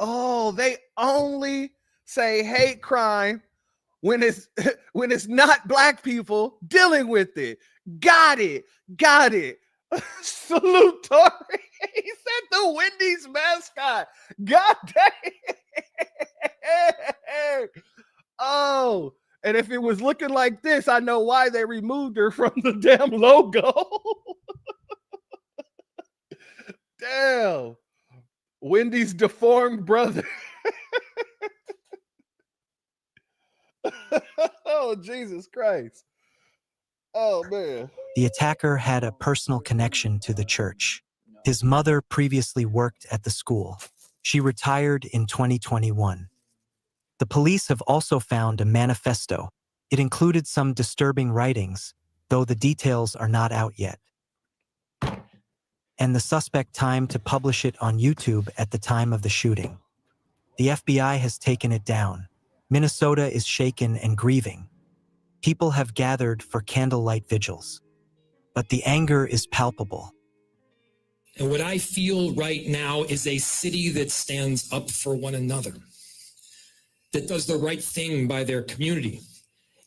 C: Oh, they only say hate crime when it's when it's not black people dealing with it. Got it. Salute Tori. He said the Wendy's mascot. God dang. Oh, and if it was looking like this, I know why they removed her from the damn logo. Damn. Wendy's deformed brother. Oh, Jesus Christ. Oh, man.
O: The attacker had a personal connection to the church. His mother previously worked at the school. She retired in 2021. The police have also found a manifesto. It included some disturbing writings, though the details are not out yet. And the suspect timed to publish it on YouTube at the time of the shooting. The FBI has taken it down. Minnesota is shaken and grieving. People have gathered for candlelight vigils. But the anger is palpable.
Q: And what I feel right now is a city that stands up for one another, that does the right thing by their community,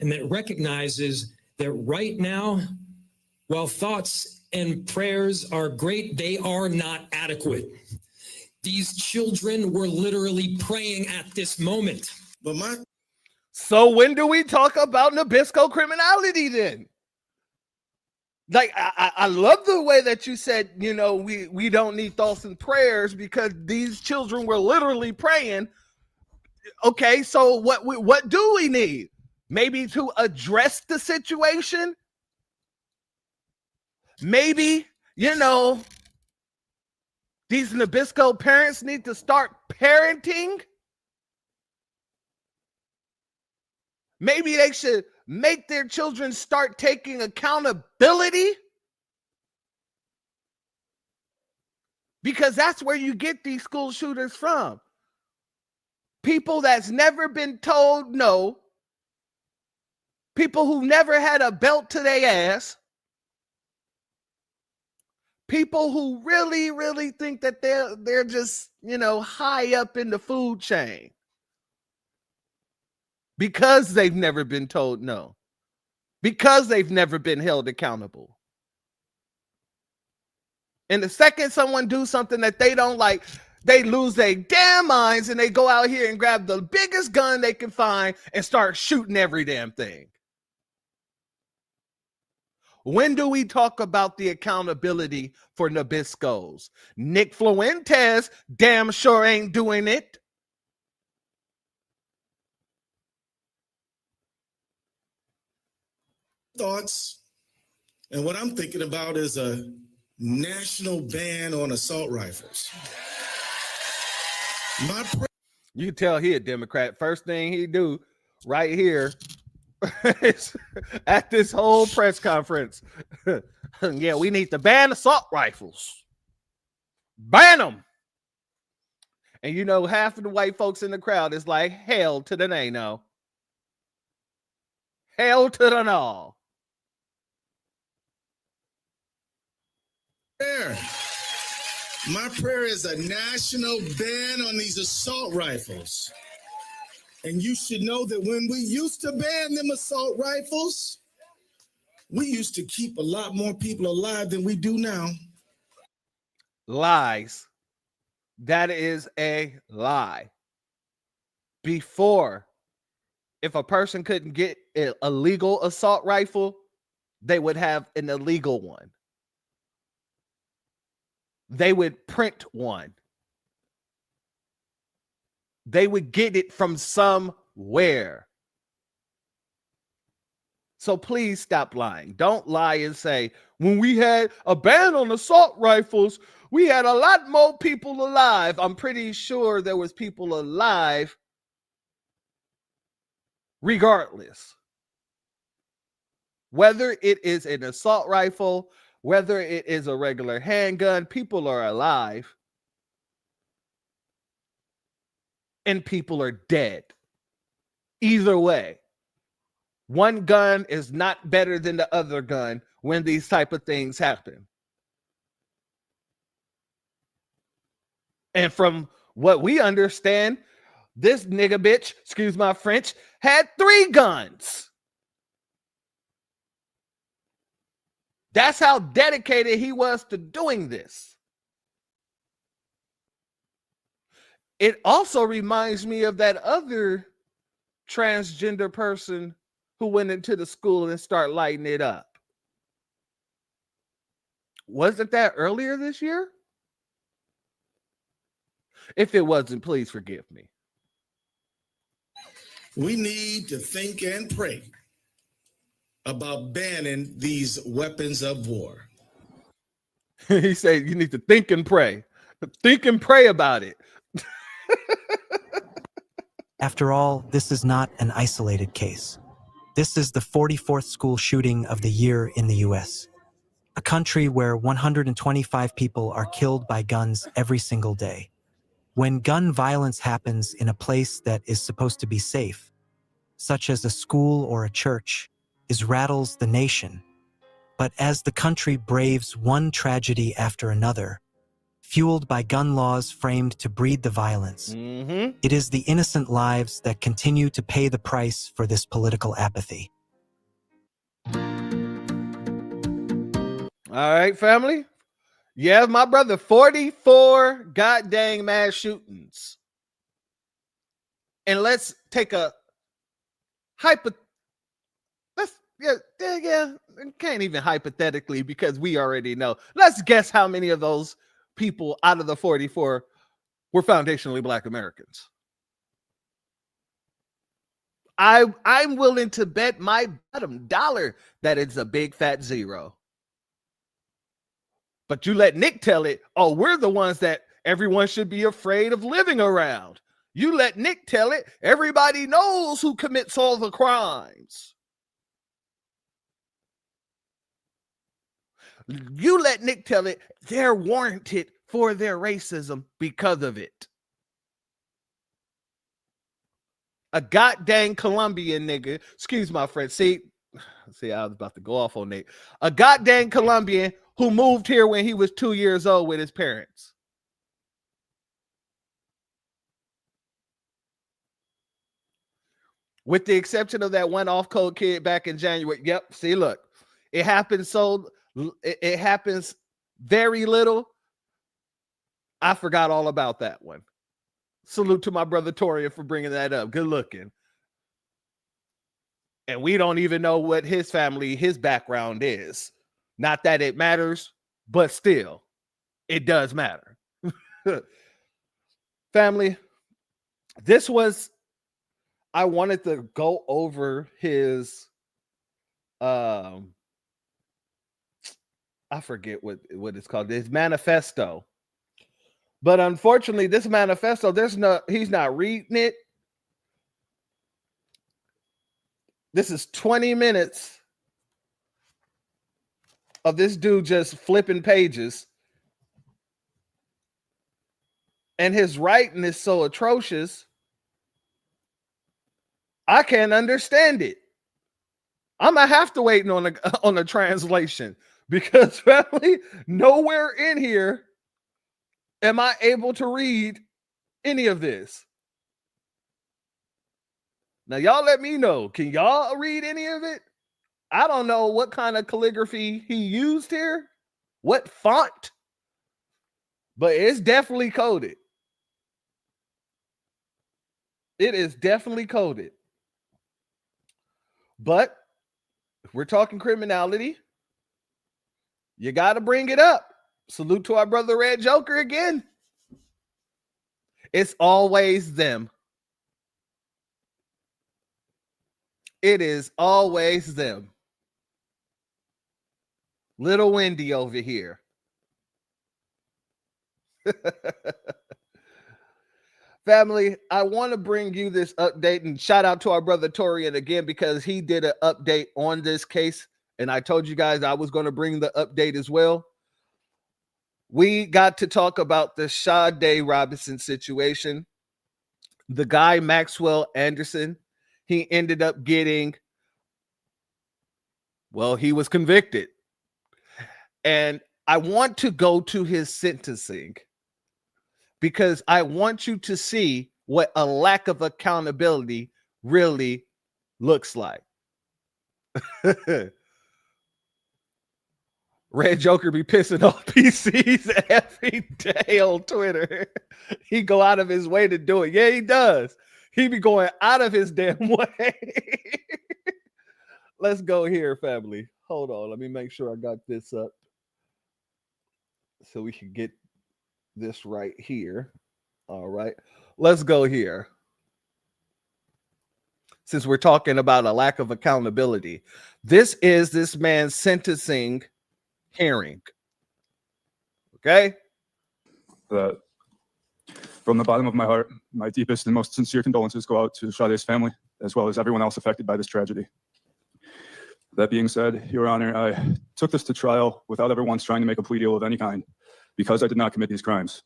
Q: and that recognizes that right now, while thoughts and prayers are great, they are not adequate. These children were literally praying at this moment.
C: So when do we talk about Nabisco criminality then? Like, I love the way that you said, you know, we don't need thoughts and prayers because these children were literally praying. Okay, so what do we need? Maybe to address the situation? Maybe, you know, these Nabisco parents need to start parenting? Maybe they should make their children start taking accountability, because that's where you get these school shooters from. People that's never been told no, people who never had a belt to their ass, people who really think that they're just, you know, high up in the food chain. Because they've never been told no. Because they've never been held accountable. And the second someone do something that they don't like, they lose their damn minds and they go out here and grab the biggest gun they can find and start shooting every damn thing. When do we talk about the accountability for Nabiscos? Nick Fuentes damn sure ain't doing it.
R: Thoughts, and what I'm thinking about is a national ban on assault rifles.
C: You can tell he a Democrat. First thing he do right here is at this whole press conference. Yeah, we need to ban assault rifles. Ban them. And you know, half of the white folks in the crowd is like, hell to the nay, no. Hell to the no.
R: My prayer is a national ban on these assault rifles. And you should know that when we used to ban them assault rifles, we used to keep a lot more people alive than we do now.
C: Lies. That is a lie. Before, if a person couldn't get a legal assault rifle, they would have an illegal one. They would print one. They would get it from somewhere. So please stop lying. Don't lie and say, when we had a ban on assault rifles, we had a lot more people alive. I'm pretty sure there was people alive regardless. Whether it is an assault rifle, whether it is a regular handgun, people are alive and people are dead. Either way. one gun is not better than the other gun when these type of things happen. And from what we understand, this nigga bitch, excuse my French, had 3 guns. That's how dedicated he was to doing this. It also reminds me of that other transgender person who went into the school and started lighting it up. Wasn't that earlier this year? If it wasn't, please forgive me.
R: We need to think and pray about banning these weapons of war.
C: He said you need to think and pray. Think and pray about it.
O: After all, this is not an isolated case. This is the 44th school shooting of the year in the US, a country where 125 people are killed by guns every single day. When gun violence happens in a place that is supposed to be safe, such as a school or a church, it rattles the nation. But as the country braves one tragedy after another, fueled by gun laws framed to breed the violence, it is the innocent lives that continue to pay the price for this political apathy.
C: All right, family. Yeah, my brother, 44 goddamn mass shootings. And let's take a can't even hypothetically because we already know. Let's guess how many of those people out of the 44 were foundationally Black Americans. I'm willing to bet my bottom dollar that it's a big fat 0. But you let Nick tell it, oh, we're the ones that everyone should be afraid of living around. You let Nick tell it, everybody knows who commits all the crimes. You let Nick tell it, they're warranted for their racism because of it. A goddamn Colombian nigga, excuse my friend, see, I was about to go off on Nate. A goddamn Colombian who moved here when he was 2 years old with his parents. With the exception of that one off-code kid back in January. Yep, see, look, it happens it happens very little. I forgot all about that one. Salute to my brother Torian for bringing that up. Good looking. And we don't even know what his background is. Not that it matters, but still, it does matter. Family, I wanted to go over his, I forget what it's called, his manifesto. But unfortunately, this manifesto, he's not reading it. This is 20 minutes of this dude just flipping pages. And his writing is so atrocious, I can't understand it. I'm gonna have to wait on a translation because family, nowhere in here am I able to read any of this. Now, y'all let me know. Can y'all read any of it? I don't know what kind of calligraphy he used here, what font, but it's definitely coded. It is definitely coded. But if we're talking criminality, you got to bring it up. Salute to our brother Red Joker again. It's always them. It is always them. Little Wendy over here. Family, I want to bring you this update and shout out to our brother Torian again because he did an update on this case. And I told you guys I was going to bring the update as well. We got to talk about the Sade Robinson situation. The guy, Maxwell Anderson, he ended up getting Well, he was convicted. And I want to go to his sentencing because I want you to see what a lack of accountability really looks like. Red Joker be pissing off PCs every day on Twitter. He go out of his way to do it. Yeah, he does. He be going out of his damn way. Let's go here, family. Hold on. Let me make sure I got this up so we can get this right here. All right. Let's go here. Since we're talking about a lack of accountability, this is this man's sentencing hearing. Okay.
S: That from the bottom of my heart, my deepest and most sincere condolences go out to Sade's family, as well as everyone else affected by this tragedy. That being said, Your Honor, I took this to trial without ever once trying to make a plea deal of any kind because I did not commit these crimes.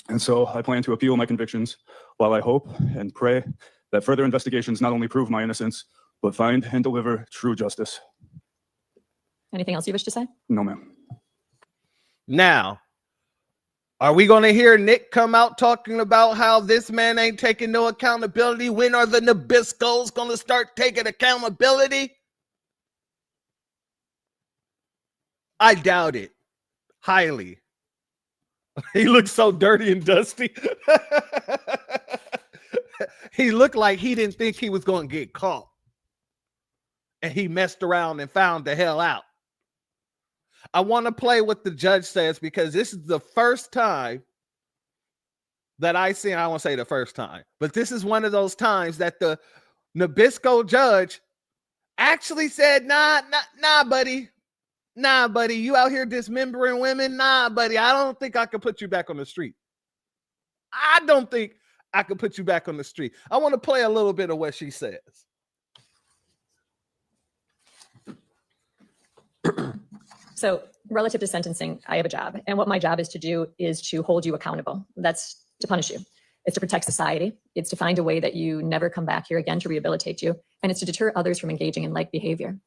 S: And so I plan to appeal my convictions while I hope and pray that further investigations not only prove my innocence, but find and deliver true justice.
K: Anything else you wish to say?
S: No, ma'am.
C: Now, are we going to hear Nick come out talking about how this man ain't taking no accountability? When are the Nabiscos going to start taking accountability? I doubt it. Highly. He looks so dirty and dusty. He looked like he didn't think he was going to get caught. And he messed around and found the hell out. I want to play what the judge says because this is the first time that I seen, I won't say the first time, but this is one of those times that the Nabisco judge actually said, nah, buddy. Nah, buddy, you out here dismembering women? Nah, buddy, I don't think I can put you back on the street. I don't think I can put you back on the street. I want to play a little bit of what she says.
T: So relative to sentencing, I have a job. And what my job is to do is to hold you accountable. That's to punish you. It's to protect society. It's to find a way that you never come back here again to rehabilitate you. And it's to deter others from engaging in like behavior.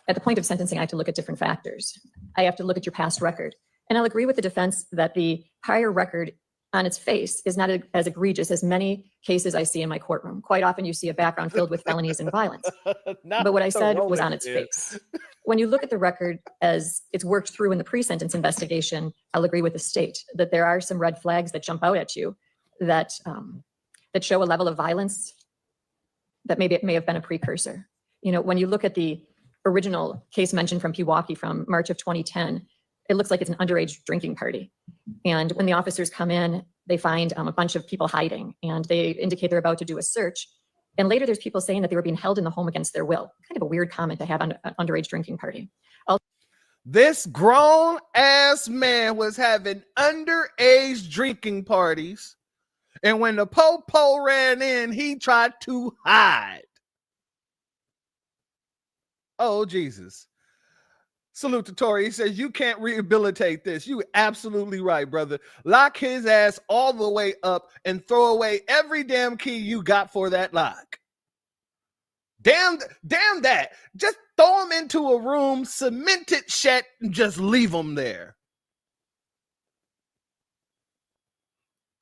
T: At the point of sentencing, I have to look at different factors. I have to look at your past record. And I'll agree with the defense that the prior record on its face is not as egregious as many cases I see in my courtroom. Quite often you see a background filled with felonies and violence. But what I said was on its face. When you look at the record as it's worked through in the pre-sentence investigation, I'll agree with the state that there are some red flags that jump out at you that that show a level of violence that maybe it may have been a precursor. You know, when you look at the original case mentioned from Pewaukee from March of 2010, it looks like it's an underage drinking party. And when the officers come in, they find a bunch of people hiding and they indicate they're about to do a search. And later there's people saying that they were being held in the home against their will. Kind of a weird comment to have on an underage drinking party.
C: This grown ass man was having underage drinking parties. And when the po-po ran in, he tried to hide. Oh, Jesus. Salute to Tori. He says, you can't rehabilitate this. You absolutely right, brother. Lock his ass all the way up and throw away every damn key you got for that lock. Damn that. Just throw him into a room, cement it shut, and just leave him there.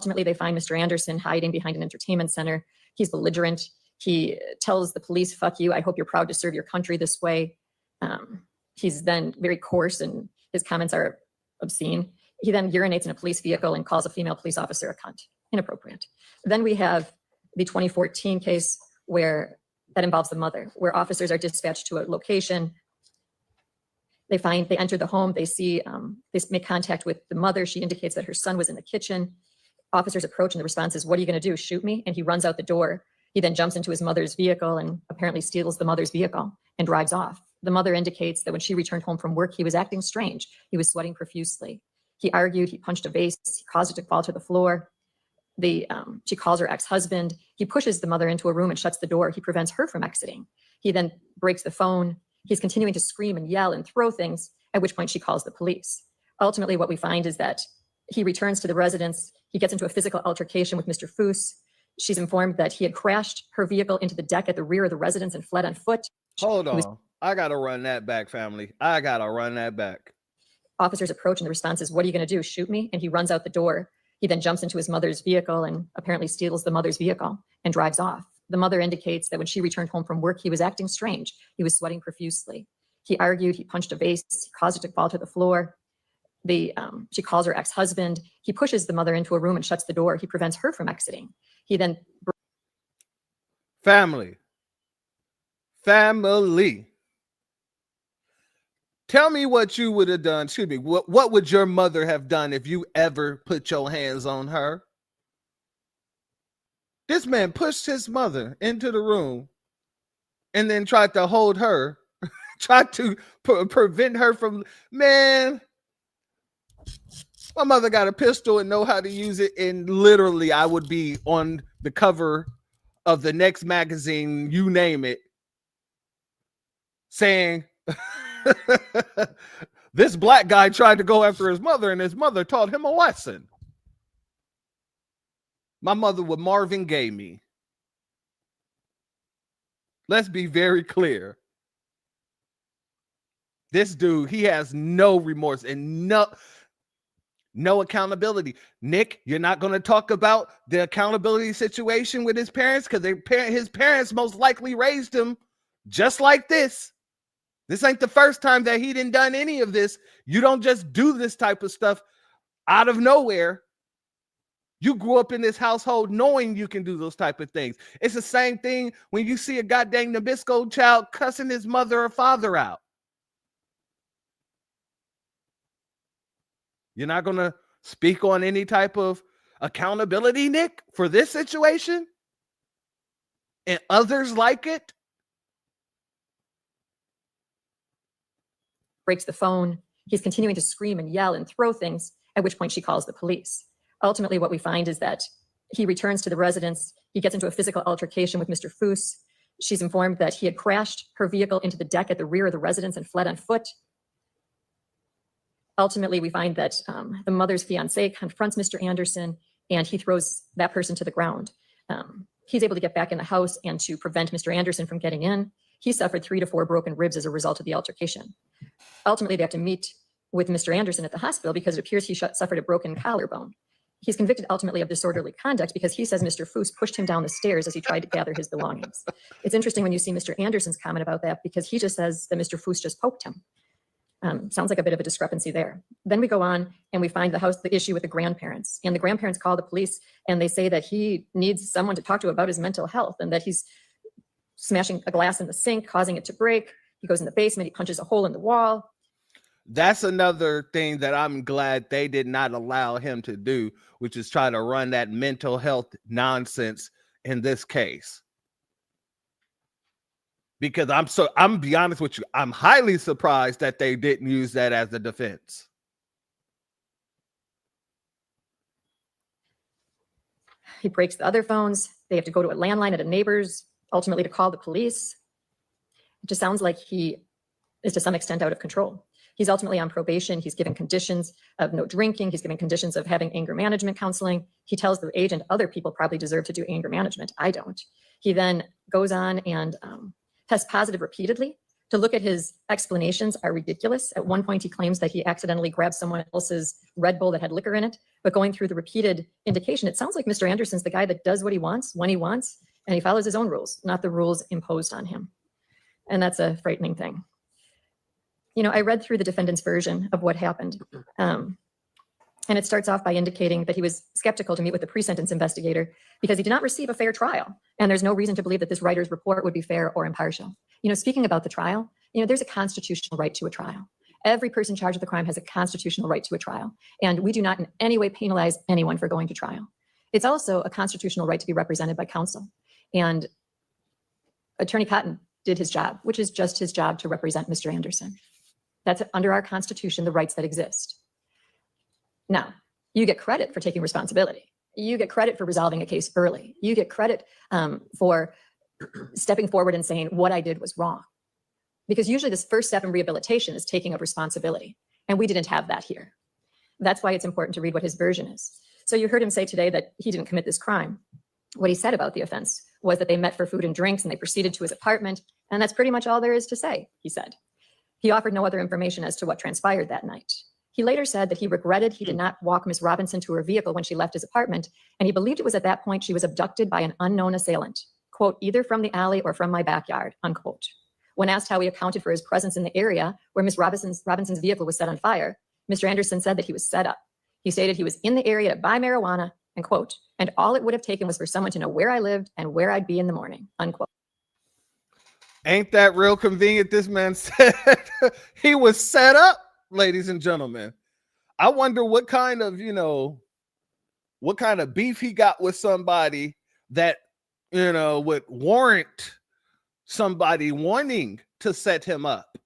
T: Ultimately, they find Mr. Anderson hiding behind an entertainment center. He's belligerent. He tells the police, fuck you. I hope you're proud to serve your country this way. He's then very coarse and his comments are obscene. He then urinates in a police vehicle and calls a female police officer a cunt. Inappropriate. Then we have the 2014 case where that involves the mother, where officers are dispatched to a location. They enter the home, they see, they make contact with the mother. She indicates that her son was in the kitchen. Officers approach and the response is, what are you going to do? Shoot me? And he runs out the door. He then jumps into his mother's vehicle and apparently steals the mother's vehicle and drives off. The mother indicates that when she returned home from work, he was acting strange. He was sweating profusely. He argued, he punched a vase, he caused it to fall to the floor. She calls her ex-husband. He pushes the mother into a room and shuts the door. He prevents her from exiting. He then breaks the phone. He's continuing to scream and yell and throw things, at which point she calls the police. Ultimately, what we find is that he returns to the residence. He gets into a physical altercation with Mr. Foose. She's informed that he had crashed her vehicle into the deck at the rear of the residence and fled on foot.
C: Hold on. I gotta run that back, family. I gotta run that back.
T: Officers approach and the response is, "What are you going to do? Shoot me?" And he runs out the door. He then jumps into his mother's vehicle and apparently steals the mother's vehicle and drives off. The mother indicates that when she returned home from work, he was acting strange. He was sweating profusely. He argued, he punched a vase, he caused it to fall to the floor. She calls her ex-husband. He pushes the mother into a room and shuts the door. He prevents her from exiting. He then...
C: Family. Tell me what you would have done. Excuse me. What would your mother have done if you ever put your hands on her? This man pushed his mother into the room and then tried to hold her, tried to prevent her from, man, my mother got a pistol and know how to use it. And literally I would be on the cover of the next magazine, you name it, saying, this black guy tried to go after his mother and his mother taught him a lesson. My mother would Marvin Gaye me. Let's be very clear. This dude, he has no remorse and no accountability. Nick, you're not going to talk about the accountability situation with his parents because his parents most likely raised him just like this. This ain't the first time that he done done any of this. You don't just do this type of stuff out of nowhere. You grew up in this household knowing you can do those type of things. It's the same thing when you see a goddamn Nabisco child cussing his mother or father out. You're not going to speak on any type of accountability, Nick, for this situation and others like it?
T: Breaks the phone. He's continuing to scream and yell and throw things, at which point she calls the police. Ultimately, what we find is that he returns to the residence. He gets into a physical altercation with Mr. Foose. She's informed that he had crashed her vehicle into the deck at the rear of the residence and fled on foot. Ultimately, we find that the mother's fiance confronts Mr. Anderson and he throws that person to the ground. He's able to get back in the house and to prevent Mr. Anderson from getting in. He suffered 3 to 4 broken ribs as a result of the altercation. Ultimately, they have to meet with Mr. Anderson at the hospital because it appears he suffered a broken collarbone. He's convicted ultimately of disorderly conduct because he says Mr. Foose pushed him down the stairs as he tried to gather his belongings. It's interesting when you see Mr. Anderson's comment about that because he just says that Mr. Foose just poked him. Sounds like a bit of a discrepancy there. Then we go on and we find the issue with the grandparents. And the grandparents call the police and they say that he needs someone to talk to about his mental health and that he's smashing a glass in the sink, causing it to break. He goes in the basement, he punches a hole in the wall.
C: That's another thing that I'm glad they did not allow him to do, which is try to run that mental health nonsense in this case. Because I'm be honest with you, I'm highly surprised that they didn't use that as a defense.
T: He breaks the other phones. They have to go to a landline at a neighbor's, ultimately to call the police. It just sounds like he is to some extent out of control. He's ultimately on probation. He's given conditions of no drinking. He's given conditions of having anger management counseling. He tells the agent other people probably deserve to do anger management. I don't. He then goes on and tests positive repeatedly. To look at his explanations are ridiculous. At one point, he claims that he accidentally grabbed someone else's Red Bull that had liquor in it. But going through the repeated indication, it sounds like Mr. Anderson's the guy that does what he wants, when he wants, and he follows his own rules, not the rules imposed on him. And that's a frightening thing. You know, I read through the defendant's version of what happened. And it starts off by indicating that he was skeptical to meet with the pre-sentence investigator because he did not receive a fair trial. And there's no reason to believe that this writer's report would be fair or impartial. You know, speaking about the trial, you know, there's a constitutional right to a trial. Every person charged with a crime has a constitutional right to a trial. And we do not in any way penalize anyone for going to trial. It's also a constitutional right to be represented by counsel. And Attorney Cotton did his job, which is just his job to represent Mr. Anderson. That's under our Constitution, the rights that exist. Now, you get credit for taking responsibility. You get credit for resolving a case early. You get credit for stepping forward and saying what I did was wrong. Because usually this first step in rehabilitation is taking up responsibility. And we didn't have that here. That's why it's important to read what his version is. So you heard him say today that he didn't commit this crime. What he said about the offense was that they met for food and drinks and they proceeded to his apartment And that's pretty much all there is to say, he said. He offered no other information as to what transpired that night. He later said that he regretted he did not walk Ms. Robinson to her vehicle when she left his apartment, and he believed it was at that point she was abducted by an unknown assailant, quote, either from the alley or from my backyard, unquote. When asked how he accounted for his presence in the area where Ms. Robinson's vehicle was set on fire, Mr. Anderson said that he was set up. He stated he was in the area to buy marijuana, and quote, and all it would have taken was for someone to know where I lived and where I'd be in the morning, unquote.
C: Ain't that real convenient? This man said he was set up, ladies and gentlemen. I wonder what kind of, what kind of beef he got with somebody that, would warrant somebody wanting to set him up.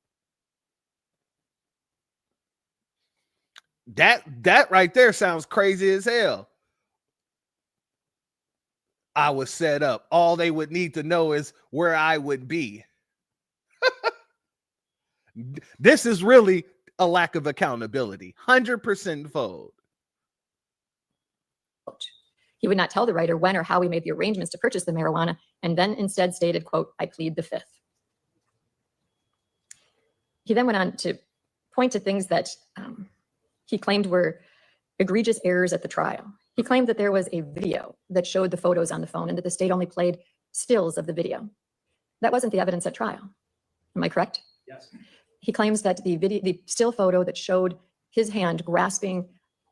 C: That right there sounds crazy as hell. I was set up. All they would need to know is where I would be. This is really a lack of accountability. 100% fold.
T: He would not tell the writer when or how he made the arrangements to purchase the marijuana, and then instead stated, quote, I plead the fifth. He then went on to point to things that he claimed were egregious errors at the trial. He claimed that there was a video that showed the photos on the phone and that the state only played stills of the video. That wasn't the evidence at trial. Am I correct?
D: Yes.
T: He claims that the still photo that showed his hand grasping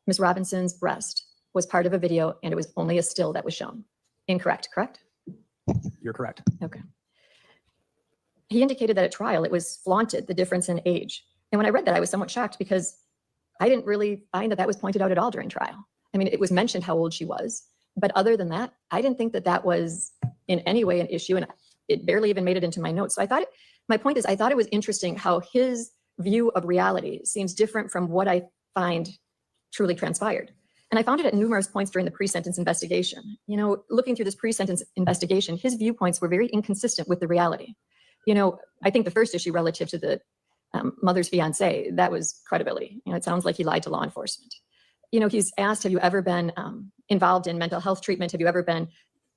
T: Ms. Robinson's breast was part of a video, and it was only a still that was shown. Incorrect, correct?
D: You're correct.
T: Okay. He indicated that at trial it was flaunted, the difference in age. And when I read that, I was somewhat shocked because I didn't really find that that was pointed out at all during trial. I mean, it was mentioned how old she was, but other than that, I didn't think that that was in any way an issue, and it barely even made it into my notes. So I thought, my point is, I thought it was interesting how his view of reality seems different from what I find truly transpired. And I found it at numerous points during the pre-sentence investigation. Looking through this pre-sentence investigation, his viewpoints were very inconsistent with the reality. I think the first issue relative to the mother's fiance, that was credibility. It sounds like he lied to law enforcement. He's asked, have you ever been involved in mental health treatment? Have you ever been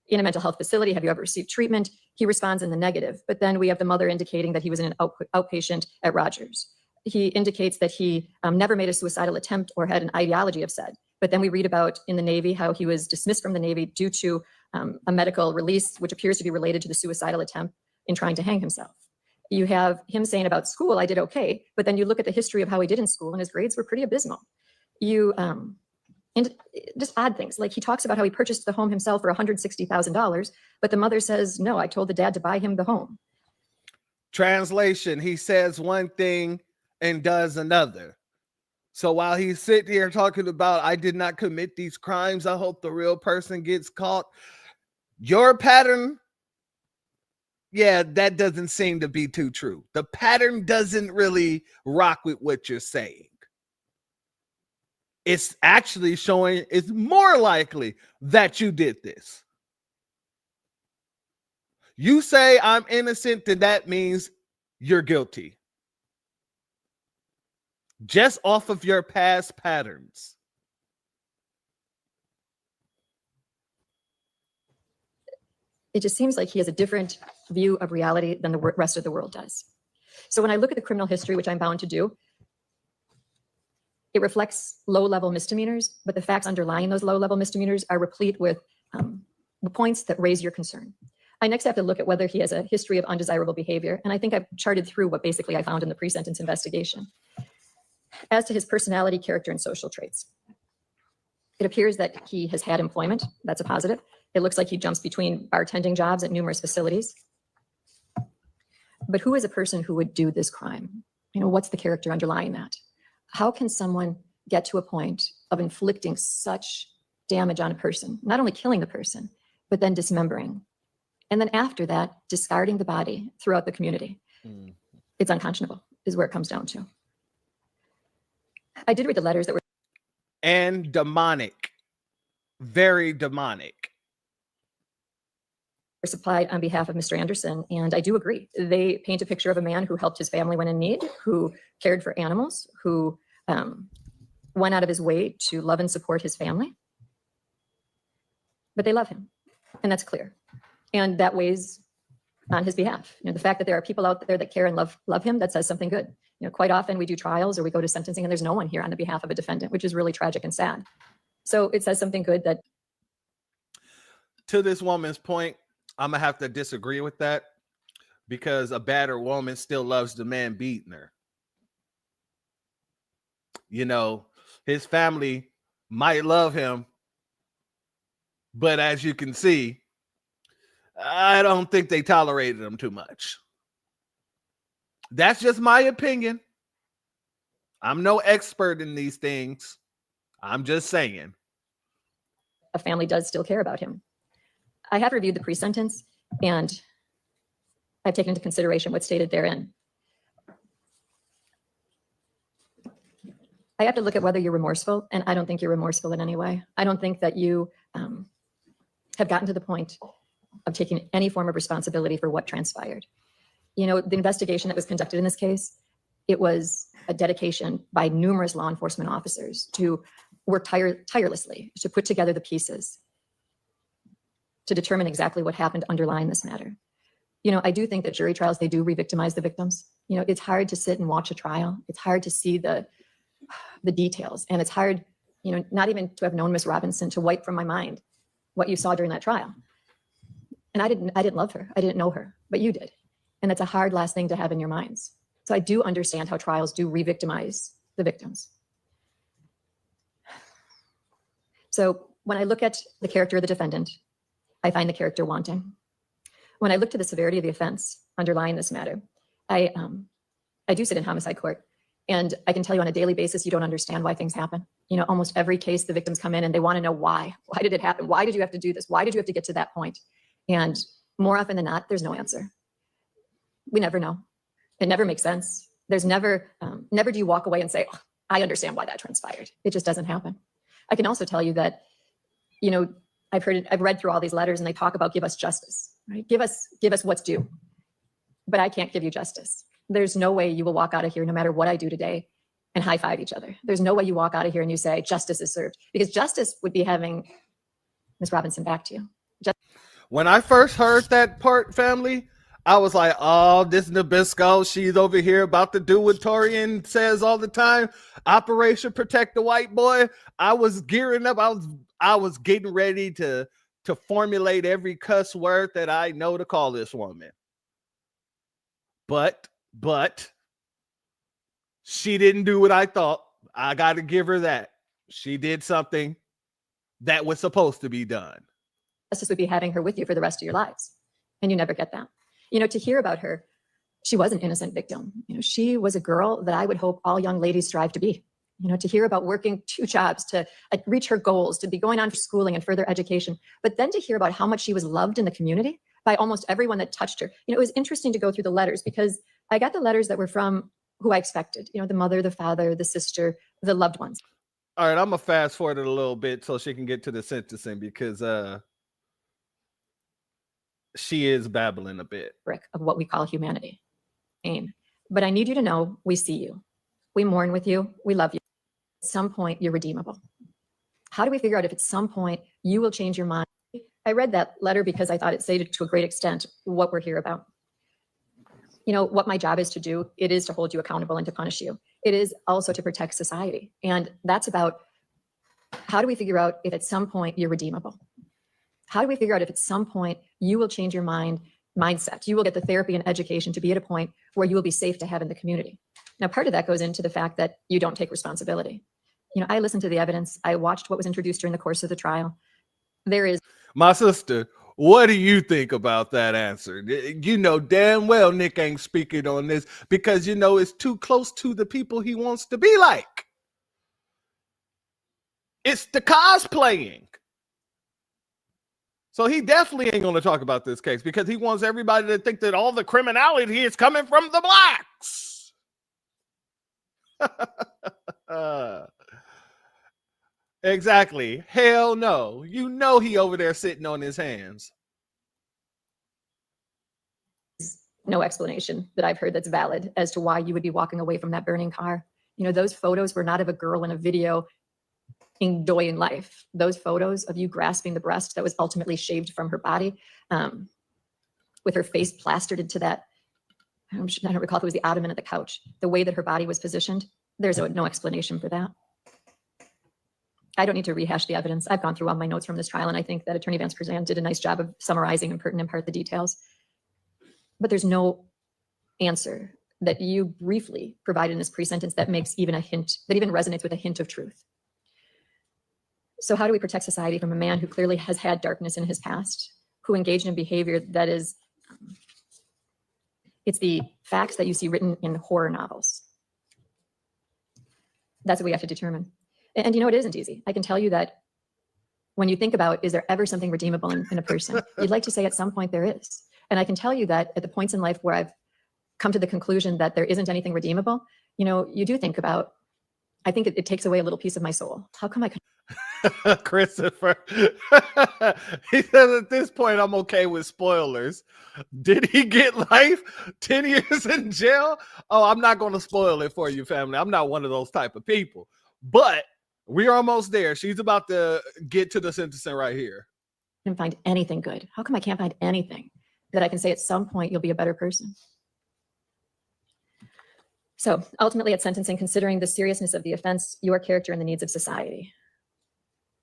T: in a mental health facility? Have you ever received treatment? He responds in the negative. But then we have the mother indicating that he was in an outpatient at Rogers. He indicates that he never made a suicidal attempt or had an ideology of said. But then we read about in the Navy how he was dismissed from the Navy due to a medical release, which appears to be related to the suicidal attempt in trying to hang himself. You have him saying about school, I did okay. But then you look at the history of how he did in school, and his grades were pretty abysmal. And just odd things, like he talks about how he purchased the home himself for $160,000, but the mother says, no, I told the dad to buy him the home.
C: Translation, he says one thing and does another. So while he's sitting here talking about, I did not commit these crimes, I hope the real person gets caught, your pattern, yeah, that doesn't seem to be too true. The pattern doesn't really rock with what you're saying. It's actually showing it's more likely that you did this. You say I'm innocent, then that means you're guilty. Just off of your past patterns.
T: It just seems like he has a different view of reality than the rest of the world does. So when I look at the criminal history, which I'm bound to do, it reflects low-level misdemeanors, but the facts underlying those low-level misdemeanors are replete with points that raise your concern. I next have to look at whether he has a history of undesirable behavior, and I think I've charted through what basically I found in the pre-sentence investigation. As to his personality, character, and social traits, it appears that he has had employment. That's a positive. It looks like he jumps between bartending jobs at numerous facilities. But who is a person who would do this crime? What's the character underlying that? How can someone get to a point of inflicting such damage on a person, not only killing the person, but then dismembering? And then after that, discarding the body throughout the community. It's unconscionable, is where it comes down to. I did read the letters that were...
C: And demonic. Very demonic.
T: ...supplied on behalf of Mr. Anderson, and I do agree. They paint a picture of a man who helped his family when in need, who cared for animals, who went out of his way to love and support his family. But they love him, and that's clear. And that weighs on his behalf. The fact that there are people out there that care and love him, that says something good. Quite often we do trials or we go to sentencing and there's no one here on the behalf of a defendant, which is really tragic and sad. So it says something good that.
C: To this woman's point, I'm gonna have to disagree with that, because a battered woman still loves the man beating her. His family might love him, but as you can see, I don't think they tolerated him too much. That's just my opinion. I'm no expert in these things. I'm just saying.
T: A family does still care about him. I have reviewed the pre-sentence and I've taken into consideration what's stated therein. I have to look at whether you're remorseful, and I don't think you're remorseful in any way. I don't think that you have gotten to the point of taking any form of responsibility for what transpired. The investigation that was conducted in this case, it was a dedication by numerous law enforcement officers to work tirelessly to put together the pieces to determine exactly what happened underlying this matter. I do think that jury trials, they do re-victimize the victims. It's hard to sit and watch a trial. It's hard to see the details. And it's hard, not even to have known Miss Robinson, to wipe from my mind what you saw during that trial. And I didn't love her. I didn't know her, but you did. And that's a hard last thing to have in your minds. So I do understand how trials do re-victimize the victims. So when I look at the character of the defendant, I find the character wanting. When I look to the severity of the offense underlying this matter, I do sit in homicide court, and I can tell you on a daily basis, you don't understand why things happen. Almost every case, the victims come in and they want to know why. Why did it happen? Why did you have to do this? Why did you have to get to that point? And more often than not, there's no answer. We never know. It never makes sense. There's never do you walk away and say, oh, I understand why that transpired. It just doesn't happen. I can also tell you that, I've read through all these letters and they talk about give us justice, right? Give us what's due. But I can't give you justice. There's no way you will walk out of here, no matter what I do today, and high five each other. There's no way you walk out of here and you say justice is served, because justice would be having Ms. Robinson back to you.
C: When I first heard that part, family, I was like, oh, this Nabisco, she's over here about to do what Torian says all the time, Operation Protect the White Boy. I was gearing up. I was getting ready to formulate every cuss word that I know to call this woman. But she didn't do what I thought. I got to give her that. She did something that was supposed to be done.
T: Justice would be having her with you for the rest of your lives. And you never get that. To hear about her, she was an innocent victim. She was a girl that I would hope all young ladies strive to be. To hear about working 2 jobs to reach her goals, to be going on for schooling and further education, but then to hear about how much she was loved in the community by almost everyone that touched her. It was interesting to go through the letters, because I got the letters that were from who I expected, the mother, the father, the sister, the loved ones.
C: All right, I'm gonna fast forward it a little bit so she can get to the sentencing, because she is babbling a bit.
T: Of what we call humanity. But I need you to know, we see you. We mourn with you. We love you. At some point, you're redeemable. How do we figure out if at some point you will change your mind? I read that letter because I thought it stated to a great extent what we're here about. What my job is to do, it is to hold you accountable and to punish you. It is also to protect society. And that's about, how do we figure out if at some point you're redeemable? How do we figure out if at some point you will change your mindset? You will get the therapy and education to be at a point where you will be safe to have in the community. Now, part of that goes into the fact that you don't take responsibility. I listened to the evidence. I watched what was introduced during the course of the trial. There is...
C: My sister, what do you think about that answer? Damn well Nick ain't speaking on this, because it's too close to the people he wants to be like. It's the cosplaying. So he definitely ain't going to talk about this case, because he wants everybody to think that all the criminality is coming from the blacks. Exactly. Hell no. He over there sitting on his hands.
T: No explanation that I've heard that's valid as to why you would be walking away from that burning car. Those photos were not of a girl in a video enjoying life. Those photos of you grasping the breast that was ultimately shaved from her body, with her face plastered into that, I don't recall if it was the ottoman at the couch, the way that her body was positioned. There's no explanation for that. I don't need to rehash the evidence. I've gone through all my notes from this trial, and I think that Attorney Vance Krazan did a nice job of summarizing and pertinent part the details. But there's no answer that you briefly provided in this pre-sentence that makes even a hint, that even resonates with a hint of truth. So how do we protect society from a man who clearly has had darkness in his past, who engaged in behavior that is, it's the facts that you see written in horror novels. That's what we have to determine. And you know, it isn't easy. I can tell you that when you think about, is there ever something redeemable in a person? You'd like to say at some point there is. And I can tell you that at the points in life where I've come to the conclusion that there isn't anything redeemable, you know, you do think about, I think it takes away a little piece of my soul. How come I could?
C: Christopher, he says at this point, I'm okay with spoilers. Did he get life? 10 years in jail? Oh, I'm not going to spoil it for you, family. I'm not one of those type of people. But we're almost there. She's about to get to the sentencing right here.
T: I can't find anything good. How come I can't find anything that I can say at some point you'll be a better person? So ultimately at sentencing, considering the seriousness of the offense, your character, and the needs of society.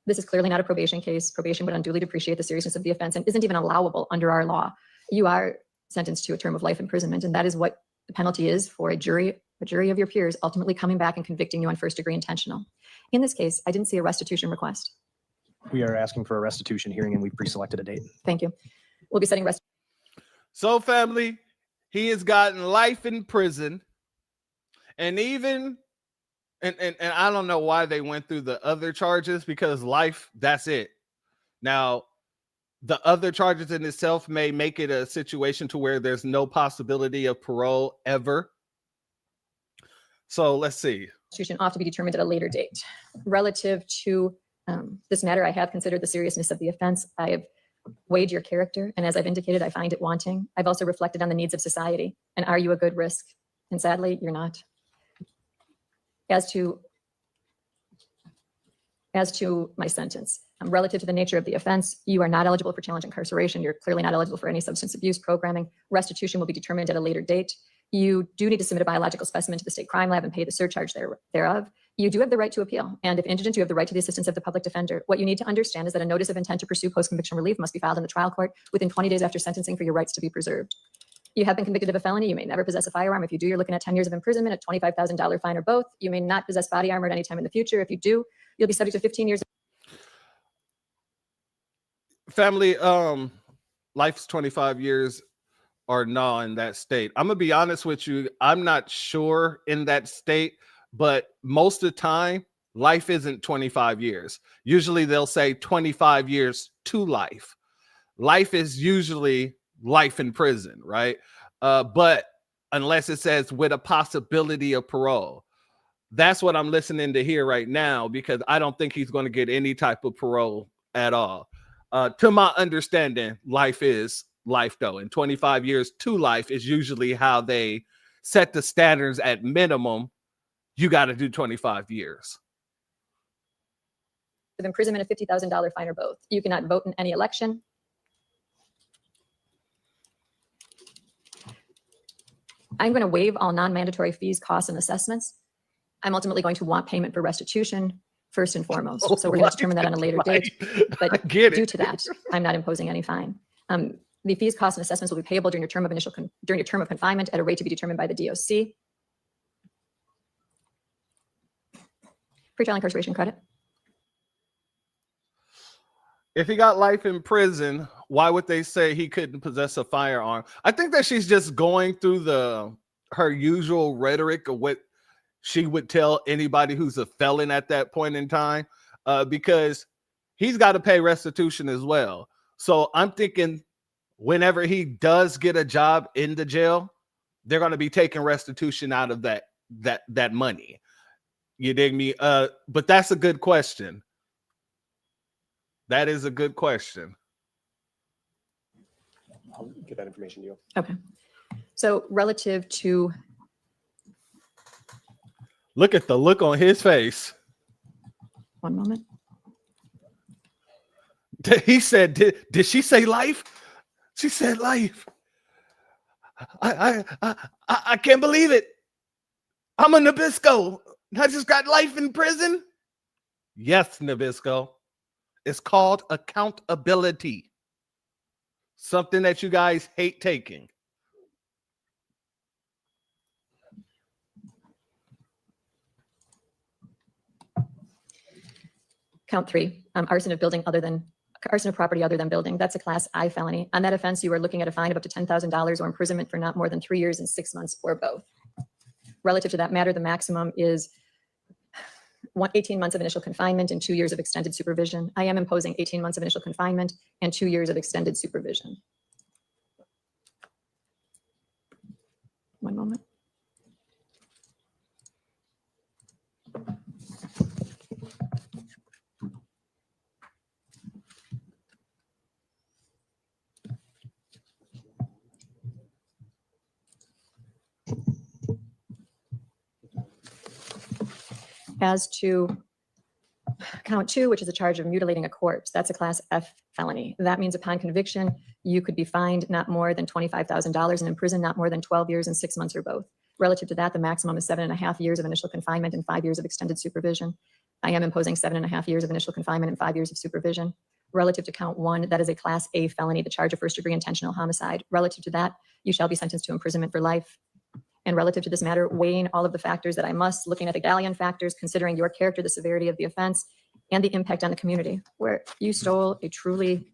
T: This is clearly not a probation case. Probation would unduly depreciate the seriousness of the offense and isn't even allowable under our law. You are sentenced to a term of life imprisonment, and that is what the penalty is for a jury of your peers ultimately coming back and convicting you on first-degree intentional. In this case, I didn't see a restitution request.
U: We are asking for a restitution hearing, and we've pre-selected a date.
T: Thank you. We'll be setting
C: So, family, he has gotten life in prison, and even and I don't know why they went through the other charges, because life, that's it. Now, the other charges in itself may make it a situation to where there's no possibility of parole ever. So let's see.
T: Restitution ought to be determined at a later date. Relative to this matter, I have considered the seriousness of the offense. I have weighed your character, and as I've indicated, I find it wanting. I've also reflected on the needs of society, and are you a good risk? And sadly, you're not. As to my sentence, relative to the nature of the offense, you are not eligible for challenge incarceration. You're clearly not eligible for any substance abuse programming. Restitution will be determined at a later date. You do need to submit a biological specimen to the state crime lab and pay the surcharge thereof. You do have the right to appeal. And if indigent, you have the right to the assistance of the public defender. What you need to understand is that a notice of intent to pursue post-conviction relief must be filed in the trial court within 20 days after sentencing for your rights to be preserved. You have been convicted of a felony. You may never possess a firearm. If you do, you're looking at 10 years of imprisonment, a $25,000 fine, or both. You may not possess body armor at any time in the future. If you do, you'll be subject to 15 years.
C: Family, life's 25 years or no in that state. I'm gonna be honest with you. I'm not sure in that state, but most of the time, life isn't 25 years. Usually they'll say 25 years to life. Life is usually life in prison, right? But unless it says with a possibility of parole, that's what I'm listening to hear right now, because I don't think he's going to get any type of parole at all. To my understanding, life is life though, and 25 years to life is usually how they set the standards. At minimum, you got to do 25 years.
T: Of imprisonment, a $50,000 fine, or both. You cannot vote in any election. I'm going to waive all non-mandatory fees, costs, and assessments. I'm ultimately going to want payment for restitution first and foremost. So we're going to determine that on a later date. But due to that, I'm not imposing any fine. The fees, costs, and assessments will be payable during your term of confinement at a rate to be determined by the DOC. Pretrial incarceration credit.
C: If he got life in prison, why would they say he couldn't possess a firearm? I think that she's just going through her usual rhetoric of what she would tell anybody who's a felon at that point in time, because he's got to pay restitution as well. So I'm thinking whenever he does get a job in the jail, they're going to be taking restitution out of that money. You dig me? But that's a good question. That is a good question.
U: I'll get that information to you.
T: Okay. So relative to...
C: Look at the look on his face.
T: One moment.
C: He said, did she say life? She said life. I can't believe it. I'm a Nabisco. I just got life in prison. Yes, Nabisco. It's called accountability. Something that you guys hate taking.
T: Count 3, arson of property other than building. That's a class I felony. On that offense, you are looking at a fine of up to $10,000 or imprisonment for not more than 3 years and 6 months or both. Relative to that matter, the maximum is 18 months of initial confinement and 2 years of extended supervision. I am imposing 18 months of initial confinement and 2 years of extended supervision. One moment. As to count 2, which is a charge of mutilating a corpse, that's a class F felony. That means upon conviction, you could be fined not more than $25,000 and imprisoned not more than 12 years and 6 months or both. Relative to that, the maximum is 7.5 years of initial confinement and 5 years of extended supervision. I am imposing 7.5 years of initial confinement and 5 years of supervision. Relative to count 1, that is a class A felony, the charge of first-degree intentional homicide. Relative to that, you shall be sentenced to imprisonment for life. And relative to this matter, weighing all of the factors that I must, looking at the galleon factors, considering your character, the severity of the offense, and the impact on the community, where you stole a truly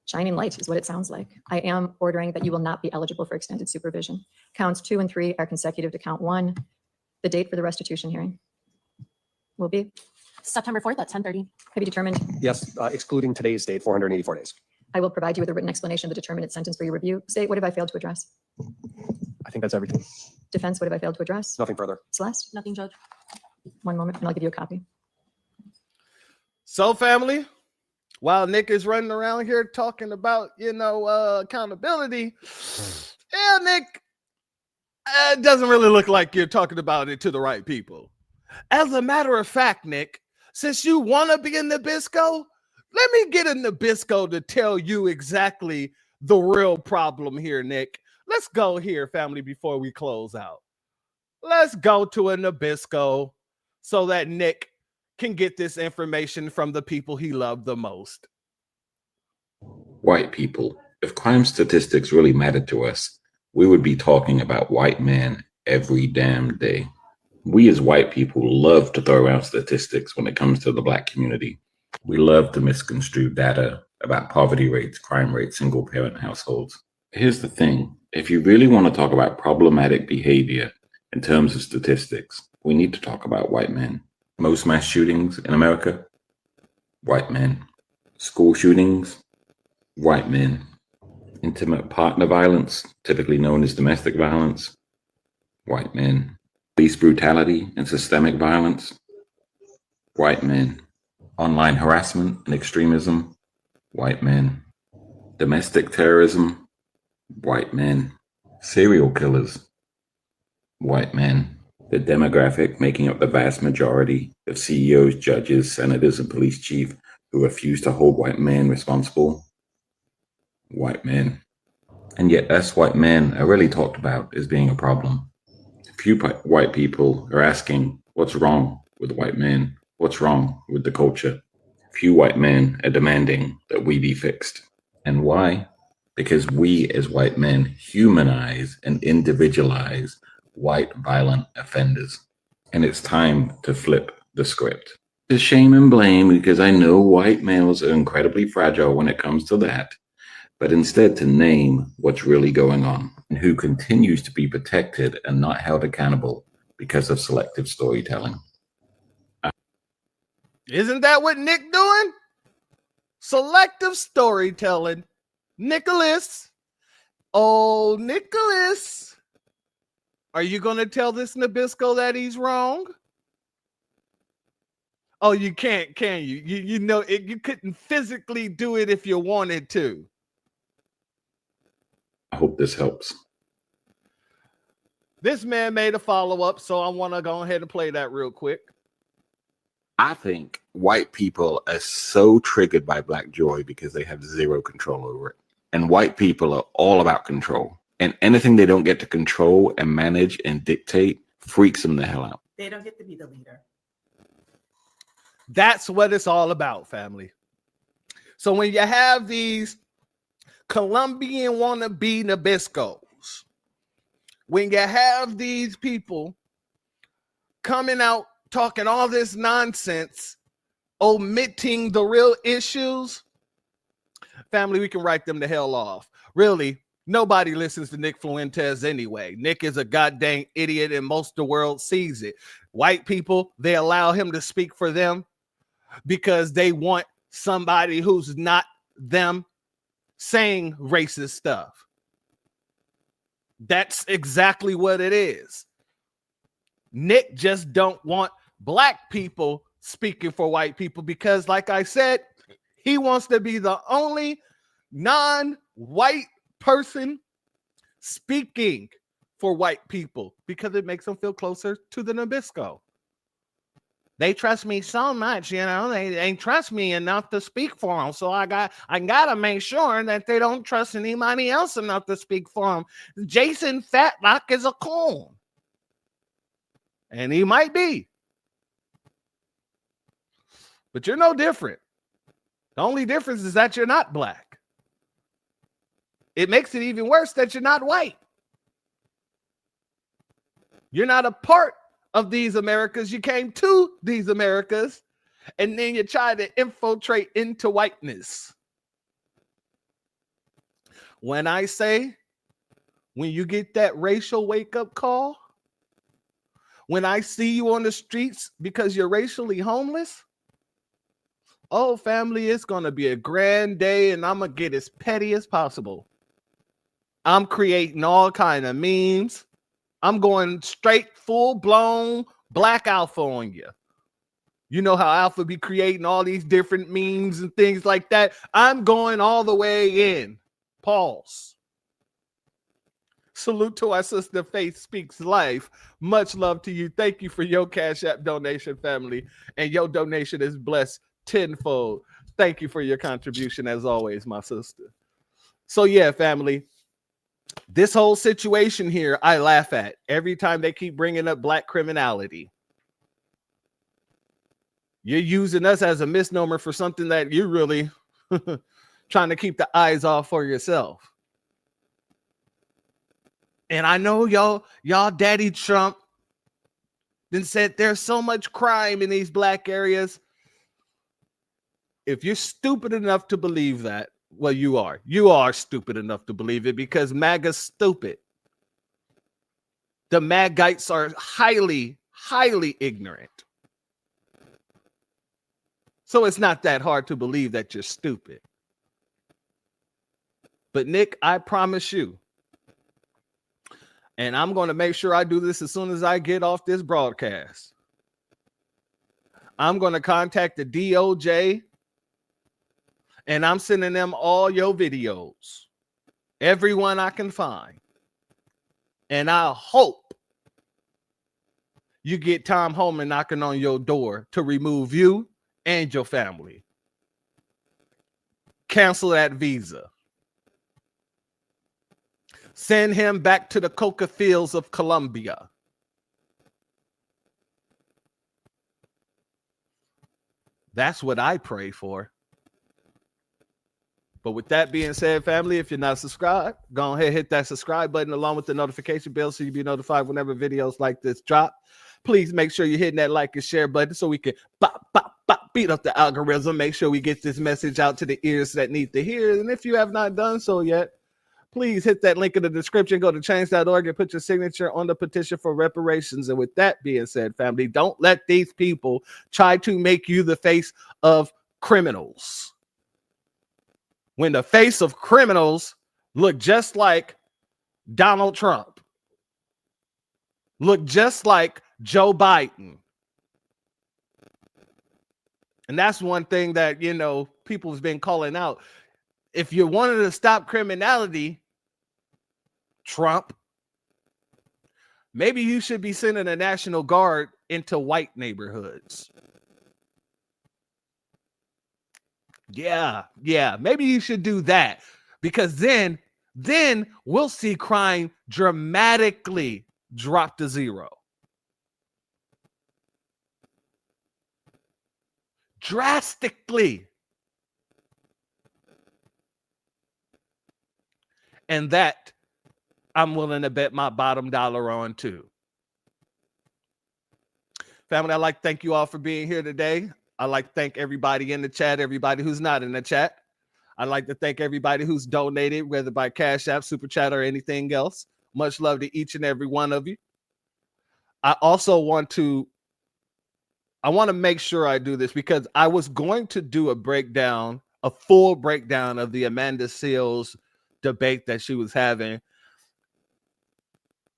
T: shining light is what it sounds like. I am ordering that you will not be eligible for extended supervision. Counts 2 and 3 are consecutive to count 1. The date for the restitution hearing will be
K: September 4th at 10:30.
T: Have you determined?
U: Yes, excluding today's date, 484 days.
T: I will provide you with a written explanation of the determinate sentence for your review. State, what have I failed to address?
U: I think that's everything.
T: Defense, what have I failed to address?
U: Nothing further.
T: Celeste?
K: Nothing, Judge.
T: One moment, and I'll give you a copy.
C: So, family, while Nick is running around here talking about, accountability, yeah, Nick, it doesn't really look like you're talking about it to the right people. As a matter of fact, Nick, since you want to be a Nabisco, let me get a Nabisco to tell you exactly the real problem here, Nick. Let's go here, family, before we close out. Let's go to a Nabisco so that Nick can get this information from the people he loved the most.
A: White people, if crime statistics really mattered to us, we would be talking about white men every damn day. We as white people love to throw around statistics when it comes to the Black community. We love to misconstrue data about poverty rates, crime rates, single parent households. Here's the thing. If you really want to talk about problematic behavior in terms of statistics, we need to talk about white men. Most mass shootings in America, white men. School shootings, white men. Intimate partner violence, typically known as domestic violence, white men. Police brutality and systemic violence, white men. Online harassment and extremism, white men. Domestic terrorism, white men. Serial killers, white men. The demographic making up the vast majority of CEOs, judges, senators, and police chiefs who refuse to hold white men responsible, white men. And yet us white men are really talked about as being a problem. Few white people are asking, what's wrong with white men? What's wrong with the culture? Few white men are demanding that we be fixed. And why? Because we as white men humanize and individualize white violent offenders. And it's time to flip the script. To shame and blame, because I know white males are incredibly fragile when it comes to that, but instead to name what's really going on and who continues to be protected and not held accountable because of selective storytelling.
C: Isn't that what Nick doing? Selective storytelling. Nicholas. Oh, Nicholas. Are you going to tell this Nabisco that he's wrong? Oh, you can't, can you? You know, you couldn't physically do it if you wanted to.
A: I hope this helps.
C: This man made a follow-up, so I want to go ahead and play that real quick.
A: I think white people are so triggered by Black joy because they have zero control over it. And white people are all about control. And anything they don't get to control and manage and dictate freaks them the hell out.
B: They don't get to be the leader.
C: That's what it's all about, family. So when you have these Colombian wannabe Nabiscos, when you have these people coming out talking all this nonsense, omitting the real issues, family, we can write them the hell off. Really, nobody listens to Nick Fuentes anyway. Nick is a goddamn idiot and most of the world sees it. White people, they allow him to speak for them because they want somebody who's not them saying racist stuff. That's exactly what it is. Nick just don't want black people speaking for white people because, like I said, he wants to be the only non-white person speaking for white people because it makes them feel closer to the Nabisco. They trust me so much, you know, they trust me enough to speak for them. So I gotta make sure that they don't trust anybody else enough to speak for them. Jason Fatlock is a coon. And he might be. But you're no different. The only difference is that you're not black. It makes it even worse that you're not white. You're not a part of these Americas. You came to these Americas and then you try to infiltrate into whiteness. When I say, when you get that racial wake-up call, when I see you on the streets because you're racially homeless, oh, family, it's going to be a grand day and I'm going to get as petty as possible. I'm creating all kind of memes. I'm going straight full-blown Black Alpha on you. You know how Alpha be creating all these different memes and things like that. I'm going all the way in. Pause. Salute to our sister Faith Speaks Life. Much love to you. Thank you for your Cash App donation, family. And your donation is blessed tenfold. Thank you for your contribution as always, my sister. So yeah, family. This whole situation here, I laugh at every time they keep bringing up black criminality. You're using us as a misnomer for something that you're really trying to keep the eyes off for yourself. And I know y'all daddy Trump then said there's so much crime in these black areas. If you're stupid enough to believe that, well, you are stupid enough to believe it because MAGA's stupid. The MAGites are highly, highly ignorant. So it's not that hard to believe that you're stupid. But Nick, I promise you, and I'm going to make sure I do this as soon as I get off this broadcast. I'm going to contact the DOJ and I'm sending them all your videos, everyone I can find. And I hope you get Tom Homan knocking on your door to remove you and your family. Cancel that visa. Send him back to the coca fields of Colombia. That's what I pray for. But with that being said, family, if you're not subscribed, go ahead, hit that subscribe button along with the notification bell so you'll be notified whenever videos like this drop. Please make sure you're hitting that like and share button so we can beat up the algorithm. Make sure we get this message out to the ears that need to hear. And if you have not done so yet, please hit that link in the description. Go to change.org and put your signature on the petition for reparations. And with that being said, family, don't let these people try to make you the face of criminals. When the face of criminals look just like Donald Trump, look just like Joe Biden. And that's one thing that, you know, people have been calling out. If you wanted to stop criminality, Trump, maybe you should be sending a National Guard into white neighborhoods. Yeah, maybe you should do that because then then we'll see crime dramatically drop to zero. Drastically. And that I'm willing to bet my bottom dollar on too. Family, I'd like to thank you all for being here today. I'd like to thank everybody in the chat, everybody who's not in the chat. I'd like to thank everybody who's donated, whether by Cash App, Super Chat, or anything else. Much love to each and every one of you. I also want to make sure I do this because I was going to do a full breakdown of the Amanda Seales debate that she was having.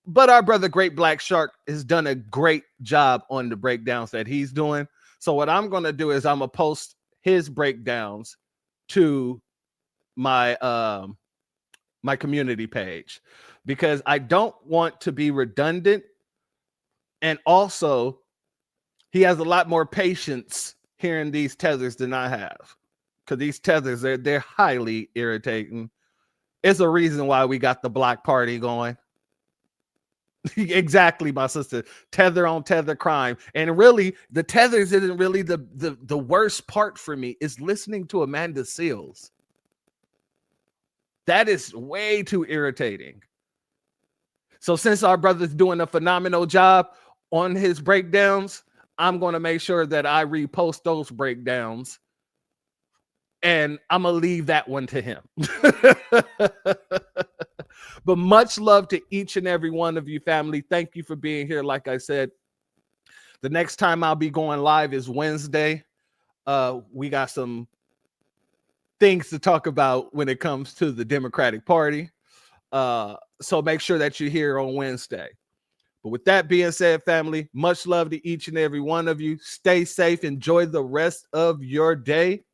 C: But our brother Great Black Shark has done a great job on the breakdowns that he's doing. So what I'm going to do is I'm going to post his breakdowns to my my community page because I don't want to be redundant. And also, he has a lot more patience hearing these tethers than I have because these tethers, they're highly irritating. It's a reason why we got the block party going. Exactly, my sister. Tether on tether crime. And really, the tethers isn't really the worst part for me. It's listening to Amanda Seales. That is way too irritating. So since our brother's doing a phenomenal job on his breakdowns, I'm going to make sure that I repost those breakdowns. And I'm going to leave that one to him. But much love to each and every one of you, family. Thank you for being here. Like I said, the next time I'll be going live is Wednesday. We got some things to talk about when it comes to the Democratic Party. So make sure that you're here on Wednesday. But with that being said, family, much love to each and every one of you. Stay safe. Enjoy the rest of your day.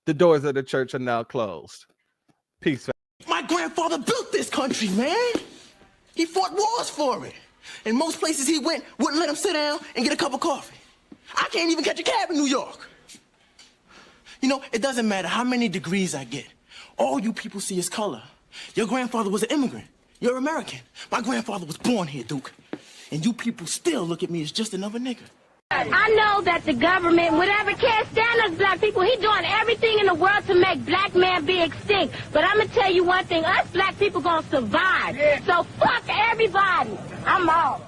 C: The doors of the church are now closed. Peace, family.
B: My grandfather built this country, man. He fought wars for it. And most places he went wouldn't let him sit down and get a cup of coffee. I can't even catch a cab in New York. You know, it doesn't matter how many degrees I get. All you people see is color. Your grandfather was an immigrant. You're American. My grandfather was born here, Duke. And you people still look at me as just another nigga.
G: I know that the government, whatever, can't stand us black people. He's doing everything in the world to make black man be extinct. But I'm going to tell you one thing. Us black people going to survive. So fuck everybody. I'm off.